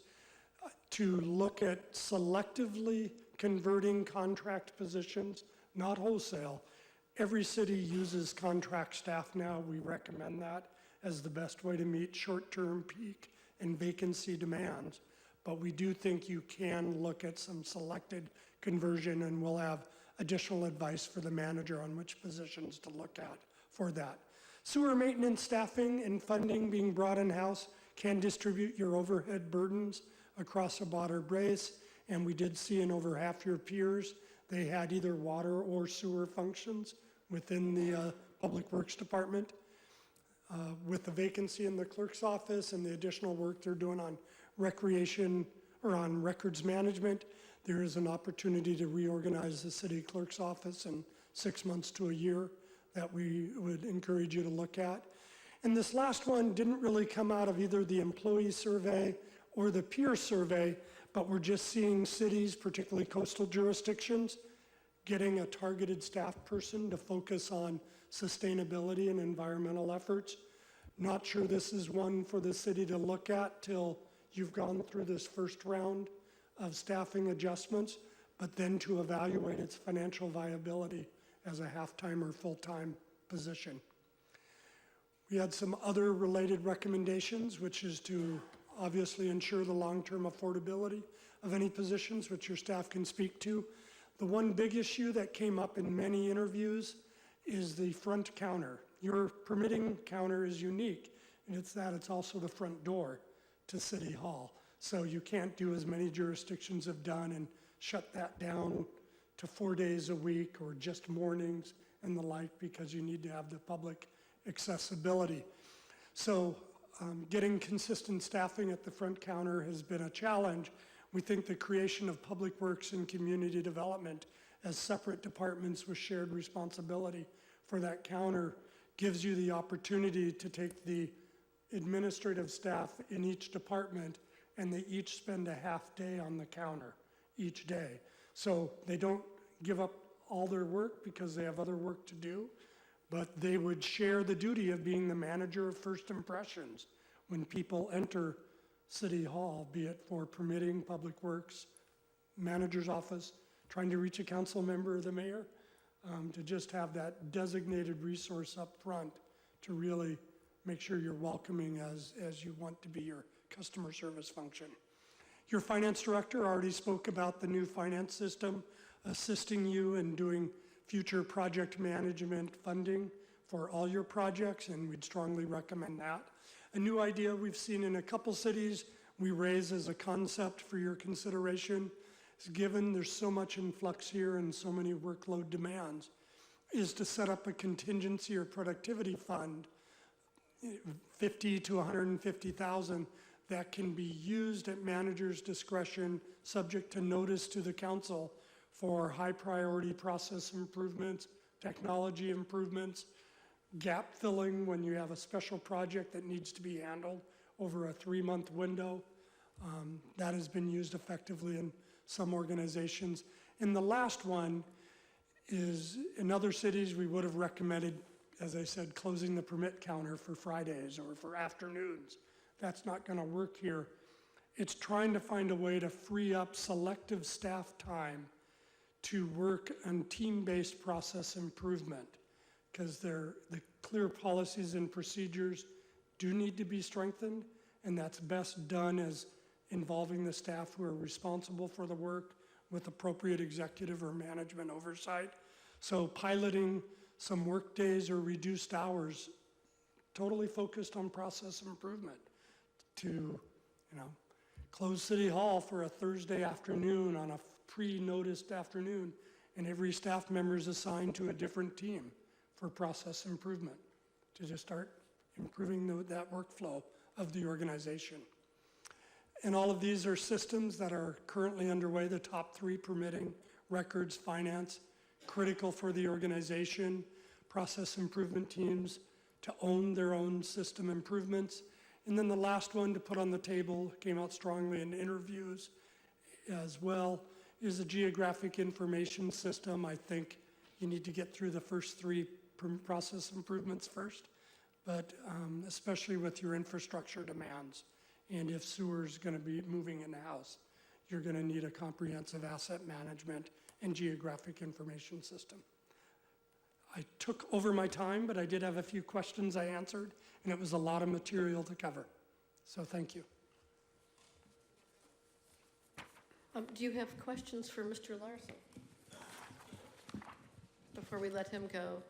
To look at selectively converting contract positions, not wholesale. Every city uses contract staff now. We recommend that as the best way to meet short-term peak and vacancy demands. But we do think you can look at some selected conversion, and we'll have additional advice for the manager on which positions to look at for that. Sewer maintenance staffing and funding being brought in-house can distribute your overhead burdens across a broader base, and we did see in over half your peers, they had either water or sewer functions within the Public Works Department. With the vacancy in the clerk's office and the additional work they're doing on recreation or on records management, there is an opportunity to reorganize the city clerk's office in 6 months to a year that we would encourage you to look at. And this last one didn't really come out of either the employee survey or the peer survey, but we're just seeing cities, particularly coastal jurisdictions, getting a targeted staff person to focus on sustainability and environmental efforts. Not sure this is one for the city to look at till you've gone through this first round of staffing adjustments, but then to evaluate its financial viability as a half-time or full-time position. We had some other related recommendations, which is to obviously ensure the long-term affordability of any positions, which your staff can speak to. The one big issue that came up in many interviews is the front counter. Your permitting counter is unique, and it's also the front door to City Hall. So you can't do as many jurisdictions have done and shut that down to 4 days a week or just mornings and the like, because you need to have the public accessibility. So getting consistent staffing at the front counter has been a challenge. We think the creation of Public Works and Community Development as separate departments with shared responsibility for that counter gives you the opportunity to take the administrative staff in each department, and they each spend a half day on the counter each day. So they don't give up all their work because they have other work to do, but they would share the duty of being the manager of first impressions when people enter City Hall, be it for permitting, public works, manager's office, trying to reach a council member or the mayor, to just have that designated resource up front to really make sure you're welcoming as you want to be your customer service function. Your finance director already spoke about the new finance system, assisting you in doing future project management funding for all your projects, and we'd strongly recommend that. A new idea we've seen in a couple cities, we raise as a concept for your consideration, is given there's so much influx here and so many workload demands, is to set up a contingency or productivity fund, 50 to 150,000, that can be used at manager's discretion, subject to notice to the council, for high priority process improvements, technology improvements, gap filling when you have a special project that needs to be handled over a 3-month window. That has been used effectively in some organizations. And the last one is, in other cities, we would have recommended, as I said, closing the permit counter for Fridays or for afternoons. That's not going to work here. It's trying to find a way to free up selective staff time to work on team-based process improvement, because the clear policies and procedures do need to be strengthened, and that's best done as involving the staff who are responsible for the work with appropriate executive or management oversight. So piloting some work days or reduced hours, totally focused on process improvement, to close City Hall for a Thursday afternoon on a pre-noticed afternoon, and every staff member is assigned to a different team for process improvement to just start improving that workflow of the organization. And all of these are systems that are currently underway, the top 3: permitting, records, finance, critical for the organization, process improvement teams to own their own system improvements. And then the last one to put on the table, came out strongly in interviews as well, is a geographic information system. I think you need to get through the first 3 process improvements first, but especially with your infrastructure demands. And if sewer's going to be moving in-house, you're going to need a comprehensive asset management and geographic information system. I took over my time, but I did have a few questions I answered, and it was a lot of material to cover. So thank you. Do you have questions for Mr. Larson before we let him go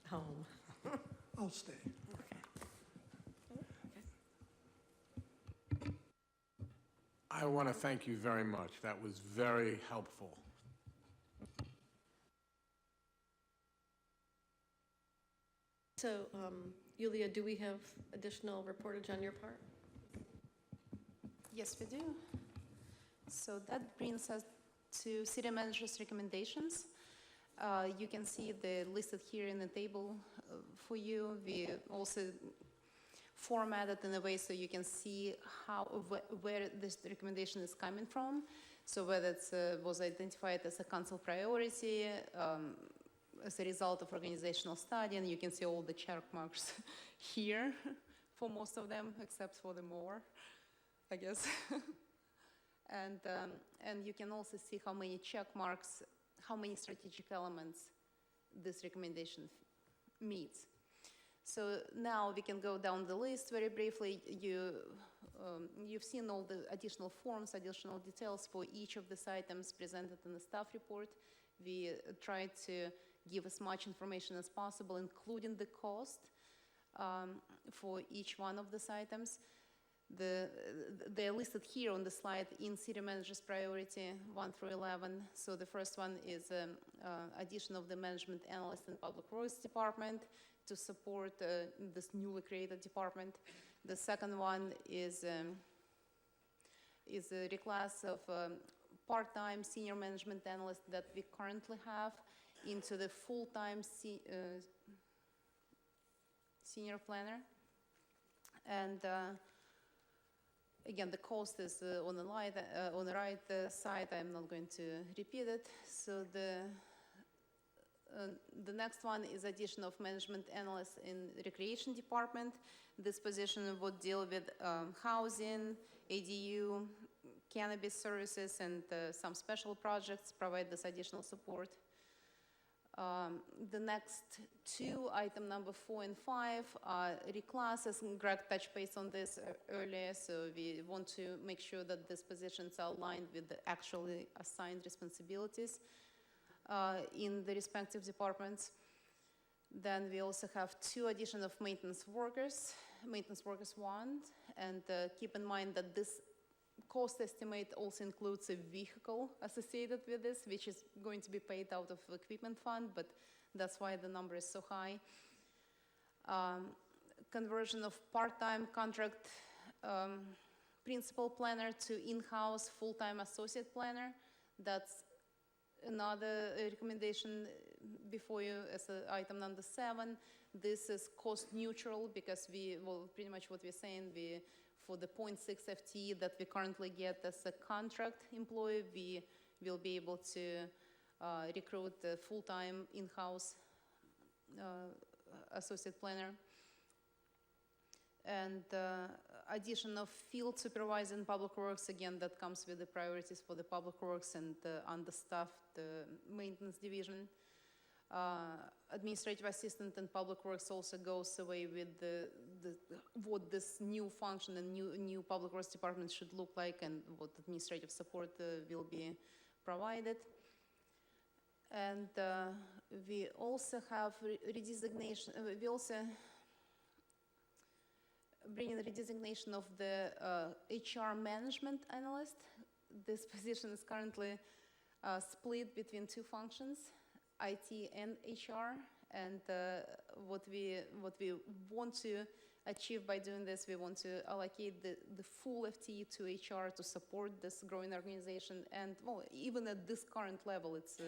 home? I'll stay. I want to thank you very much. That was very helpful. So, Yulia, do we have additional reportage on your part? Yes, we do. So that brings us to city manager's recommendations. You can see the listed here in the table for you. We also formatted in a way so you can see where this recommendation is coming from. So whether it was identified as a council priority, as a result of organizational study, and you can see all the check marks here for most of them, except for the more, I guess. And you can also see how many check marks, how many strategic elements this recommendation meets. So now we can go down the list very briefly. You've seen all the additional forms, additional details for each of these items presented in the staff report. We tried to give as much information as possible, including the cost for each one of these items. They're listed here on the slide in city manager's priority 1 through 11. So the first one is addition of the management analyst and public works department to support this newly created department. The second one is a reclass of part-time senior management analyst that we currently have into the full-time senior planner. And again, the cost is on the right side. I'm not going to repeat it. So the next one is addition of management analyst in recreation department. This position would deal with housing, ADU, cannabis services, and some special projects, provide this additional support. The next two, item number 4 and 5, are reclasses, and Greg touched base on this earlier, so we want to make sure that these positions are aligned with the actually assigned responsibilities in the respective departments. Then we also have 2 addition of maintenance workers 1, and keep in mind that this cost estimate also includes a vehicle associated with this, which is going to be paid out of equipment fund, but that's why the number is so high. Conversion of part-time contract principal planner to in-house full-time associate planner. That's another recommendation before you as item number 7. This is cost neutral because pretty much what we're saying, for the 0.6 FTE that we currently get as a contract employee, we will be able to recruit a full-time in-house associate planner. And addition of field supervisor in public works, again, that comes with the priorities for the public works and the understaffed maintenance division. Administrative assistant and public works also goes away with what this new function and new public works department should look like and what administrative support will be provided. And we also have redesignation. We also bring in the redesignation of the HR management analyst. This position is currently split between 2 functions, IT and HR, and what we want to achieve by doing this, we want to allocate the full FTE to HR to support this growing organization, and well, even at this current level, it's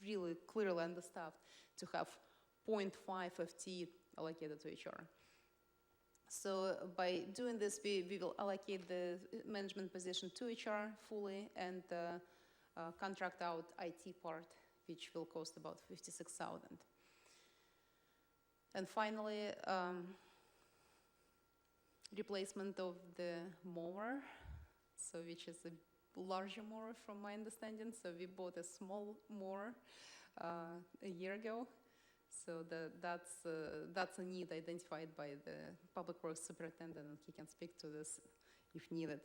really clearly understaffed to have 0.5 FTE allocated to HR. So by doing this, we will allocate the management position to HR fully and contract out IT part, which will cost about $56,000. And finally, replacement of the mower, so which is a larger mower from my understanding. So we bought a small mower a year ago. So that's a need identified by the Public Works Superintendent, and he can speak to this if needed.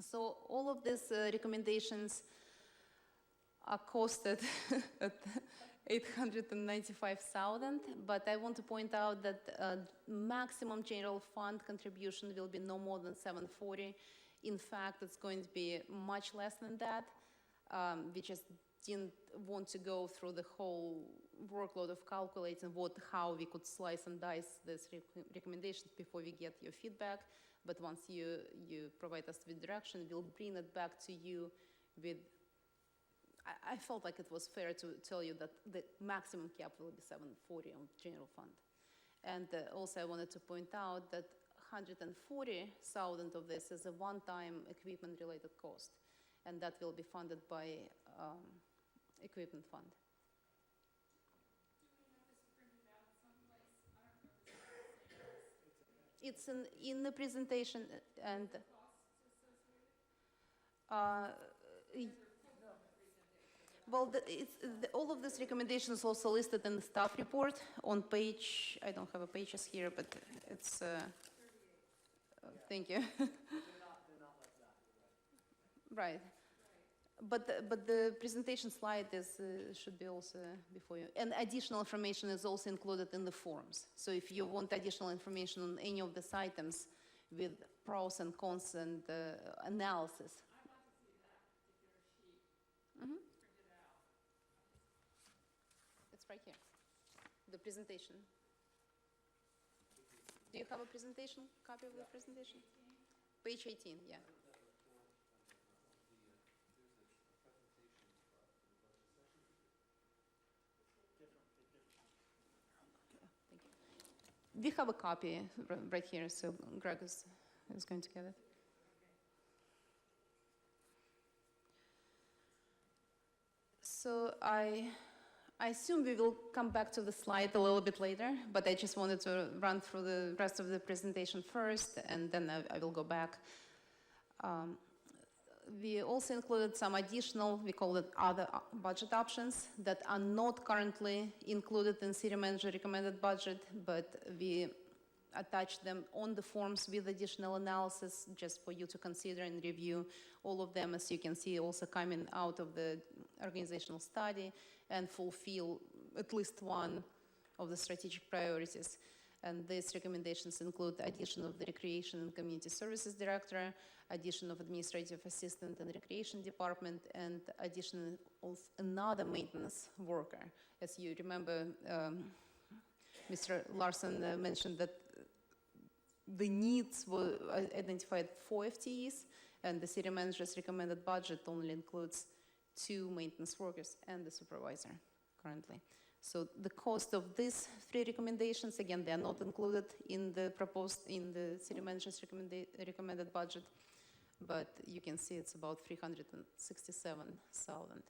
So all of these recommendations are costed at $895,000, but I want to point out that maximum general fund contribution will be no more than $740,000. In fact, it's going to be much less than that. We just didn't want to go through the whole workload of calculating how we could slice and dice these recommendations before we get your feedback. But once you provide us with direction, we'll bring it back to you with. I felt like it was fair to tell you that the maximum cap will be $740,000 on general fund. And also I wanted to point out that $140,000 of this is a one-time equipment-related cost, and that will be funded by equipment fund. It's in the presentation, and well, all of these recommendations also listed in the staff report on page, I don't have a pages here, but it's, thank you. Right. But the presentation slide should be also before you. And additional information is also included in the forms. So if you want additional information on any of these items with pros and cons and analysis. Mm-hmm. It's right here, the presentation. Do you have a presentation, copy of the presentation? Page 18, yeah. We have a copy right here, so Greg is going to get it. So I assume we will come back to the slide a little bit later, but I just wanted to run through the rest of the presentation first, and then I will go back. we also included some additional, we call it other budget options that are not currently included in city manager recommended budget, but we attach them on the forms with additional analysis just for you to consider and review all of them, as you can see, also coming out of the organizational study and fulfill at least one of the strategic priorities. And these recommendations include addition of the Recreation and Community Services Director, addition of Administrative Assistant and Recreation Department, and addition of another maintenance worker. As you remember, Mr. Larson mentioned that the needs were identified for FTEs, and the city manager's recommended budget only includes 2 maintenance workers and the supervisor currently. So the cost of these 3 recommendations, again, they are not included in the city manager's recommended budget, but you can see it's about $367,000.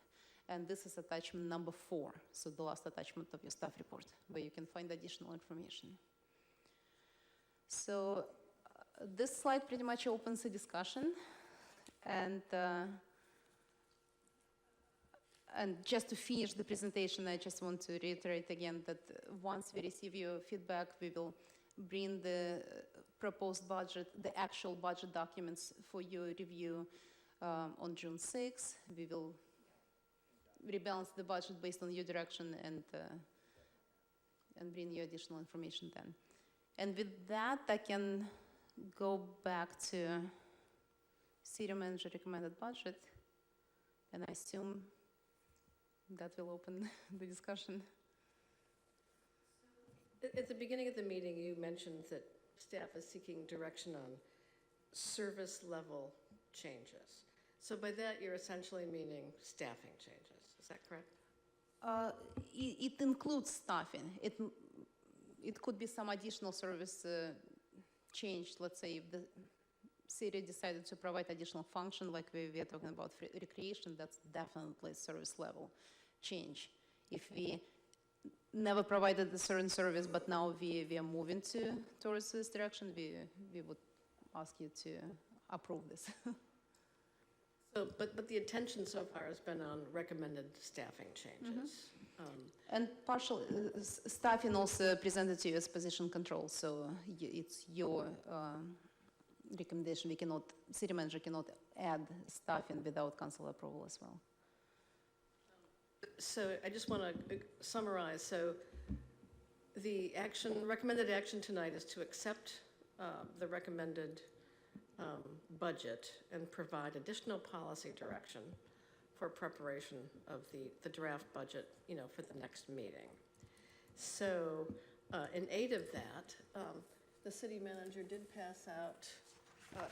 And this is attachment number 4, so the last attachment of your staff report, where you can find additional information. So this slide pretty much opens a discussion, and just to finish the presentation, I just want to reiterate again that once we receive your feedback, we will bring the proposed budget, the actual budget documents for your review on June 6th. We will rebalance the budget based on your direction and bring you additional information then. And with that, I can go back to city manager recommended budget, and I assume that will open the discussion. At the beginning of the meeting, you mentioned that staff is seeking direction on service level changes. So by that, you're essentially meaning staffing changes. Is that correct? It includes staffing. It could be some additional service change. Let's say if the city decided to provide additional function, like we were talking about recreation, that's definitely service level change. If we never provided a certain service, but now we are moving towards this direction, we would ask you to approve this. So, but the attention so far has been on recommended staffing changes. And partial staffing also presented to you as position control, so it's your recommendation. City manager cannot add staffing without council approval as well. So I just want to summarize. So the recommended action tonight is to accept the recommended budget and provide additional policy direction for preparation of the draft budget, for the next meeting. So in aid of that, the city manager did pass out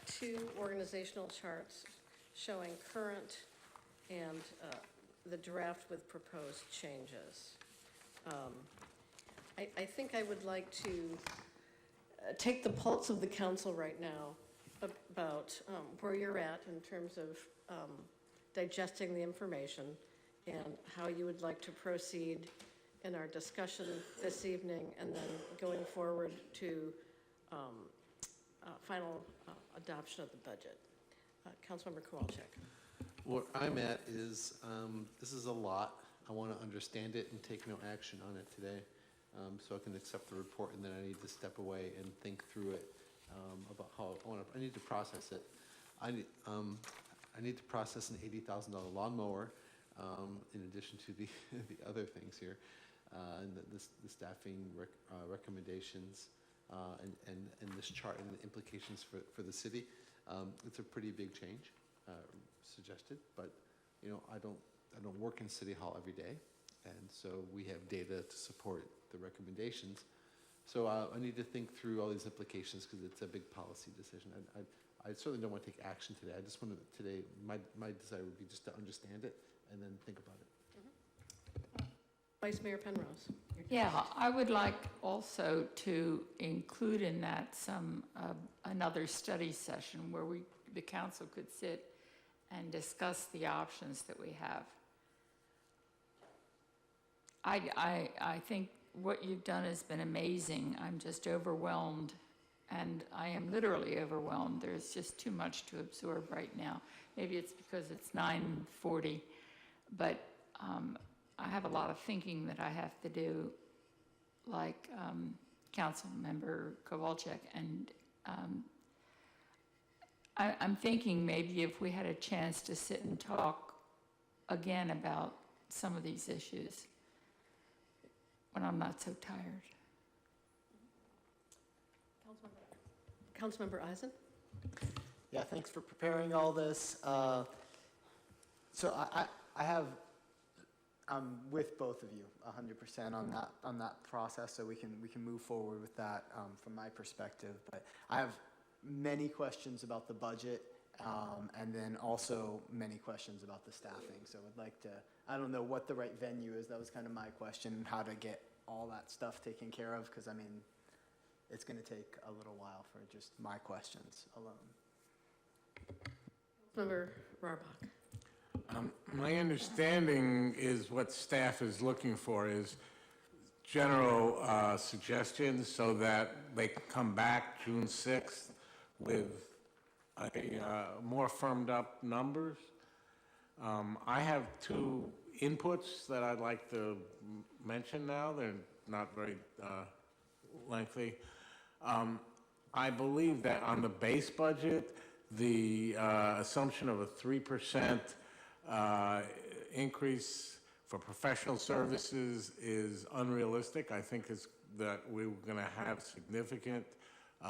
2 organizational charts showing current and the draft with proposed changes. I think I would like to take the pulse of the council right now about where you're at in terms of digesting the information and how you would like to proceed in our discussion this evening, and then going forward to final adoption of the budget. Councilmember Kowalczyk. Where I'm at is, this is a lot. I want to understand it and take no action on it today, so I can accept the report, and then I need to step away and think through it, about how I need to process it. I need to process an $80,000 lawnmower, in addition to the other things here, and the staffing recommendations, and this chart and the implications for the city. It's a pretty big change suggested, but I don't work in City Hall every day, and so we have data to support the recommendations. So I need to think through all these implications because it's a big policy decision. I certainly don't want to take action today. I just want to, today, my desire would be just to understand it and then think about it. Vice Mayor Penrose. Yeah, I would like also to include in that another study session where the council could sit and discuss the options that we have. I think what you've done has been amazing. I'm just overwhelmed and I am literally overwhelmed. There's just too much to absorb right now. Maybe it's because it's 9:40, but I have a lot of thinking that I have to do, like Council Member Kowalczyk, and I'm thinking maybe if we had a chance to sit and talk again about some of these issues when I'm not so tired. Councilmember Eisen? Yeah, thanks for preparing all this. So I'm with both of you 100% on that process, so we can move forward with that from my perspective. But I have many questions about the budget, and then also many questions about the staffing. So I'd like to, I don't know what the right venue is. That was kind of my question, how to get all that stuff taken care of, because I mean, it's going to take a little while for just my questions alone. Member Rarbach. My understanding is what staff is looking for is general suggestions so that they can come back June 6th with more firmed up numbers. I have two inputs that I'd like to mention now. They're not very lengthy. I believe that on the base budget, the assumption of a 3% increase for professional services is unrealistic. I think that we're going to have significant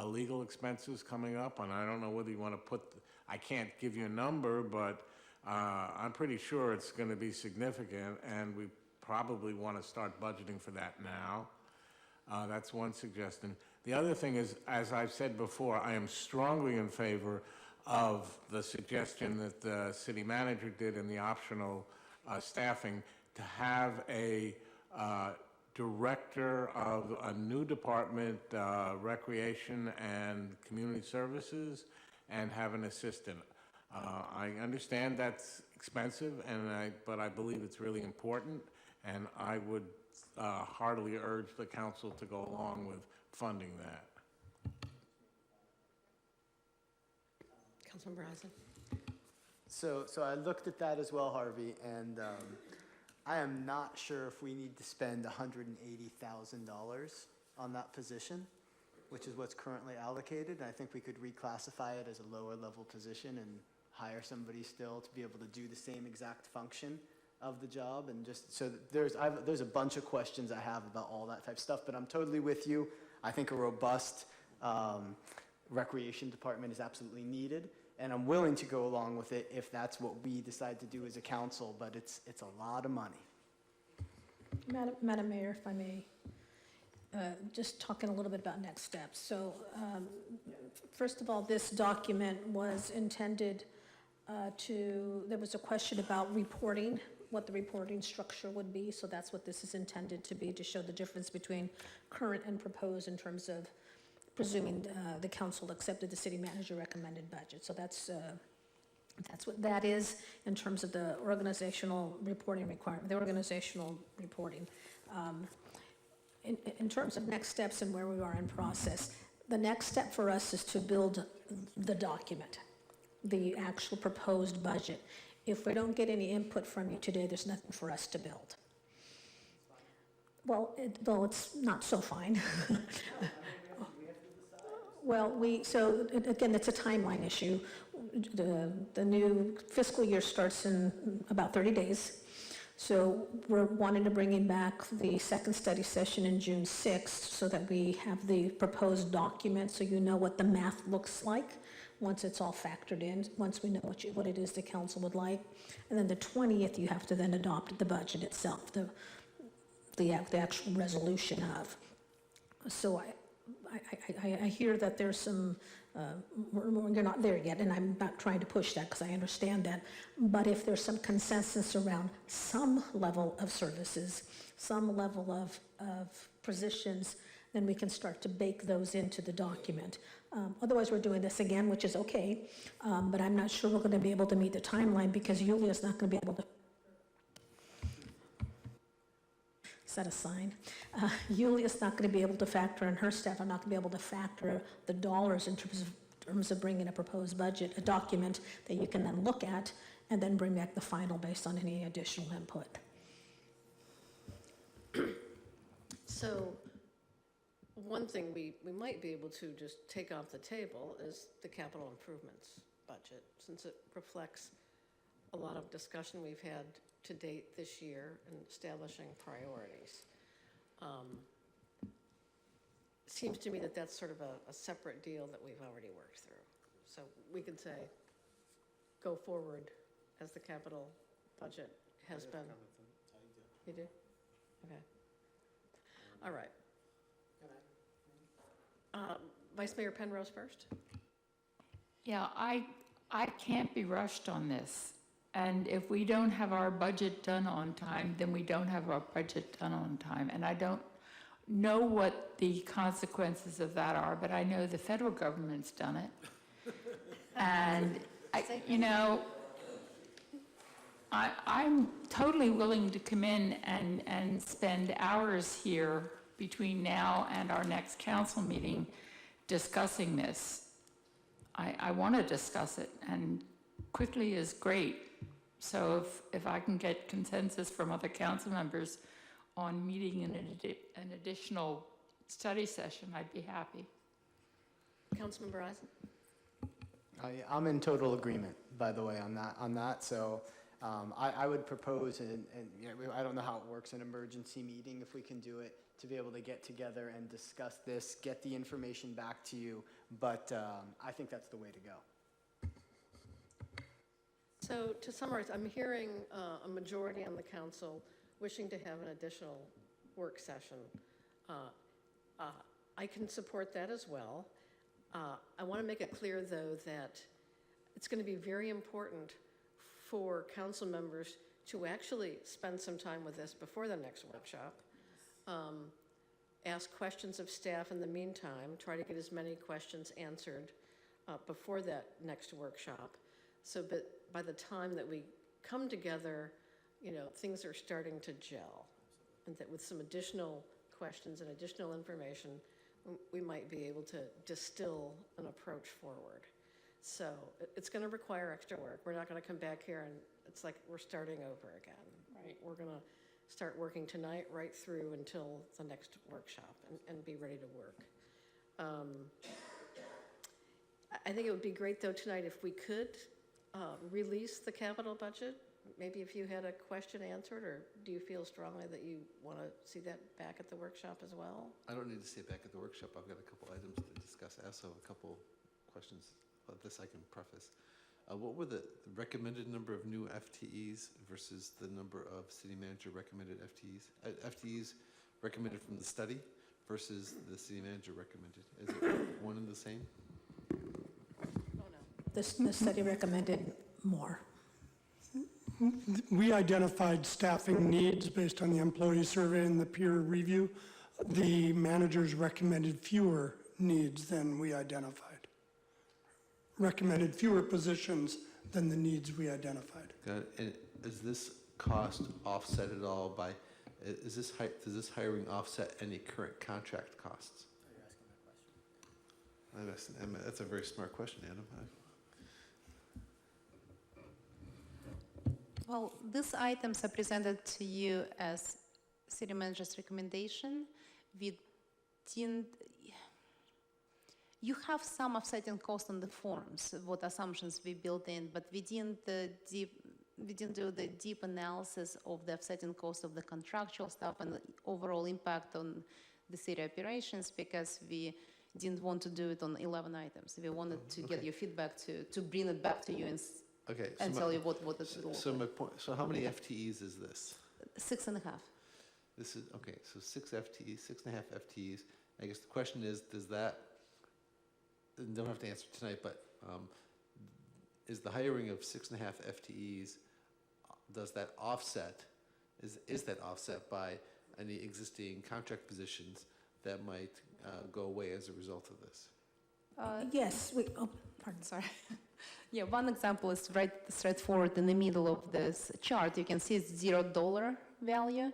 legal expenses coming up, and I don't know whether you want to put, I can't give you a number, but I'm pretty sure it's going to be significant, and we probably want to start budgeting for that now. That's one suggestion. The other thing is, as I've said before, I am strongly in favor of the suggestion that the city manager did in the optional staffing to have a director of a new department, recreation and community services, and have an assistant. I understand that's expensive, but I believe it's really important, and I would heartily urge the council to go along with funding that. Councilmember Eisen. So I looked at that as well, Harvey, and I am not sure if we need to spend $180,000 on that position, which is what's currently allocated. I think we could reclassify it as a lower level position and hire somebody still to be able to do the same exact function of the job. And just so there's a bunch of questions I have about all that type of stuff, but I'm totally with you. I think a robust recreation department is absolutely needed, and I'm willing to go along with it if that's what we decide to do as a council, but it's a lot of money. Madam Mayor, if I may, just talking a little bit about next steps. So first of all, this document was intended there was a question about reporting, what the reporting structure would be. So that's what this is intended to be, to show the difference between current and proposed in terms of presuming the council accepted the city manager recommended budget. So that's what that is in terms of the organizational reporting requirement, the organizational reporting. In terms of next steps and where we are in process, the next step for us is to build the document, the actual proposed budget. If we don't get any input from you today, there's nothing for us to build. Well, it's not so fine. Well, so again, it's a timeline issue. The new fiscal year starts in about 30 days. So we're wanting to bring in back the second study session in June 6th so that we have the proposed document, so you know what the math looks like once it's all factored in, once we know what it is the council would like. And then the 20th, you have to then adopt the budget itself, the actual resolution of. So I hear that there's some, you're not there yet, and I'm not trying to push that because I understand that. But if there's some consensus around some level of services, some level of positions, then we can start to bake those into the document. Otherwise, we're doing this again, which is okay, but I'm not sure we're going to be able to meet the timeline because Yulia's not going to be able to. set a sign. Yulia's not going to be able to factor, and her staff are not going to be able to factor the dollars in terms of bringing a proposed budget, a document that you can then look at and then bring back the final based on any additional input. So one thing we might be able to just take off the table is the capital improvements budget, since it reflects a lot of discussion we've had to date this year in establishing priorities. It seems to me that that's sort of a separate deal that we've already worked through. So we could say, go forward as the capital budget has been. You do? Okay. All right. Vice Mayor Penrose first. Yeah, I can't be rushed on this. And if we don't have our budget done on time, then we don't have our budget done on time. And I don't know what the consequences of that are, but I know the federal government's done it. And, I'm totally willing to come in and spend hours here between now and our next council meeting discussing this. I want to discuss it, and quickly is great. So if I can get consensus from other council members on meeting an additional study session, I'd be happy. Councilmember Eisen? I'm in total agreement, by the way, on that. So I would propose, and I don't know how it works, an emergency meeting, if we can do it, to be able to get together and discuss this, get the information back to you. But I think that's the way to go. So to summarize, I'm hearing a majority on the council wishing to have an additional work session. I can support that as well. I want to make it clear, though, that it's going to be very important for council members to actually spend some time with this before the next workshop. Ask questions of staff in the meantime, try to get as many questions answered before that next workshop. So by the time that we come together, things are starting to gel. And that with some additional questions and additional information, we might be able to distill an approach forward. So it's going to require extra work. We're not going to come back here and it's like we're starting over again, right? We're going to start working tonight right through until the next workshop and be ready to work. I think it would be great, though, tonight if we could release the capital budget. Maybe if you had a question answered, or do you feel strongly that you want to see that back at the workshop as well? I don't need to see it back at the workshop. I've got a couple items to discuss. I also have a couple questions about this I can preface. What were the recommended number of new FTEs versus the number of city manager recommended FTEs? FTEs recommended from the study versus the city manager recommended. Is it one and the same? Oh, no. The study recommended more. We identified staffing needs based on the employee survey and the peer review. The managers recommended fewer needs than we identified. Recommended fewer positions than the needs we identified. Got it. And is this cost offset at all by, does this hiring offset any current contract costs? Are you asking that question? That's a very smart question, Adam. Well, these items are presented to you as city manager's recommendation. We didn't, you have some offsetting cost on the forms, what assumptions we built in, but we didn't do the deep analysis of the offsetting cost of the contractual stuff and the overall impact on the city operations, because we didn't want to do it on 11 items. We wanted to get your feedback to bring it back to you and tell you what it will So my point. So how many FTEs is this? 6.5. This is okay. So 6 FTEs, 6.5 FTEs. I guess the question is, does that? You don't have to answer tonight, but is the hiring of 6.5 FTEs? Does that offset? Is that offset by any existing contract positions that might go away as a result of this? Yes. Pardon. Sorry. Yeah, one example is right straightforward in the middle of this chart. You can see it's $0 value.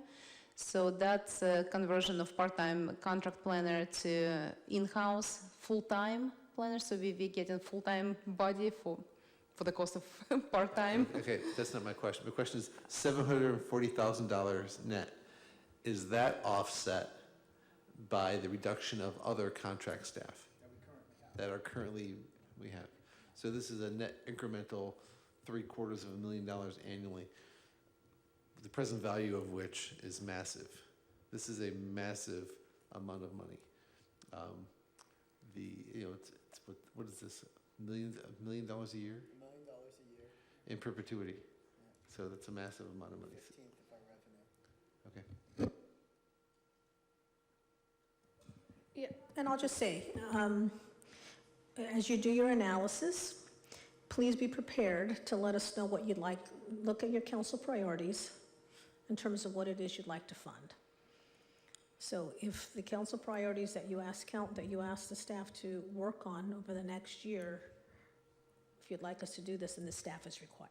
So that's a conversion of part-time contract planner to in-house full-time planner. So we getting full-time body for the cost of part-time. Okay, that's not my question. My question is $740,000 net. Is that offset by the reduction of other contract staff that are currently we have? So this is a net incremental $750,000 annually, the present value of which is massive. This is a massive amount of money. It's what is this? $1 million a year? $1 million a year. In perpetuity. So that's a massive amount of money. 15th of our revenue. Okay. Yeah, and I'll just say, as you do your analysis, please be prepared to let us know what you'd like. Look at your council priorities in terms of what it is you'd like to fund. So if the council priorities that you ask the staff to work on over the next year, if you'd like us to do this, then the staff is required.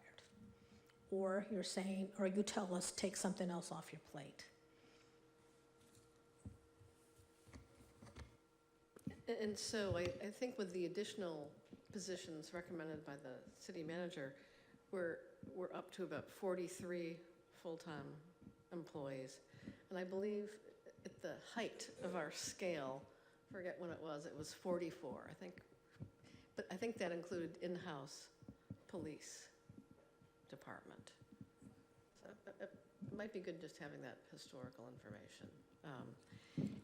Or you're saying, or you tell us, take something else off your plate. And so I think with the additional positions recommended by the city manager, we're up to about 43 full-time employees. And I believe at the height of our scale, forget when it was 44, I think. But I think that included in-house police department. So it might be good just having that historical information.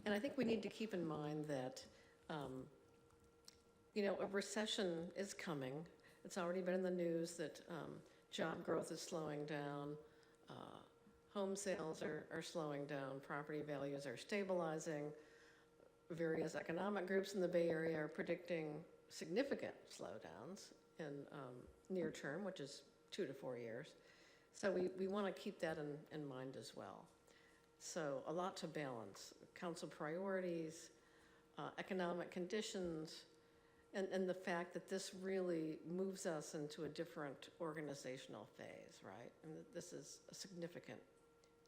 And I think we need to keep in mind that a recession is coming. It's already been in the news that job growth is slowing down, home sales are slowing down, property values are stabilizing. Various economic groups in the Bay Area are predicting significant slowdowns in near term, which is 2 to 4 years. So we want to keep that in mind as well. So a lot to balance: council priorities, economic conditions, and the fact that this really moves us into a different organizational phase, right? And this is a significant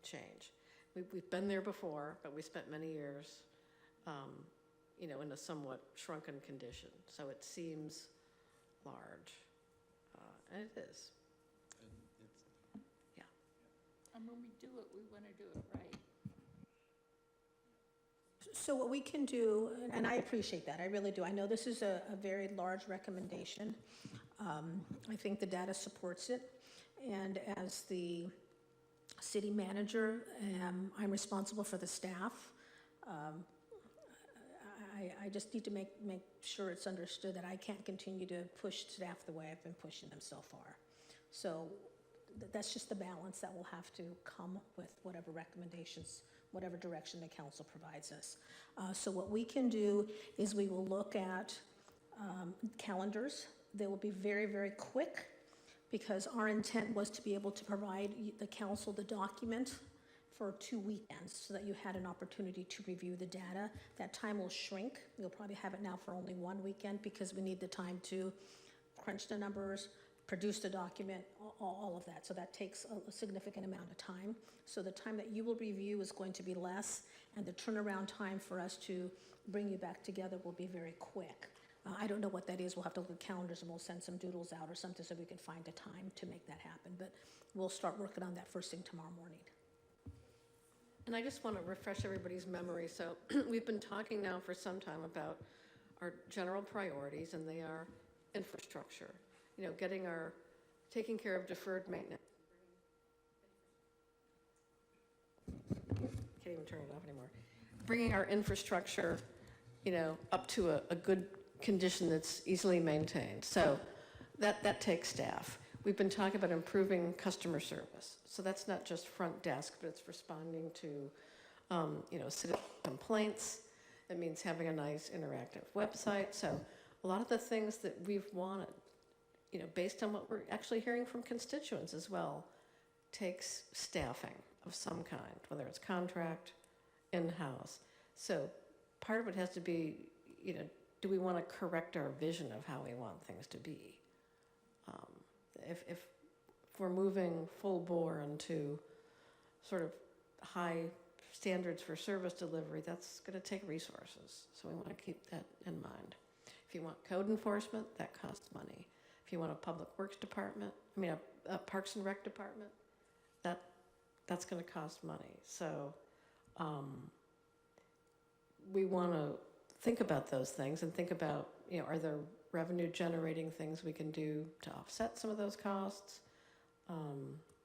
change. We've been there before, but we spent many years, in a somewhat shrunken condition. So it seems large, and it is. Yeah. And when we do it, we want to do it right. So what we can do, and I appreciate that, I really do. I know this is a very large recommendation. I think the data supports it. And as the city manager, I'm responsible for the staff. I just need to make sure it's understood that I can't continue to push staff the way I've been pushing them so far. So that's just the balance that will have to come with whatever recommendations, whatever direction the council provides us. So what we can do is we will look at calendars. They will be very, very quick, because our intent was to be able to provide the council the document for 2 weekends so that you had an opportunity to review the data. That time will shrink. You'll probably have it now for only 1 weekend, because we need the time to crunch the numbers, produce the document, all of that. So that takes a significant amount of time. So the time that you will review is going to be less, and the turnaround time for us to bring you back together will be very quick. I don't know what that is. We'll have to look at calendars, and we'll send some doodles out or something so we can find a time to make that happen. But we'll start working on that first thing tomorrow morning. And I just want to refresh everybody's memory. So we've been talking now for some time about our general priorities, and they are infrastructure. Taking care of deferred maintenance. Can't even turn it off anymore. Bringing our infrastructure, up to a good condition that's easily maintained. So that takes staff. We've been talking about improving customer service. So that's not just front desk, but it's responding to, citizen complaints. It means having a nice interactive website. So a lot of the things that we've wanted, based on what we're actually hearing from constituents as well, takes staffing of some kind, whether it's contract, in-house. So part of it has to be, do we want to correct our vision of how we want things to be? If we're moving full bore into sort of high standards for service delivery, that's going to take resources. So we want to keep that in mind. If you want code enforcement, that costs money. If you want a public works department, a Parks and Rec department, that's going to cost money. So we want to think about those things and think about, are there revenue generating things we can do to offset some of those costs?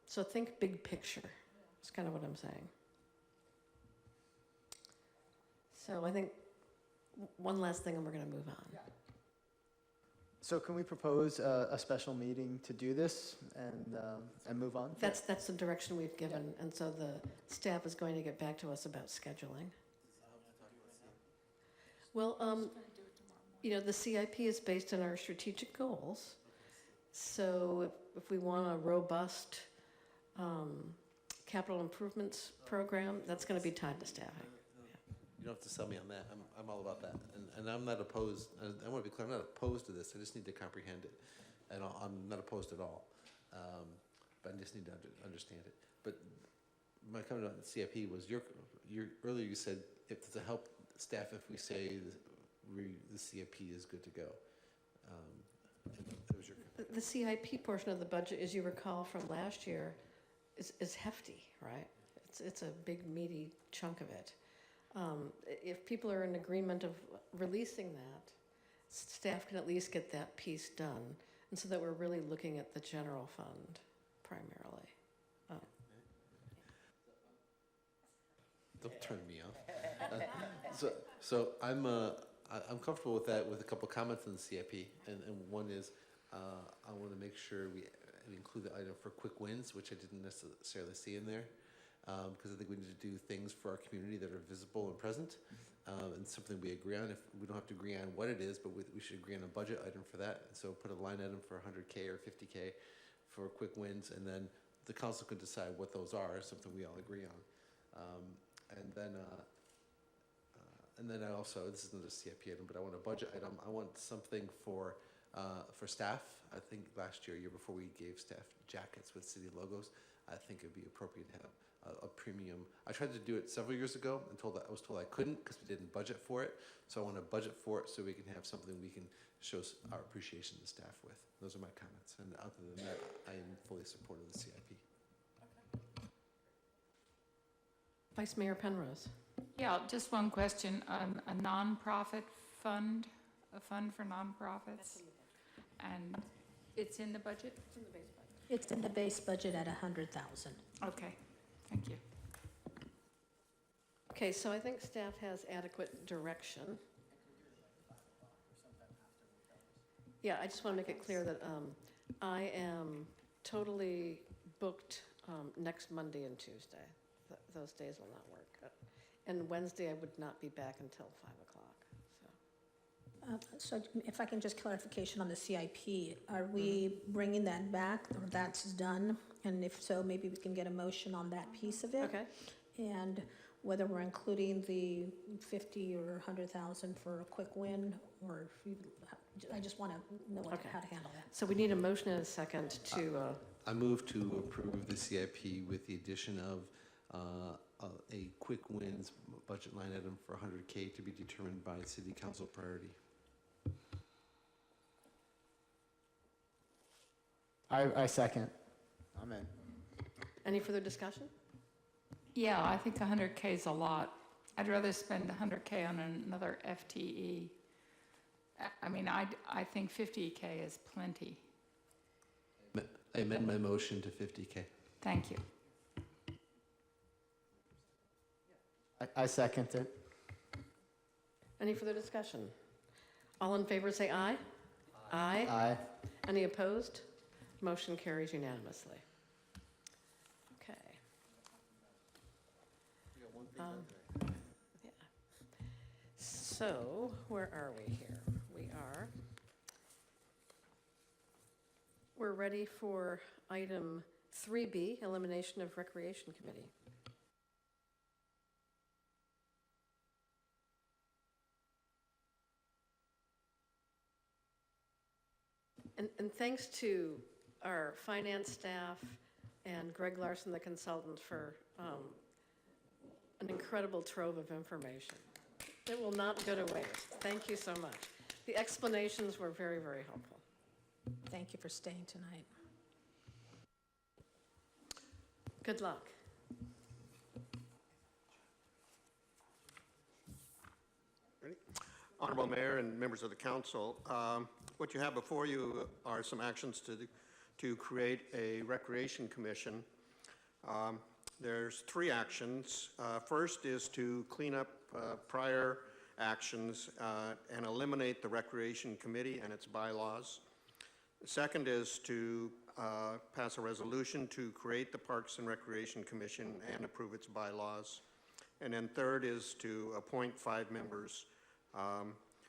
So think big picture. That's kind of what I'm saying. So I think one last thing and we're going to move on. So can we propose a special meeting to do this and move on? That's the direction we've given, and so the staff is going to get back to us about scheduling. Well, the CIP is based on our strategic goals. So if we want a robust capital improvements program, that's going to be tied to staffing. You don't have to sell me on that. I'm all about that. And I'm not opposed, and I want to be clear, I'm not opposed to this. I just need to comprehend it. And I'm not opposed at all. But I just need to understand it. But my comment on the CIP was earlier you said if to help staff if we say the CIP is good to go. That was your The CIP portion of the budget, as you recall from last year, is hefty, right? It's a big meaty chunk of it. If people are in agreement of releasing that, staff can at least get that piece done, and so that we're really looking at the general fund primarily. Don't turn me off. So I'm comfortable with that with a couple comments on the CIP, and one is I want to make sure we include the item for quick wins, which I didn't necessarily see in there. Because I think we need to do things for our community that are visible and present, and something we agree on. If we don't have to agree on what it is, but we should agree on a budget item for that. So put a line item for 100K or 50K for quick wins, and then the council can decide what those are, something we all agree on. And then I also, this isn't a CIP item, but I want a budget item. I want something for staff. I think last year before, we gave staff jackets with city logos. I think it'd be appropriate to have a premium. I tried to do it several years ago and I was told I couldn't because we didn't budget for it. So I want to budget for it so we can have something we can show our appreciation to staff with. Those are my comments. And other than that, I am fully supportive of the CIP. Vice Mayor Penrose. Yeah, just one question. A nonprofit fund, a fund for nonprofits, and it's in the budget? It's in the base budget. It's in the base budget at 100,000. Okay, thank you. Okay, so I think staff has adequate direction. Yeah, I just want to make it clear that I am totally booked next Monday and Tuesday. Those days will not work. And Wednesday, I would not be back until 5 o'clock. So if I can just clarification on the CIP, are we bringing that back or that's done? And if so, maybe we can get a motion on that piece of it? Okay. And whether we're including the 50 or 100,000 for a quick win, or if you, I just want to know how to handle that. So we need a motion and a second to... I move to approve the CIP with the addition of a quick wins budget line item for 100K to be determined by city council priority. I second. I'm in. Any further discussion? Yeah, I think 100K is a lot. I'd rather spend 100K on another FTE. I mean, I think 50K is plenty. I amend my motion to 50K. Thank you. I second it. Any further discussion? All in favor say aye. Aye. Aye. Any opposed? Motion carries unanimously. Okay. Yeah. So, where are we here? We're ready for item 3B, elimination of Recreation Committee. And thanks to our finance staff and Greg Larson, the consultant, for an incredible trove of information. It will not go to waste. Thank you so much. The explanations were very, very helpful. Thank you for staying tonight. Good luck. Honorable Mayor and members of the council, what you have before you are some actions to create a recreation commission. There's 3 actions. First is to clean up prior actions and eliminate the Recreation Committee and its bylaws. The second is to pass a resolution to create the Parks and Recreation Commission and approve its bylaws. And then third is to appoint 5 members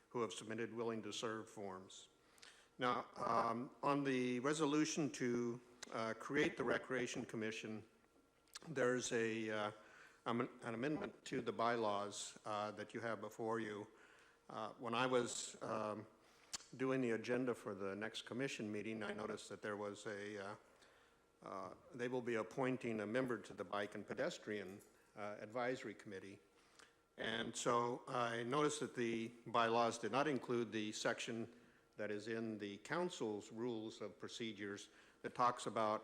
who have submitted willing to serve forms. Now, on the resolution to create the Recreation Commission, there's an amendment to the bylaws that you have before you. When I was doing the agenda for the next commission meeting, I noticed that there was they will be appointing a member to the Bike and Pedestrian Advisory Committee. And so I noticed that the bylaws did not include the section that is in the council's rules of procedures that talks about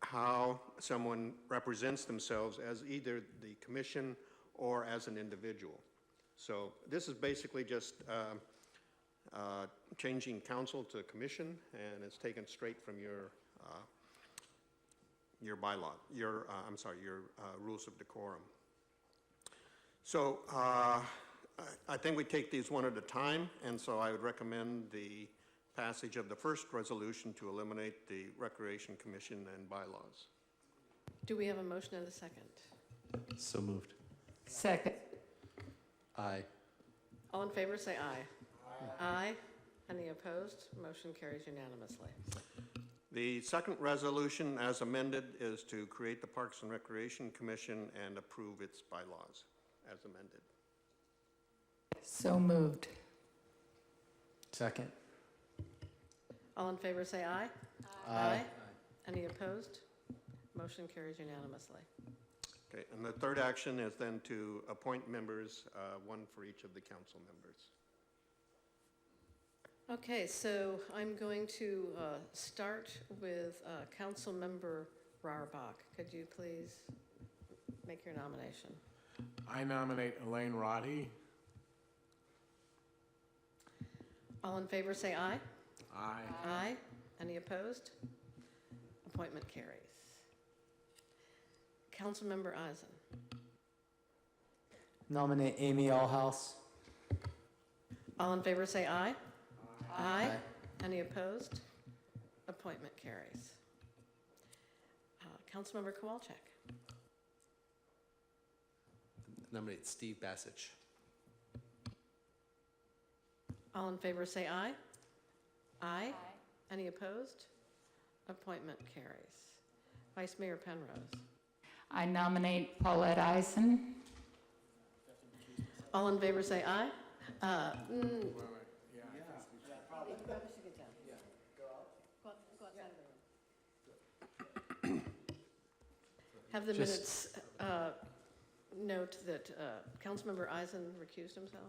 how someone represents themselves as either the commission or as an individual. So this is basically just changing council to commission, and it's taken straight from your bylaw, your rules of decorum. So I think we take these one at a time, and so I would recommend the passage of the first resolution to eliminate the Recreation Commission and bylaws. Do we have a motion and a second? So moved. Second. Aye. All in favor, say aye. Aye. Any opposed? Motion carries unanimously. The second resolution, as amended, is to create the Parks and Recreation Commission and approve its bylaws as amended. So moved. Second. All in favor, say aye. Aye. Any opposed? Motion carries unanimously. Okay, and the third action is then to appoint members, one for each of the council members. Okay, so I'm going to start with Council Member Rauerbach. Could you please make your nomination? I nominate Elaine Roddy. All in favor, say aye. Aye. Aye. Any opposed? Appointment carries. Councilmember Eisen. Nominate Amy Allhouse. All in favor, say aye. Aye. Any opposed? Appointment carries. Councilmember Kowalczyk. Nominate Steve Bassich. All in favor, say aye. Aye. Any opposed? Appointment carries. Vice Mayor Penrose. I nominate Paulette Eisen. All in favor, say aye. Have the minutes note that Councilmember Eisen recused himself?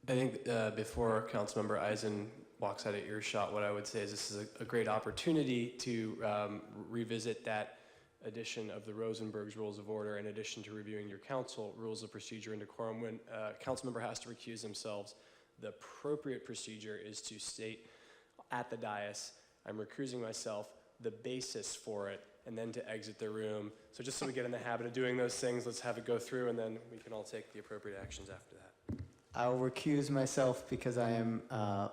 I think before Councilmember Eisen walks out of earshot, what I would say is this is a great opportunity to revisit that edition of the Rosenberg's Rules of Order in addition to reviewing your council rules of procedure and decorum. When a council member has to recuse themselves, the appropriate procedure is to state at the dais, I'm recusing myself, the basis for it, and then to exit the room. So just so we get in the habit of doing those things, let's have it go through, and then we can all take the appropriate actions after that. I'll recuse myself because I am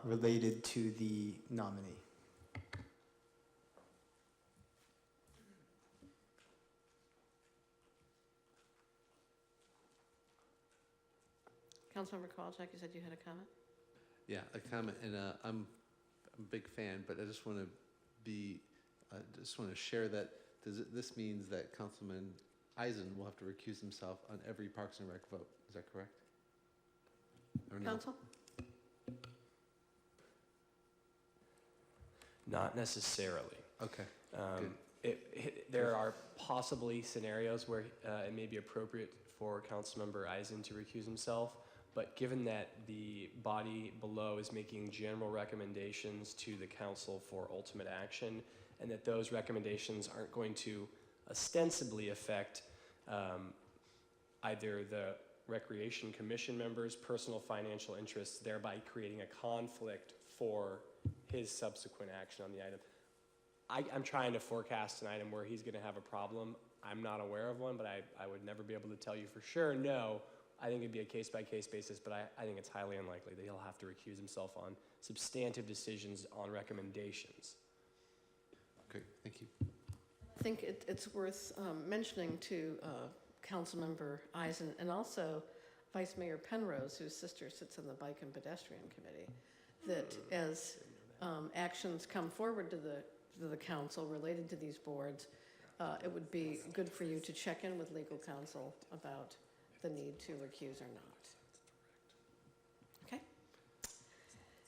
related to the nominee. Councilmember Kowalczyk, you said you had a comment? Yeah, a comment, and I'm a big fan, but I just want to share that this means that Councilman Eisen will have to recuse himself on every Parks and Rec vote. Is that correct? Or no? Council? Not necessarily. Okay. There are possibly scenarios where it may be appropriate for Councilmember Eisen to recuse himself, but given that the body below is making general recommendations to the council for ultimate action, and that those recommendations aren't going to ostensibly affect either the Recreation Commission members' personal financial interests, thereby creating a conflict for his subsequent action on the item. I'm trying to forecast an item where he's going to have a problem. I'm not aware of one, but I would never be able to tell you for sure. No, I think it'd be a case-by-case basis, but I think it's highly unlikely that he'll have to recuse himself on substantive decisions on recommendations. Okay, thank you. I think it's worth mentioning to Councilmember Eisen and also Vice Mayor Penrose, whose sister sits on the Bike and Pedestrian Committee, that as actions come forward to the council related to these boards, it would be good for you to check in with legal counsel about the need to recuse or not. Okay?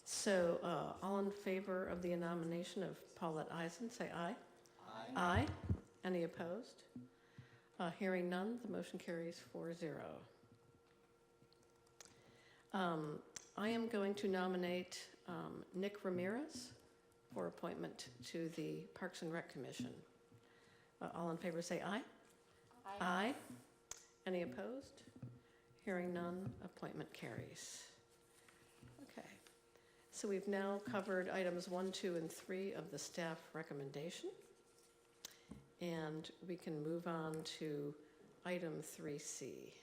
So all in favor of the nomination of Paulette Eisen, say aye. Aye. Aye. Any opposed? Hearing none, the motion carries 4-0. I am going to nominate Nick Ramirez for appointment to the Parks and Rec Commission. All in favor say aye. Aye. Aye. Any opposed? Hearing none, appointment carries. Okay. So we've now covered items 1, 2, and 3 of the staff recommendation. And we can move on to item 3C.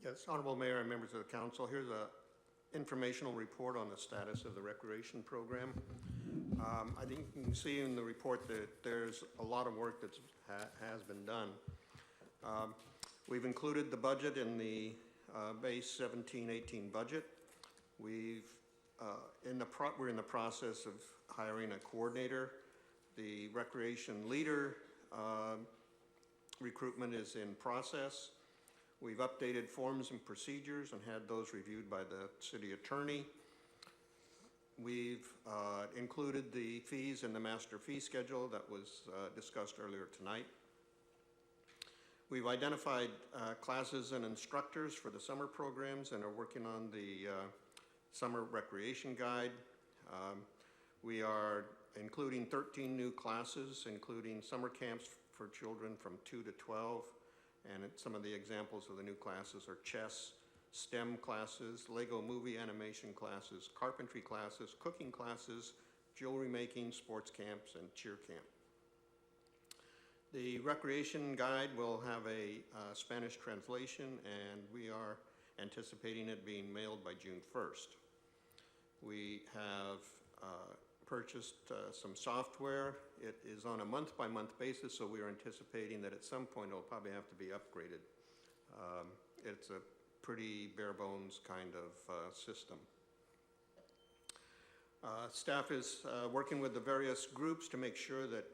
Yes, Honorable Mayor and members of the council, here's a informational report on the status of the recreation program. I think you can see in the report that there's a lot of work that has been done. We've included the budget in the base 17-18 budget. We're in the process of hiring a coordinator. The recreation leader recruitment is in process. We've updated forms and procedures and had those reviewed by the city attorney. We've included the fees in the master fee schedule that was discussed earlier tonight. We've identified classes and instructors for the summer programs and are working on the summer recreation guide. We are including 13 new classes, including summer camps for children from 2 to 12. And some of the examples of the new classes are chess, STEM classes, Lego movie animation classes, carpentry classes, cooking classes, jewelry making, sports camps, and cheer camp. The recreation guide will have a Spanish translation, and we are anticipating it being mailed by June 1st. We have purchased some software. It is on a month-by-month basis, so we are anticipating that at some point it'll probably have to be upgraded. It's a pretty bare-bones kind of system. Staff is working with the various groups to make sure that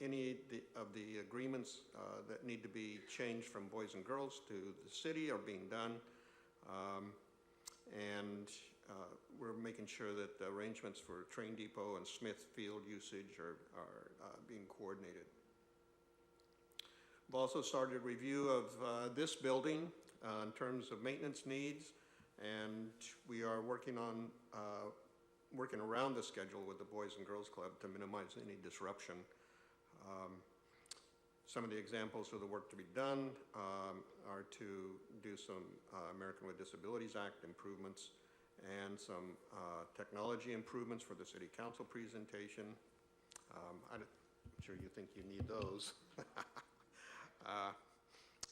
any of the agreements that need to be changed from boys and girls to the city are being done. We're making sure that the arrangements for Train Depot and Smith Field usage are being coordinated. We've also started a review of this building in terms of maintenance needs, and we are working around the schedule with the Boys and Girls Club to minimize any disruption. Some of the examples of the work to be done are to do some American with Disabilities Act improvements and some technology improvements for the City Council presentation. I'm sure you think you need those.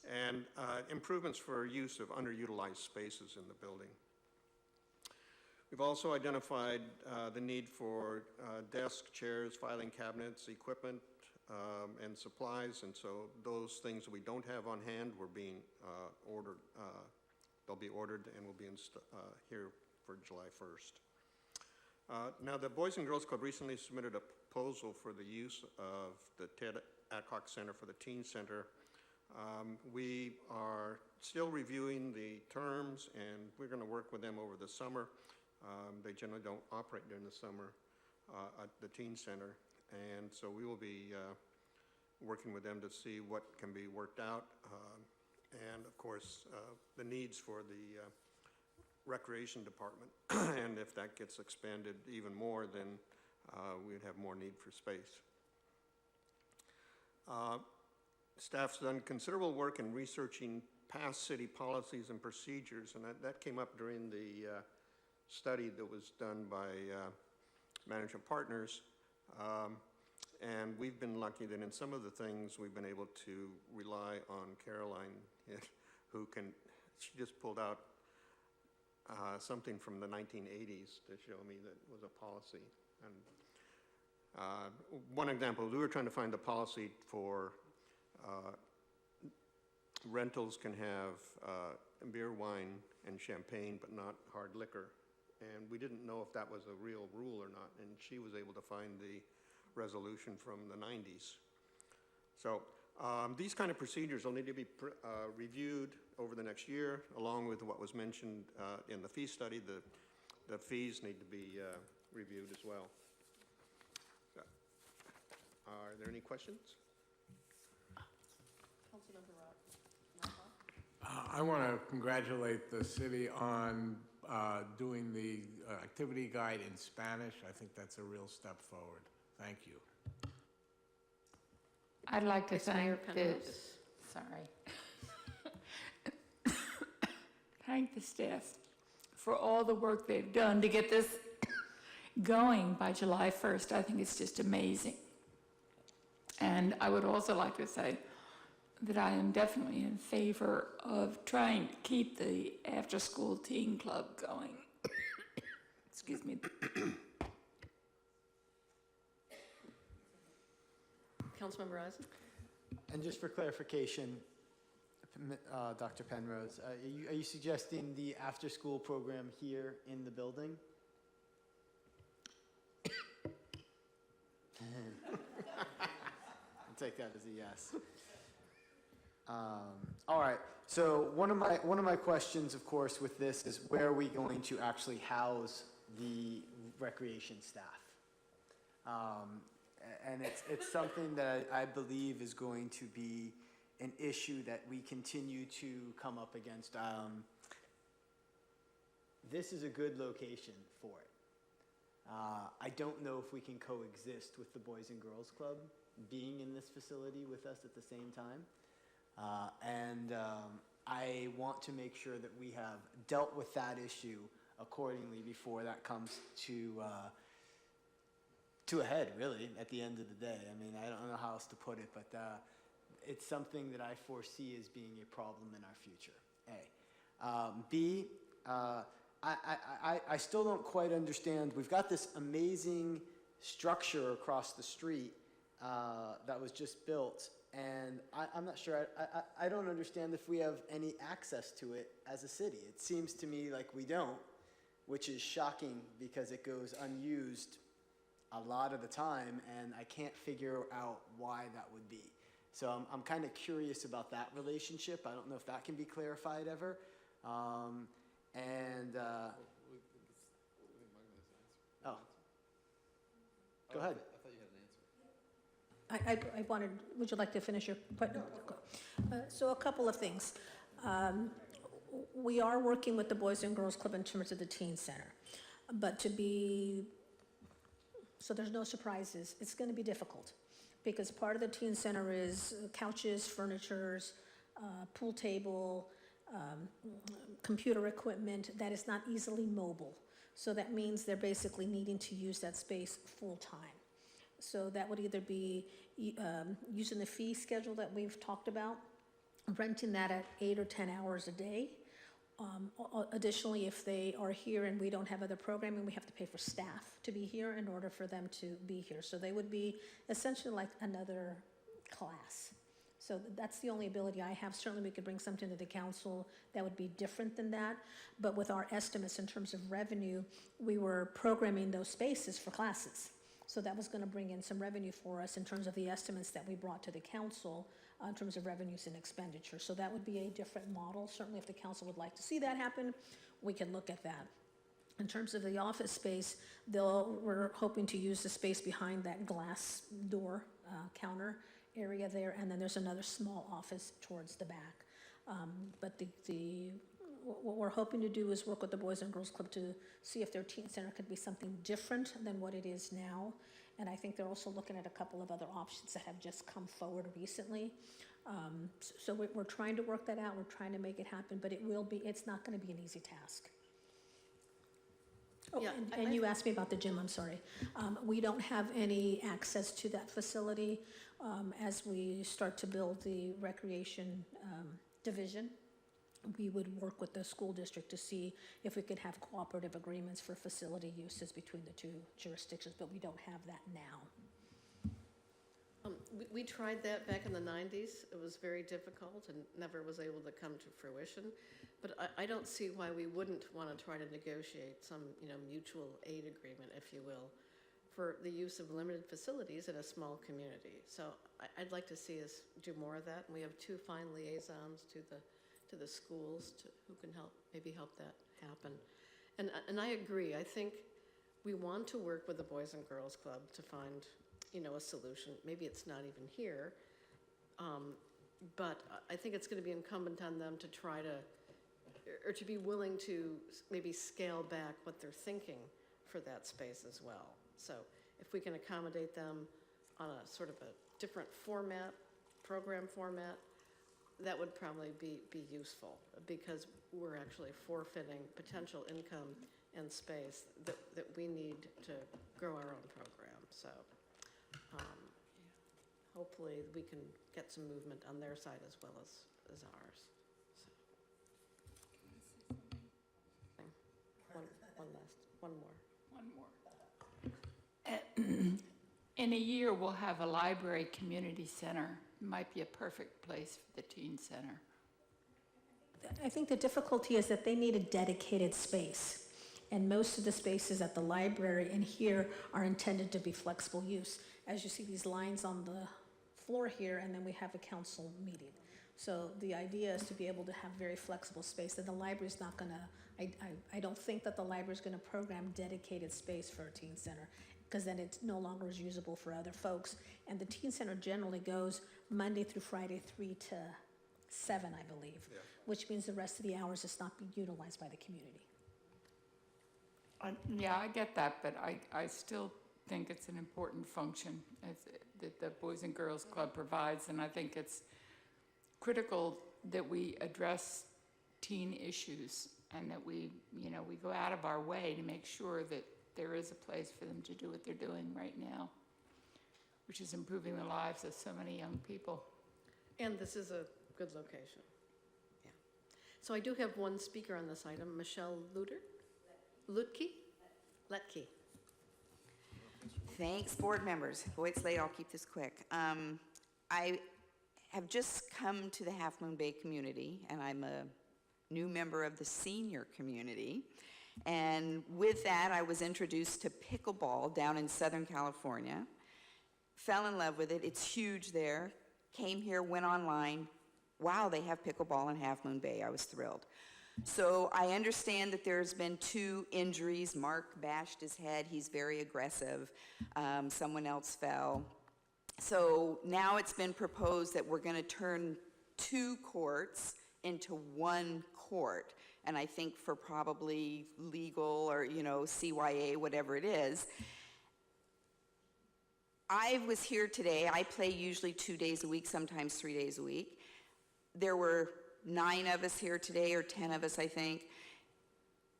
And improvements for use of underutilized spaces in the building. We've also identified the need for desks, chairs, filing cabinets, equipment, and supplies, and so those things that we don't have on hand were being ordered. They'll be ordered and will be here for July 1st. Now, the Boys and Girls Club recently submitted a proposal for the use of the Ted Adcock Center for the Teen Center. We are still reviewing the terms, and we're going to work with them over the summer. They generally don't operate during the summer at the Teen Center. And so we will be working with them to see what can be worked out. And of course, the needs for the Recreation Department. And if that gets expanded even more, then we'd have more need for space. Staff's done considerable work in researching past city policies and procedures, and that came up during the study that was done by Management Partners. And we've been lucky that in some of the things we've been able to rely on Caroline, she just pulled out something from the 1980s to show me that was a policy. And one example, we were trying to find the policy for rentals can have beer, wine, and champagne, but not hard liquor. And we didn't know if that was a real rule or not, and she was able to find the resolution from the 90s. So these kind of procedures will need to be reviewed over the next year, along with what was mentioned in the fee study. The fees need to be reviewed as well. So, are there any questions? I want to congratulate the city on doing the activity guide in Spanish. I think that's a real step forward. Thank you. I'd like to Mayor thank Penrose. thank the staff for all the work they've done to get this going by July 1st. I think it's just amazing. And I would also like to say that I am definitely in favor of trying to keep the after-school teen club going. Excuse me. Councilmember Eisen? And just for clarification, Dr. Penrose, are you suggesting the after-school program here in the building? I'll take that as a yes. All right. So one of my questions, of course, with this is where are we going to actually house the recreation staff? And it's something that I believe is going to be an issue that we continue to come up against. This is a good location for it. I don't know if we can coexist with the Boys and Girls Club being in this facility with us at the same time. I want to make sure that we have dealt with that issue accordingly before that comes to a head, really, at the end of the day. I mean, I don't know how else to put it, but it's something that I foresee as being a problem in our future, A. B, I still don't quite understand. We've got this amazing structure across the street that was just built, and I'm not sure, I don't understand if we have any access to it as a city. It seems to me like we don't, which is shocking because it goes unused a lot of the time, and I can't figure out why that would be. So I'm kind of curious about that relationship. I don't know if that can be clarified ever. Oh. Go ahead. I wanted, would you like to finish your question? So a couple of things. We are working with the Boys and Girls Club in terms of the teen center, but so there's no surprises. It's going to be difficult because part of the teen center is couches, furnitures, pool table, computer equipment that is not easily mobile. So that means they're basically needing to use that space full time. So that would either be using the fee schedule that we've talked about, renting that at 8 or 10 hours a day. Additionally, if they are here and we don't have other programming, we have to pay for staff to be here in order for them to be here. So they would be essentially like another class. So that's the only ability I have. Certainly we could bring something to the council that would be different than that. But with our estimates in terms of revenue, we were programming those spaces for classes. So that was going to bring in some revenue for us in terms of the estimates that we brought to the council in terms of revenues and expenditures. So that would be a different model. Certainly if the council would like to see that happen, we can look at that. In terms of the office space, we're hoping to use the space behind that glass door counter area there, and then there's another small office towards the back. But what we're hoping to do is work with the Boys and Girls Club to see if their teen center could be something different than what it is now. And I think they're also looking at a couple of other options that have just come forward recently. So we're trying to work that out. We're trying to make it happen, but it's not going to be an easy task. Oh, Yeah, and you asked me about the gym, I'm sorry. We don't have any access to that facility as we start to build the recreation division. We would work with the school district to see if we could have cooperative agreements for facility uses between the two jurisdictions, but we don't have that now. We tried that back in the 90s. It was very difficult and never was able to come to fruition. But I don't see why we wouldn't want to try to negotiate some, mutual aid agreement, if you will, for the use of limited facilities in a small community. So I'd like to see us do more of that. And we have 2 fine liaisons to the schools who can maybe help that happen. And I agree. I think we want to work with the Boys and Girls Club to find, a solution. Maybe it's not even here, but I think it's going to be incumbent on them to try to, or to be willing to maybe scale back what they're thinking for that space as well. So if we can accommodate them on a sort of a different program format, that would probably be useful, because we're actually forfeiting potential income and space that we need to grow our own program. So hopefully we can get some movement on their side as well as ours. One more. In a year, we'll have a library community center. Might be a perfect place for the teen center. I think the difficulty is that they need a dedicated space. And most of the spaces at the library and here are intended to be flexible use. As you see these lines on the floor here, and then we have a council meeting. So the idea is to be able to have very flexible space, and the library's not gonna, I don't think that the library's gonna program dedicated space for a teen center, because then it no longer is usable for other folks. And the teen center generally goes Monday through Friday, 3 to 7, I believe, which means the rest of the hours is not being utilized by the community. Yeah, I get that, but I still think it's an important function that the Boys and Girls Club provides, and I think it's critical that we address teen issues and that we go out of our way to make sure that there is a place for them to do what they're doing right now, which is improving the lives of so many young people. And this is a good location. Yeah. So I do have one speaker on this item, Michelle Lutke. Thanks, board members. Boy, it's late, I'll keep this quick. I have just come to the Half Moon Bay community, and I'm a new member of the senior community. And with that, I was introduced to pickleball down in Southern California. Fell in love with it. It's huge there. Came here, went online. Wow, they have pickleball in Half Moon Bay. I was thrilled. So I understand that there's been 2 injuries. Mark bashed his head. He's very aggressive. Someone else fell. So now it's been proposed that we're going to turn 2 courts into 1 court. And I think for probably legal or, CYA, whatever it is. I was here today. I play usually 2 days a week, sometimes 3 days a week. There were 9 of us here today, or 10 of us, I think.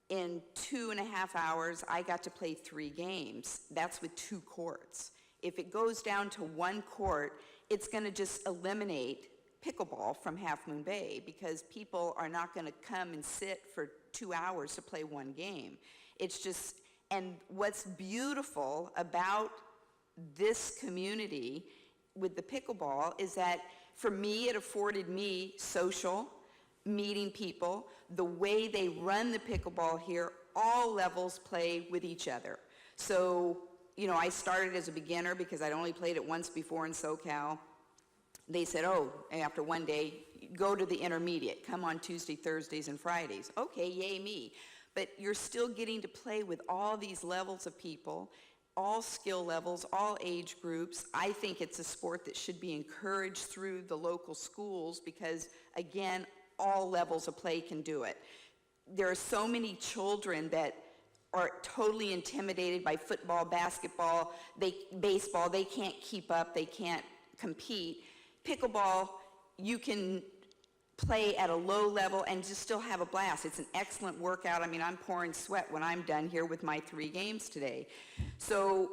In 2.5 hours, I got to play 3 games. That's with 2 courts. If it goes down to 1 court, it's going to just eliminate pickleball from Half Moon Bay, because people are not going to come and sit for 2 hours to play 1 game. It's just, and what's beautiful about this community with the pickleball is that for me, it afforded me social, meeting people, the way they run the pickleball here, all levels play with each other. So, I started as a beginner because I'd only played it once before in SoCal. They said, after 1 day, go to the intermediate. Come on Tuesday, Thursdays, and Fridays. Okay, yay me. but you're still getting to play with all these levels of people, all skill levels, all age groups. I think it's a sport that should be encouraged through the local schools because, again, all levels of play can do it. There are so many children that are totally intimidated by football, basketball, baseball. They can't keep up. They can't compete. Pickleball, you can play at a low level and just still have a blast. It's an excellent workout. I mean, I'm pouring sweat when I'm done here with my 3 games today. So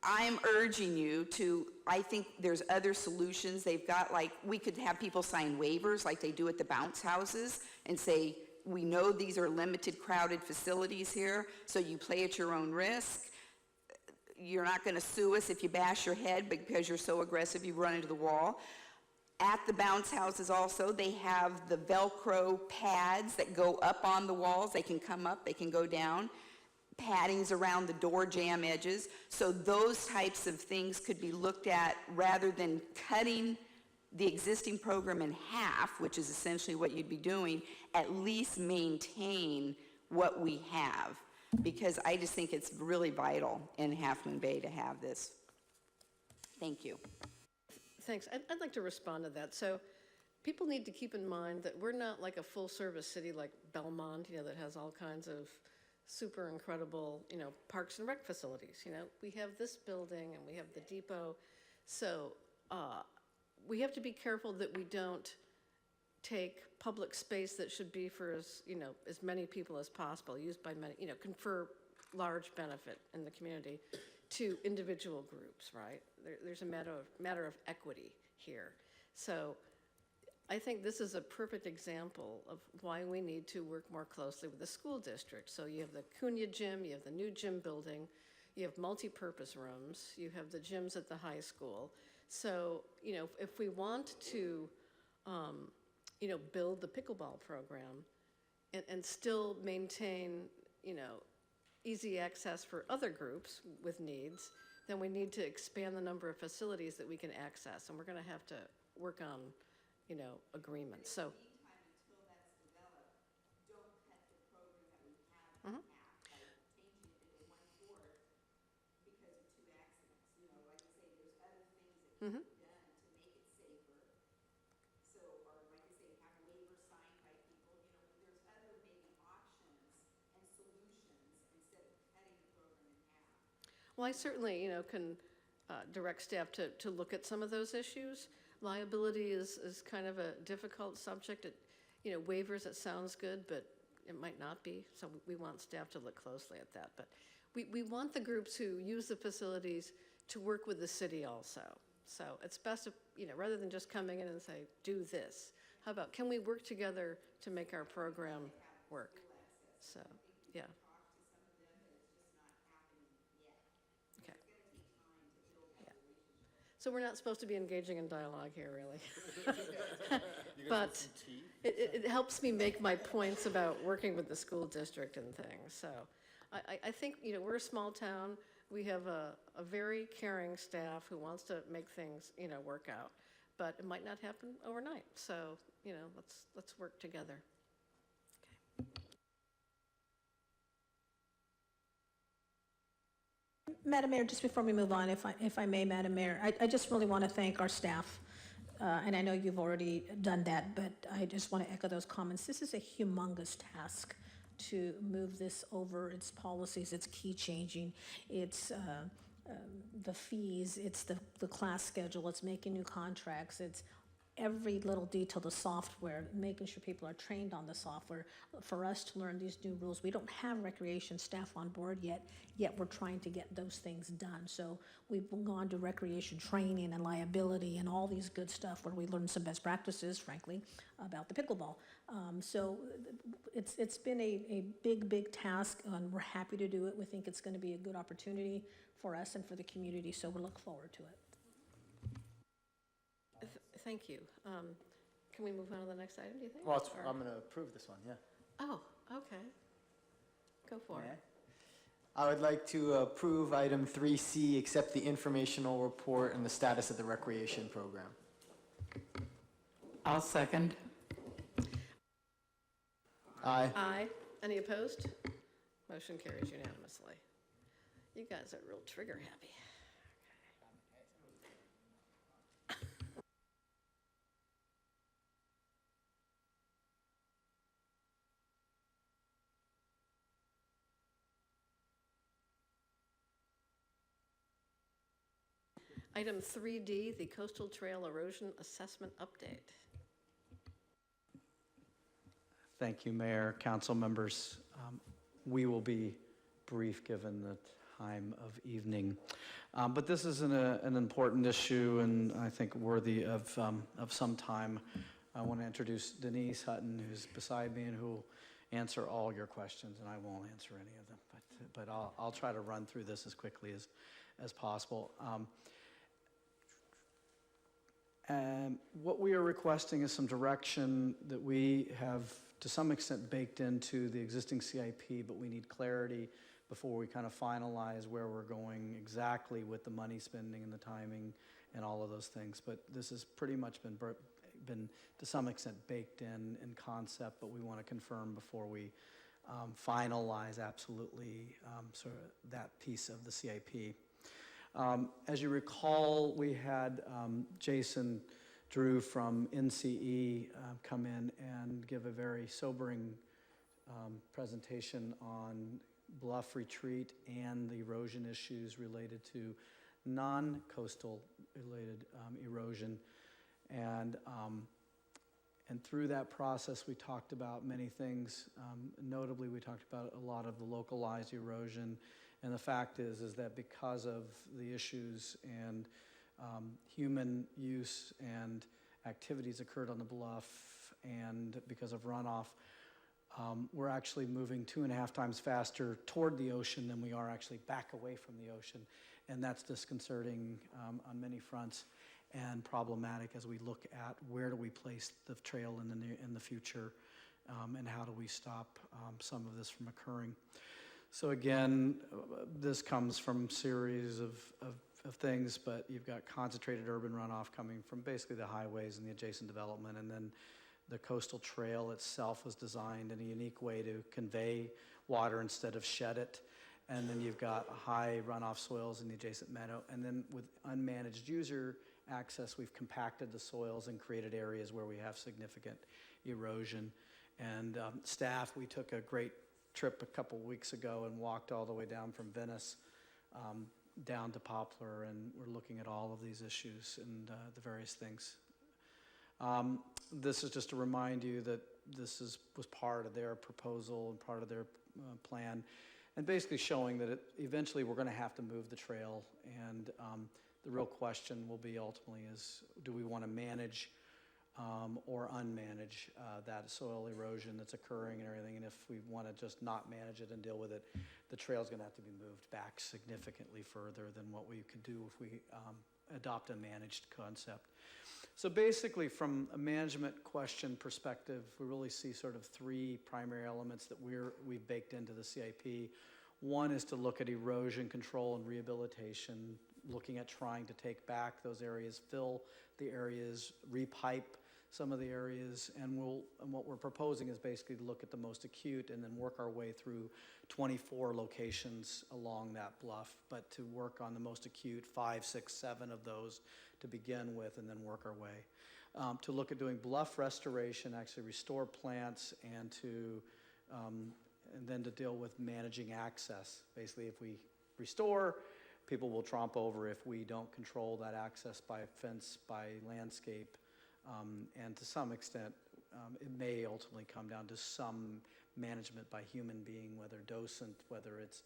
I'm urging you to, I think there's other solutions. They've got, like, we could have people sign waivers like they do at the bounce houses and say, we know these are limited, crowded facilities here, so you play at your own risk. You're not going to sue us if you bash your head because you're so aggressive you run into the wall. At the bounce houses also, they have the Velcro pads that go up on the walls. They can come up, they can go down. Paddings around the door jamb edges. So those types of things could be looked at rather than cutting the existing program in half, which is essentially what you'd be doing, at least maintain what we have. Because I just think it's really vital in Half Moon Bay to have this. Thank you. Thanks. I'd like to respond to that. So people need to keep in mind that we're not like a full-service city like Belmont, that has all kinds of super incredible, parks and rec facilities. We have this building and we have the depot. So we have to be careful that we don't take public space that should be for as many people as possible, used by many, confer large benefit in the community to individual groups, right? There's a matter of equity here. So I think this is a perfect example of why we need to work more closely with the school district. So you have the Cunha gym, you have the new gym building, you have multi-purpose rooms, you have the gyms at the high school. So, if we want to, build the pickleball program and still maintain, easy access for other groups with needs, then we need to expand the number of facilities that we can access. And we're going to have to work on, agreements. So. Mm-hmm. Done to make it safer. So, or like I say, have waivers signed by people. There's other maybe options and solutions instead of cutting the program in half. Well, I certainly, can direct staff to look at some of those issues. Liability is kind of a difficult subject. Waivers, it sounds good, but it might not be. So we want staff to look closely at that. But we want the groups who use the facilities to work with the city also. So it's best if, rather than just coming in and say, do this, how about, can we work together to make our program work? So, yeah. Okay. Yeah. So we're not supposed to be engaging in dialogue here, really. But it helps me make my points about working with the school district and things. So I think, we're a small town. We have a very caring staff who wants to make things, work out, but it might not happen overnight. So, let's work together. Okay. Madam Mayor, just before we move on, if I may, Madam Mayor, I just really want to thank our staff. And I know you've already done that, but I just want to echo those comments. This is a humongous task to move this over. Its policies, it's key changing, it's the fees, it's the class schedule, it's making new contracts, it's every little detail, the software, making sure people are trained on the software. For us to learn these new rules, we don't have recreation staff on board yet we're trying to get those things done. So we've gone to recreation training and liability and all these good stuff where we learn some best practices, frankly, about the pickleball. So it's been a big task, and we're happy to do it. We think it's going to be a good opportunity for us and for the community, so we look forward to it. Thank you. Can we move on to the next item, do you think? Well, I'm going to approve this one, yeah. Oh, okay. Go for it. I would like to approve item 3C, accept the informational report and the status of the recreation program. I'll second. Aye. Aye. Any opposed? Motion carries unanimously. You guys are real trigger happy. Item 3D, the Coastal Trail Erosion Assessment Update. Thank you, Mayor, council members. We will be brief given the time of evening. But this is an important issue and I think worthy of some time. I want to introduce Denise Hutton, who's beside me and who will answer all your questions, and I won't answer any of them, but I'll try to run through this as quickly as possible. What we are requesting is some direction that we have to some extent baked into the existing CIP, but we need clarity before we kind of finalize where we're going exactly with the money spending and the timing and all of those things. But this has pretty much been to some extent baked in concept, but we want to confirm before we finalize absolutely sort of that piece of the CIP. As you recall, we had Jason Drew from NCE come in and give a very sobering presentation on bluff retreat and the erosion issues related to non-coastal related erosion. And through that process, we talked about many things. Notably, we talked about a lot of the localized erosion. And the fact is that because of the issues and human use and activities occurred on the bluff and because of runoff, we're actually moving 2.5 times faster toward the ocean than we are actually back away from the ocean. And that's disconcerting on many fronts and problematic as we look at where do we place the trail in the future and how do we stop some of this from occurring. So again, this comes from series of things, but you've got concentrated urban runoff coming from basically the highways and the adjacent development, and then the coastal trail itself was designed in a unique way to convey water instead of shed it. And then you've got high runoff soils in the adjacent meadow. And then with unmanaged user access, we've compacted the soils and created areas where we have significant erosion. And staff, we took a great trip a couple weeks ago and walked all the way down from Venice down to Poplar, and we're looking at all of these issues and the various things. This is just to remind you that this was part of their proposal and part of their plan, and basically showing that eventually we're going to have to move the trail, and the real question will be ultimately is, do we want to manage or unmanage that soil erosion that's occurring and everything, and if we want to just not manage it and deal with it, the trail's going to have to be moved back significantly further than what we could do if we adopt a managed concept. So basically, from a management question perspective, we really see sort of 3 primary elements that we've baked into the CIP. One is to look at erosion control and rehabilitation, looking at trying to take back those areas, fill the areas, repipe some of the areas, and what we're proposing is basically to look at the most acute and then work our way through 24 locations along that bluff, but to work on the most acute 5, 6, 7 of those to begin with, and then work our way. To look at doing bluff restoration, actually restore plants, and then to deal with managing access. Basically, if we restore, people will tromp over if we don't control that access by fence, by landscape, and to some extent, it may ultimately come down to some management by human being, whether docent, whether it's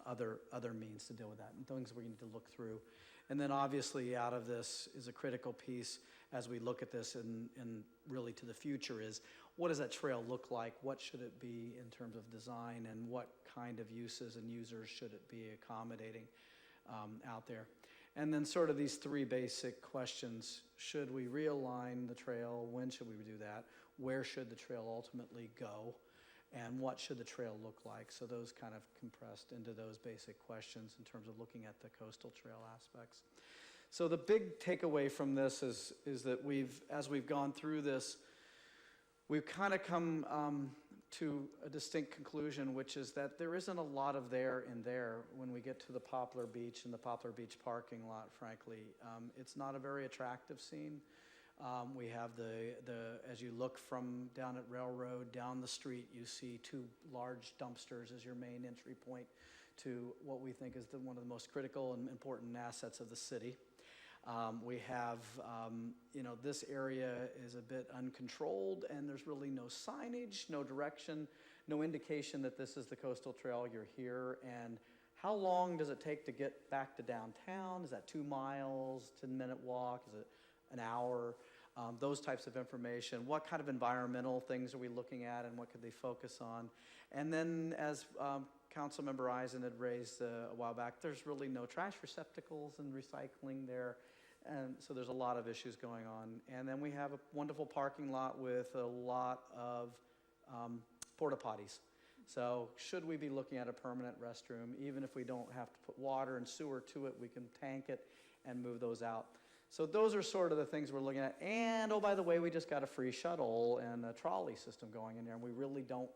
other means to deal with that, and things we need to look through. And then obviously out of this is a critical piece as we look at this and really to the future is, what does that trail look like? What should it be in terms of design, and what kind of uses and users should it be accommodating out there? And then sort of these 3 basic questions: should we realign the trail? When should we do that? Where should the trail ultimately go? And what should the trail look like? So those kind of compressed into those basic questions in terms of looking at the coastal trail aspects. So the big takeaway from this is that as we've gone through this, we've kind of come to a distinct conclusion, which is that there isn't a lot of there in there when we get to the Poplar Beach and the Poplar Beach parking lot, frankly. It's not a very attractive scene. We have as you look from down at Railroad, down the street, you see two large dumpsters as your main entry point to what we think is one of the most critical and important assets of the city. We have, this area is a bit uncontrolled, and there's really no signage, no direction, no indication that this is the coastal trail, you're here, and how long does it take to get back to downtown? Is that 2 miles, 10-minute walk? Is it an hour? Those types of information. What kind of environmental things are we looking at, and what could they focus on? And then, as Councilmember Eisen had raised a while back, there's really no trash receptacles and recycling there. And so there's a lot of issues going on. And then we have a wonderful parking lot with a lot of porta potties. So should we be looking at a permanent restroom, even if we don't have to put water and sewer to it, we can tank it and move those out. So those are sort of the things we're looking at. And, oh, by the way, we just got a free shuttle and a trolley system going in there, and we really don't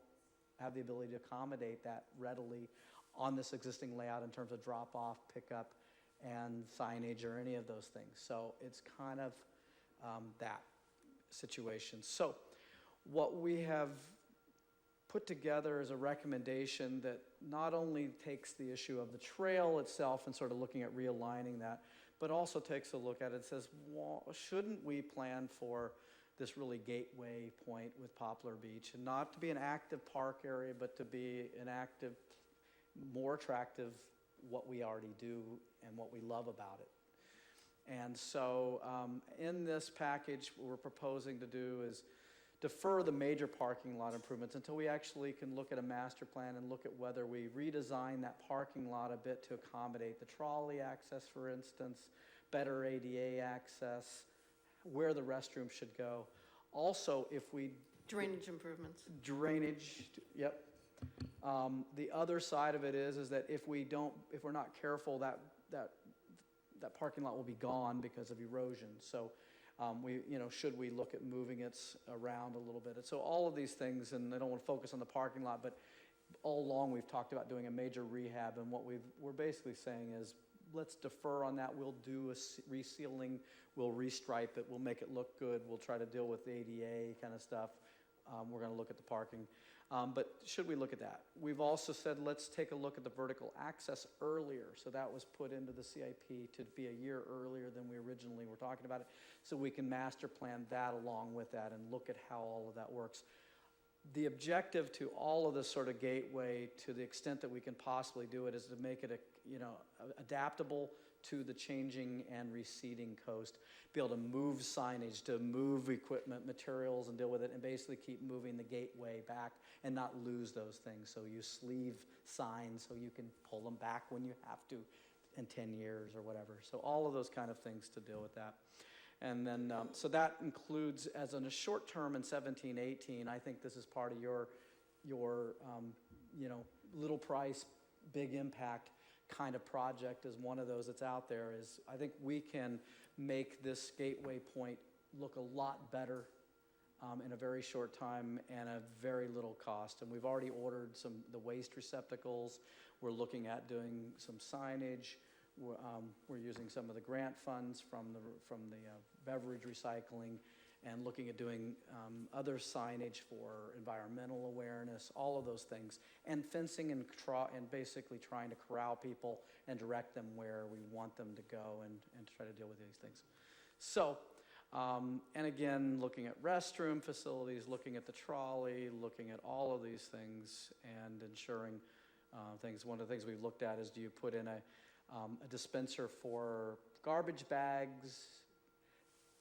have the ability to accommodate that readily on this existing layout in terms of drop-off, pickup, and signage or any of those things. So it's kind of that situation. So what we have put together is a recommendation that not only takes the issue of the trail itself and sort of looking at realigning that, but also takes a look at it and says, well, shouldn't we plan for this really gateway point with Poplar Beach, and not to be an active park area, but to be an active, more attractive, what we already do and what we love about it. And so in this package, what we're proposing to do is defer the major parking lot improvements until we actually can look at a master plan and look at whether we redesign that parking lot a bit to accommodate the trolley access, for instance, better ADA access, where the restroom should go. Also, if we... Drainage improvements. Drainage, yep. The other side of it is that if we're not careful, that parking lot will be gone because of erosion. So should we look at moving it around a little bit? And so all of these things, and I don't want to focus on the parking lot, but all along we've talked about doing a major rehab, and what we're basically saying is, let's defer on that. We'll do a resealing, we'll restripe it, we'll make it look good, we'll try to deal with the ADA kind of stuff. We're going to look at the parking. But should we look at that? We've also said let's take a look at the vertical access earlier. So that was put into the CIP to be a year earlier than we originally were talking about it. So we can master plan that along with that and look at how all of that works. The objective to all of this sort of gateway, to the extent that we can possibly do it, is to make it adaptable to the changing and receding coast, be able to move signage, to move equipment, materials, and deal with it, and basically keep moving the gateway back and not lose those things. So you sleeve signs so you can pull them back when you have to in 10 years or whatever. So all of those kind of things to deal with that. And then, so that includes, as in a short term in 17, 18, I think this is part of your little price, big impact kind of project is one of those that's out there. Is I think we can make this gateway point look a lot better in a very short time and a very little cost. And we've already ordered the waste receptacles. We're looking at doing some signage. We're using some of the grant funds from the beverage recycling, and looking at doing other signage for environmental awareness, all of those things, and fencing and basically trying to corral people and direct them where we want them to go and to try to deal with these things. So, and again, looking at restroom facilities, looking at the trolley, looking at all of these things and ensuring things. One of the things we've looked at is, do you put in a dispenser for garbage bags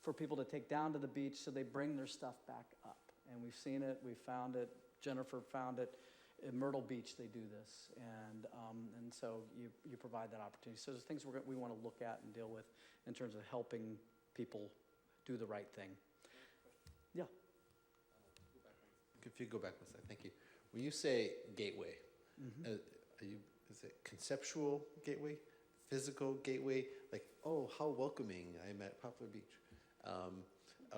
for people to take down to the beach so they bring their stuff back up? And we've seen it, we found it, Jennifer found it. In Myrtle Beach they do this, and so you provide that opportunity. So there's things we want to look at and deal with in terms of helping people do the right thing. Yeah. If you go back one second, thank you. When you say gateway, is it conceptual gateway, physical gateway, like, oh, how welcoming, I'm at Poplar Beach?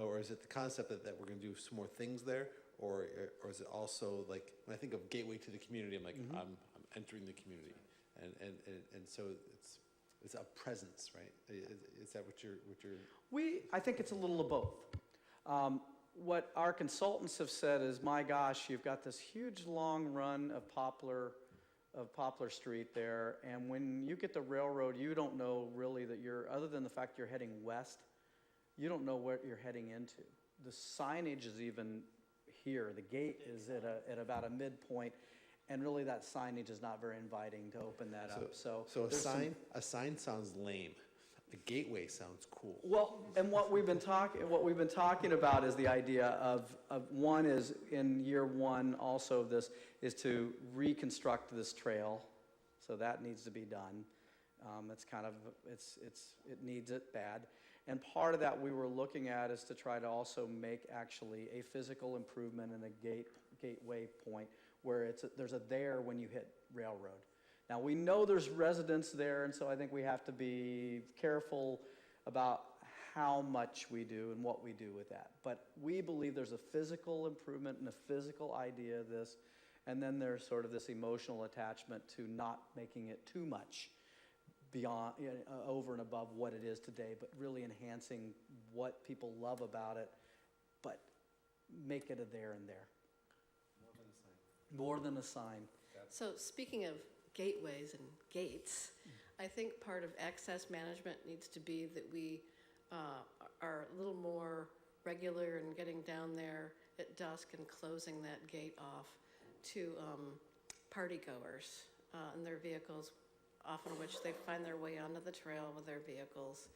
Or is it the concept that we're going to do some more things there? or is it also like, when I think of gateway to the community, I'm like, I'm entering the community, and so it's a presence, right? Is that what you're? I think it's a little of both. What our consultants have said is, my gosh, you've got this huge long run of Poplar Street there, and when you get the railroad, you don't know really that other than the fact you're heading west, you don't know what you're heading into. The signage is even here. The gate is at about a midpoint, and really that signage is not very inviting to open that up. So a sign sounds lame. The gateway sounds cool. Well, and what we've been talking about is the idea of one is, in year one also of this, is to reconstruct this trail. So that needs to be done. It needs it bad. And part of that we were looking at is to try to also make actually a physical improvement in the gateway point where there's a there when you hit railroad. Now, we know there's residents there, and so I think we have to be careful about how much we do and what we do with that. But we believe there's a physical improvement and a physical idea of this, and then there's sort of this emotional attachment to not making it too much beyond, over and above what it is today, but really enhancing what people love about it, but make it a there and there. More than a sign. So speaking of gateways and gates, I think part of access management needs to be that we are a little more regular in getting down there at dusk and closing that gate off to party goers and their vehicles, often which they find their way onto the trail with their vehicles.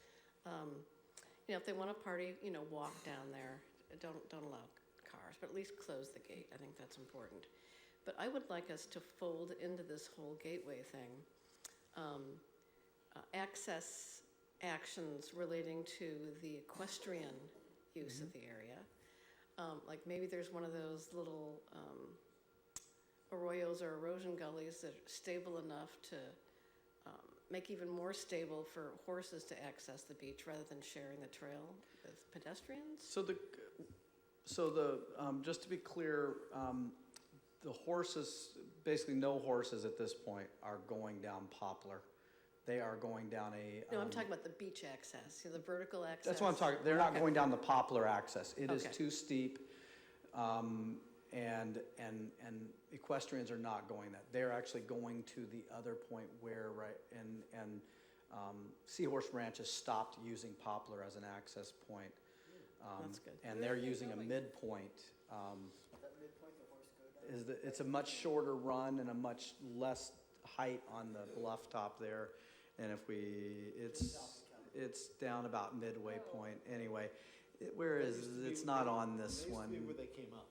If they want to party, walk down there. Don't allow cars, but at least close the gate. I think that's important. But I would like us to fold into this whole gateway thing access actions relating to the equestrian use of the area. Like maybe there's one of those little arroyos or erosion gullies that are stable enough to make even more stable for horses to access the beach rather than sharing the trail with pedestrians. Just to be clear, the horses, basically no horses at this point are going down Poplar. They are going down No, I'm talking about the beach access, the vertical access. That's what I'm talking. They're not going down the Poplar access. It is too steep, and equestrians are not going that. They're actually going to the other point where Seahorse Ranch has stopped using Poplar as an access point. That's good. And they're using a midpoint. It's a much shorter run and a much less height on the bluff top there, and it's down about midway point anyway. It's not on this one. Where they came up.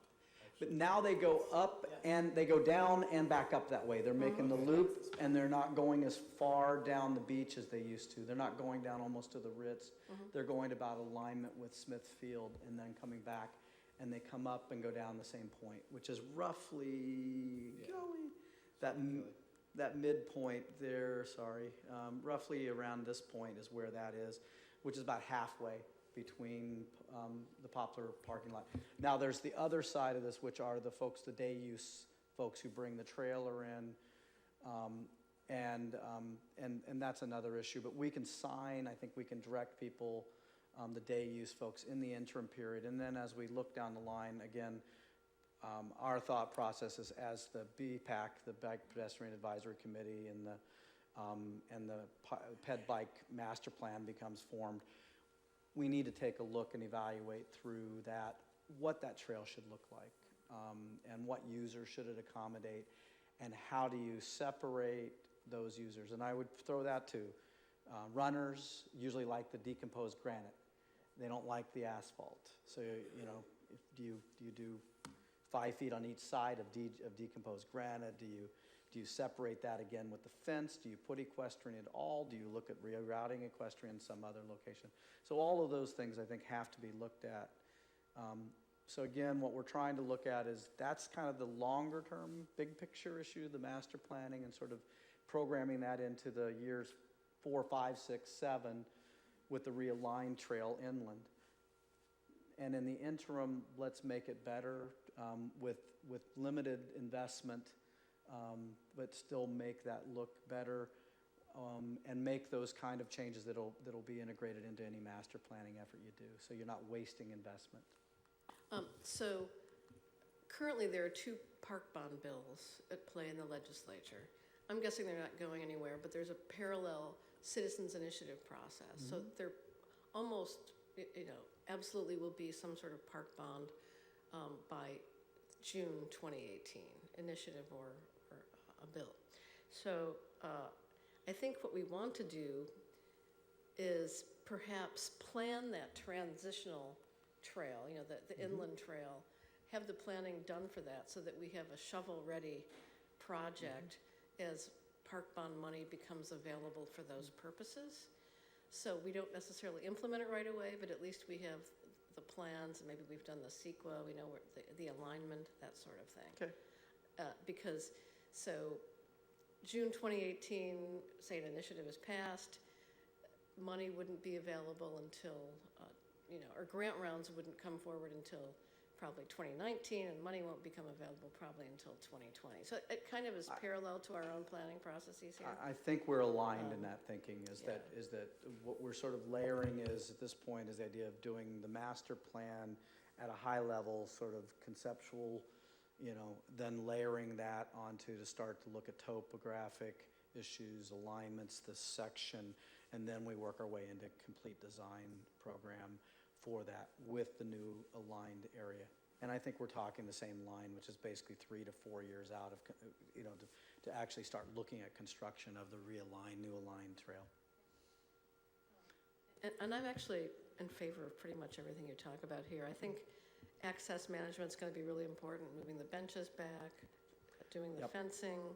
But now they go up and they go down and back up that way. They're making the loop, and they're not going as far down the beach as they used to. They're not going down almost to the Ritz. They're going to about alignment with Smith Field and then coming back. And they come up and go down the same point, which is roughly that midpoint there, roughly around this point is where that is, which is about halfway between the Poplar parking lot. Now there's the other side of this, which are the folks, the day use folks who bring the trailer in, and that's another issue. But we can sign, I think we can direct people, the day use folks in the interim period. And then as we look down the line, again, our thought process is as the BPAC, the Bike Pedestrian Advisory Committee, and the Ped Bike Master Plan becomes formed, we need to take a look and evaluate through that, what that trail should look like, and what users should it accommodate, and how do you separate those users. And I would throw that to runners usually like the decomposed granite. They don't like the asphalt. So, do you do 5 feet on each side of decomposed granite? Do you separate that again with the fence? Do you put equestrian at all? Do you look at rerouting equestrian some other location? So all of those things I think have to be looked at. So again, what we're trying to look at is that's kind of the longer term, big picture issue, the master planning, and sort of programming that into the years 4, 5, 6, 7 with the realigned trail inland. And in the interim, let's make it better with limited investment, but still make that look better, and make those kind of changes that'll be integrated into any master planning effort you do, so you're not wasting investment. So currently, there are two park bond bills at play in the legislature. I'm guessing they're not going anywhere, but there's a parallel citizens initiative process. So there almost, absolutely will be some sort of park bond by June 2018, initiative or a bill. So I think what we want to do is perhaps plan that transitional trail, the inland trail, have the planning done for that so that we have a shovel-ready project as park bond money becomes available for those purposes. So we don't necessarily implement it right away, but at least we have the plans, and maybe we've done the CEQA, we know where the alignment, that sort of thing. Okay. Because, so June 2018, say an initiative is passed, money wouldn't be available until, or grant rounds wouldn't come forward until probably 2019, and money won't become available probably until 2020. So it kind of is parallel to our own planning processes here. I think we're aligned in that thinking, is that what we're sort of layering is, at this point, is the idea of doing the master plan at a high level, sort of conceptual, then layering that onto to start to look at topographic issues, alignments, this section, and then we work our way into complete design program for that with the new aligned area. And I think we're talking the same line, which is basically 3 to 4 years out of, to actually start looking at construction of the new aligned trail. And I'm actually in favor of pretty much everything you talk about here. I think access management is going to be really important, moving the benches back, doing the fencing.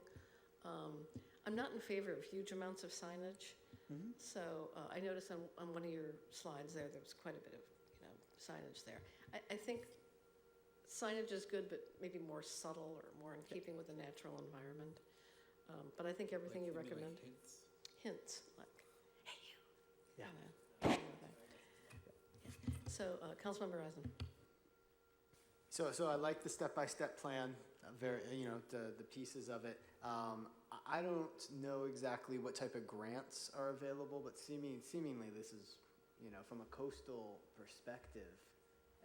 I'm not in favor of huge amounts of signage. So I noticed on one of your slides there was quite a bit of signage there. I think signage is good, but maybe more subtle or more in keeping with the natural environment. But I think everything you recommend. Hints, like, hey, you. Yeah. So, Councilmember Eisen. So I like the step-by-step plan, the pieces of it. I don't know exactly what type of grants are available, but seemingly this is, from a coastal perspective,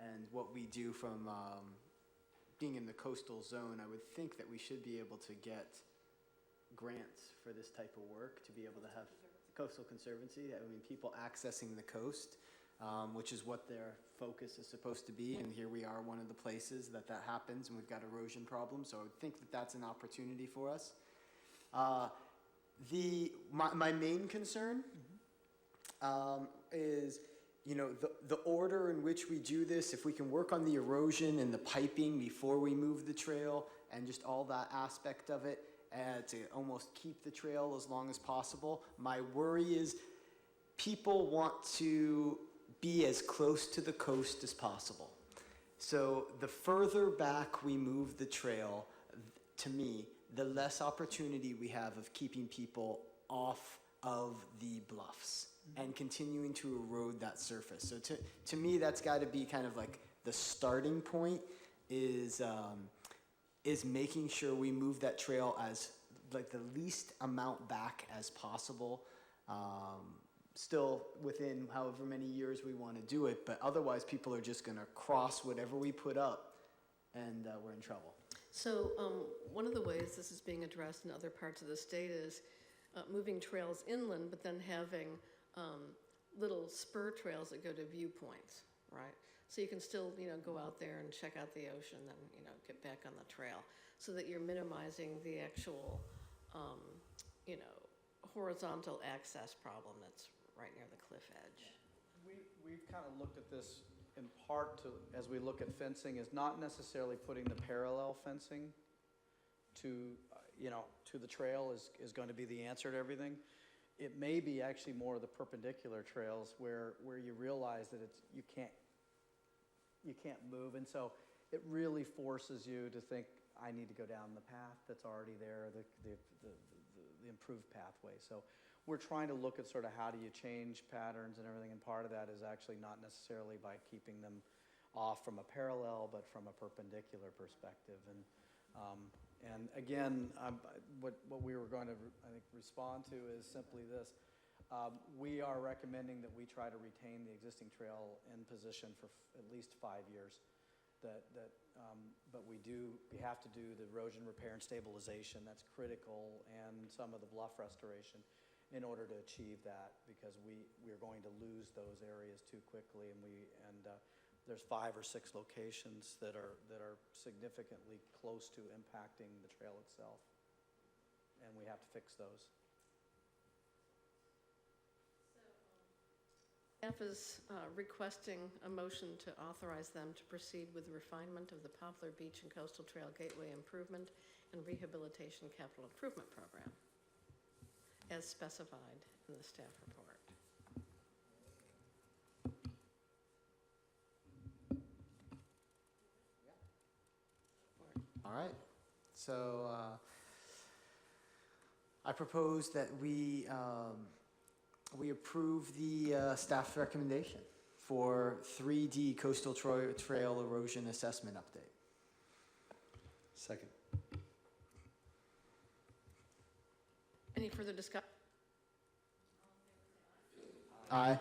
and what we do from being in the coastal zone, I would think that we should be able to get grants for this type of work, to be able to have coastal conservancy. I mean, people accessing the coast, which is what their focus is supposed to be, and here we are, one of the places that happens, and we've got erosion problems, so I would think that that's an opportunity for us. My main concern is, the order in which we do this. If we can work on the erosion and the piping before we move the trail, and just all that aspect of it, to almost keep the trail as long as possible. My worry is people want to be as close to the coast as possible. So the further back we move the trail, to me, the less opportunity we have of keeping people off of the bluffs and continuing to erode that surface. So to me, that's got to be kind of like the starting point, is making sure we move that trail as like the least amount back as possible, still within however many years we want to do it, but otherwise people are just going to cross whatever we put up, and we're in trouble. So one of the ways this is being addressed in other parts of the state is moving trails inland, but then having little spur trails that go to viewpoints, right? So you can still, go out there and check out the ocean, and then, get back on the trail, so that you're minimizing the actual, horizontal access problem that's right near the cliff edge. We've kind of looked at this in part to, as we look at fencing, is not necessarily putting the parallel fencing to the trail is going to be the answer to everything. It may be actually more of the perpendicular trails where you realize that you can't move, and so it really forces you to think, I need to go down the path that's already there, the improved pathway. So we're trying to look at sort of how do you change patterns and everything, and part of that is actually not necessarily by keeping them off from a parallel, but from a perpendicular perspective. And again, what we were going to, I think, respond to is simply this. We are recommending that we try to retain the existing trail in position for at least 5 years. But we have to do the erosion repair and stabilization, that's critical, and some of the bluff restoration in order to achieve that, because we're going to lose those areas too quickly, and there's 5 or 6 locations that are significantly close to impacting the trail itself, and we have to fix those. Staff is requesting a motion to authorize them to proceed with the refinement of the Poplar Beach and Coastal Trail Gateway Improvement and Rehabilitation Capital Improvement Program, as specified in the staff report. All right. So I propose that we approve the staff recommendation for 3D Coastal Trail Erosion Assessment Update. Second. Any further discussion? Aye.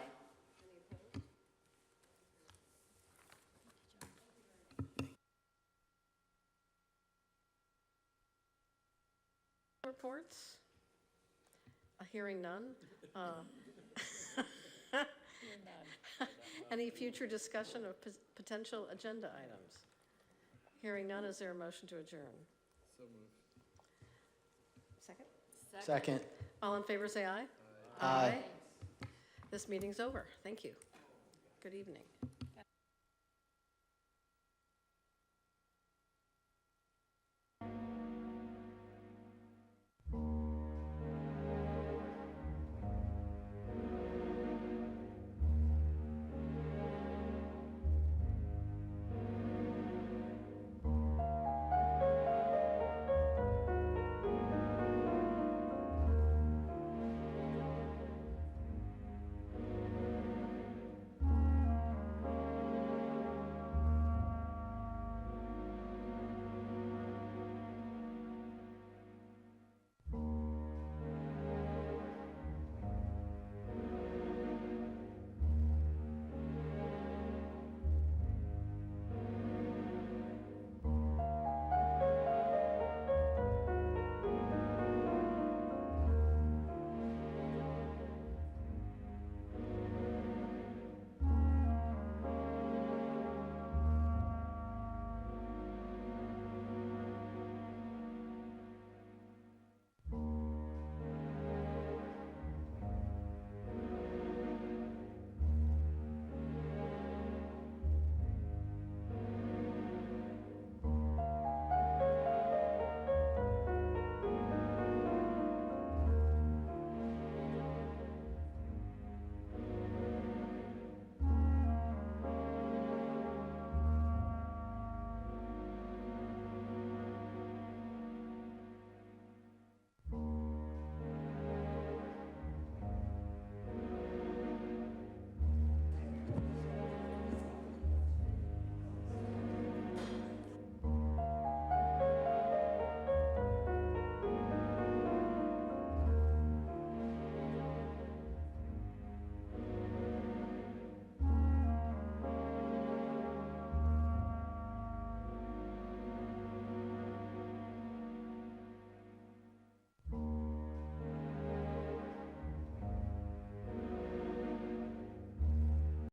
Reports? Hearing none. Any future discussion of potential agenda items? Hearing none, is there a motion to adjourn? So moved. Second? Second. All in favor, say aye. Aye. This meeting's over. Thank you. Good evening.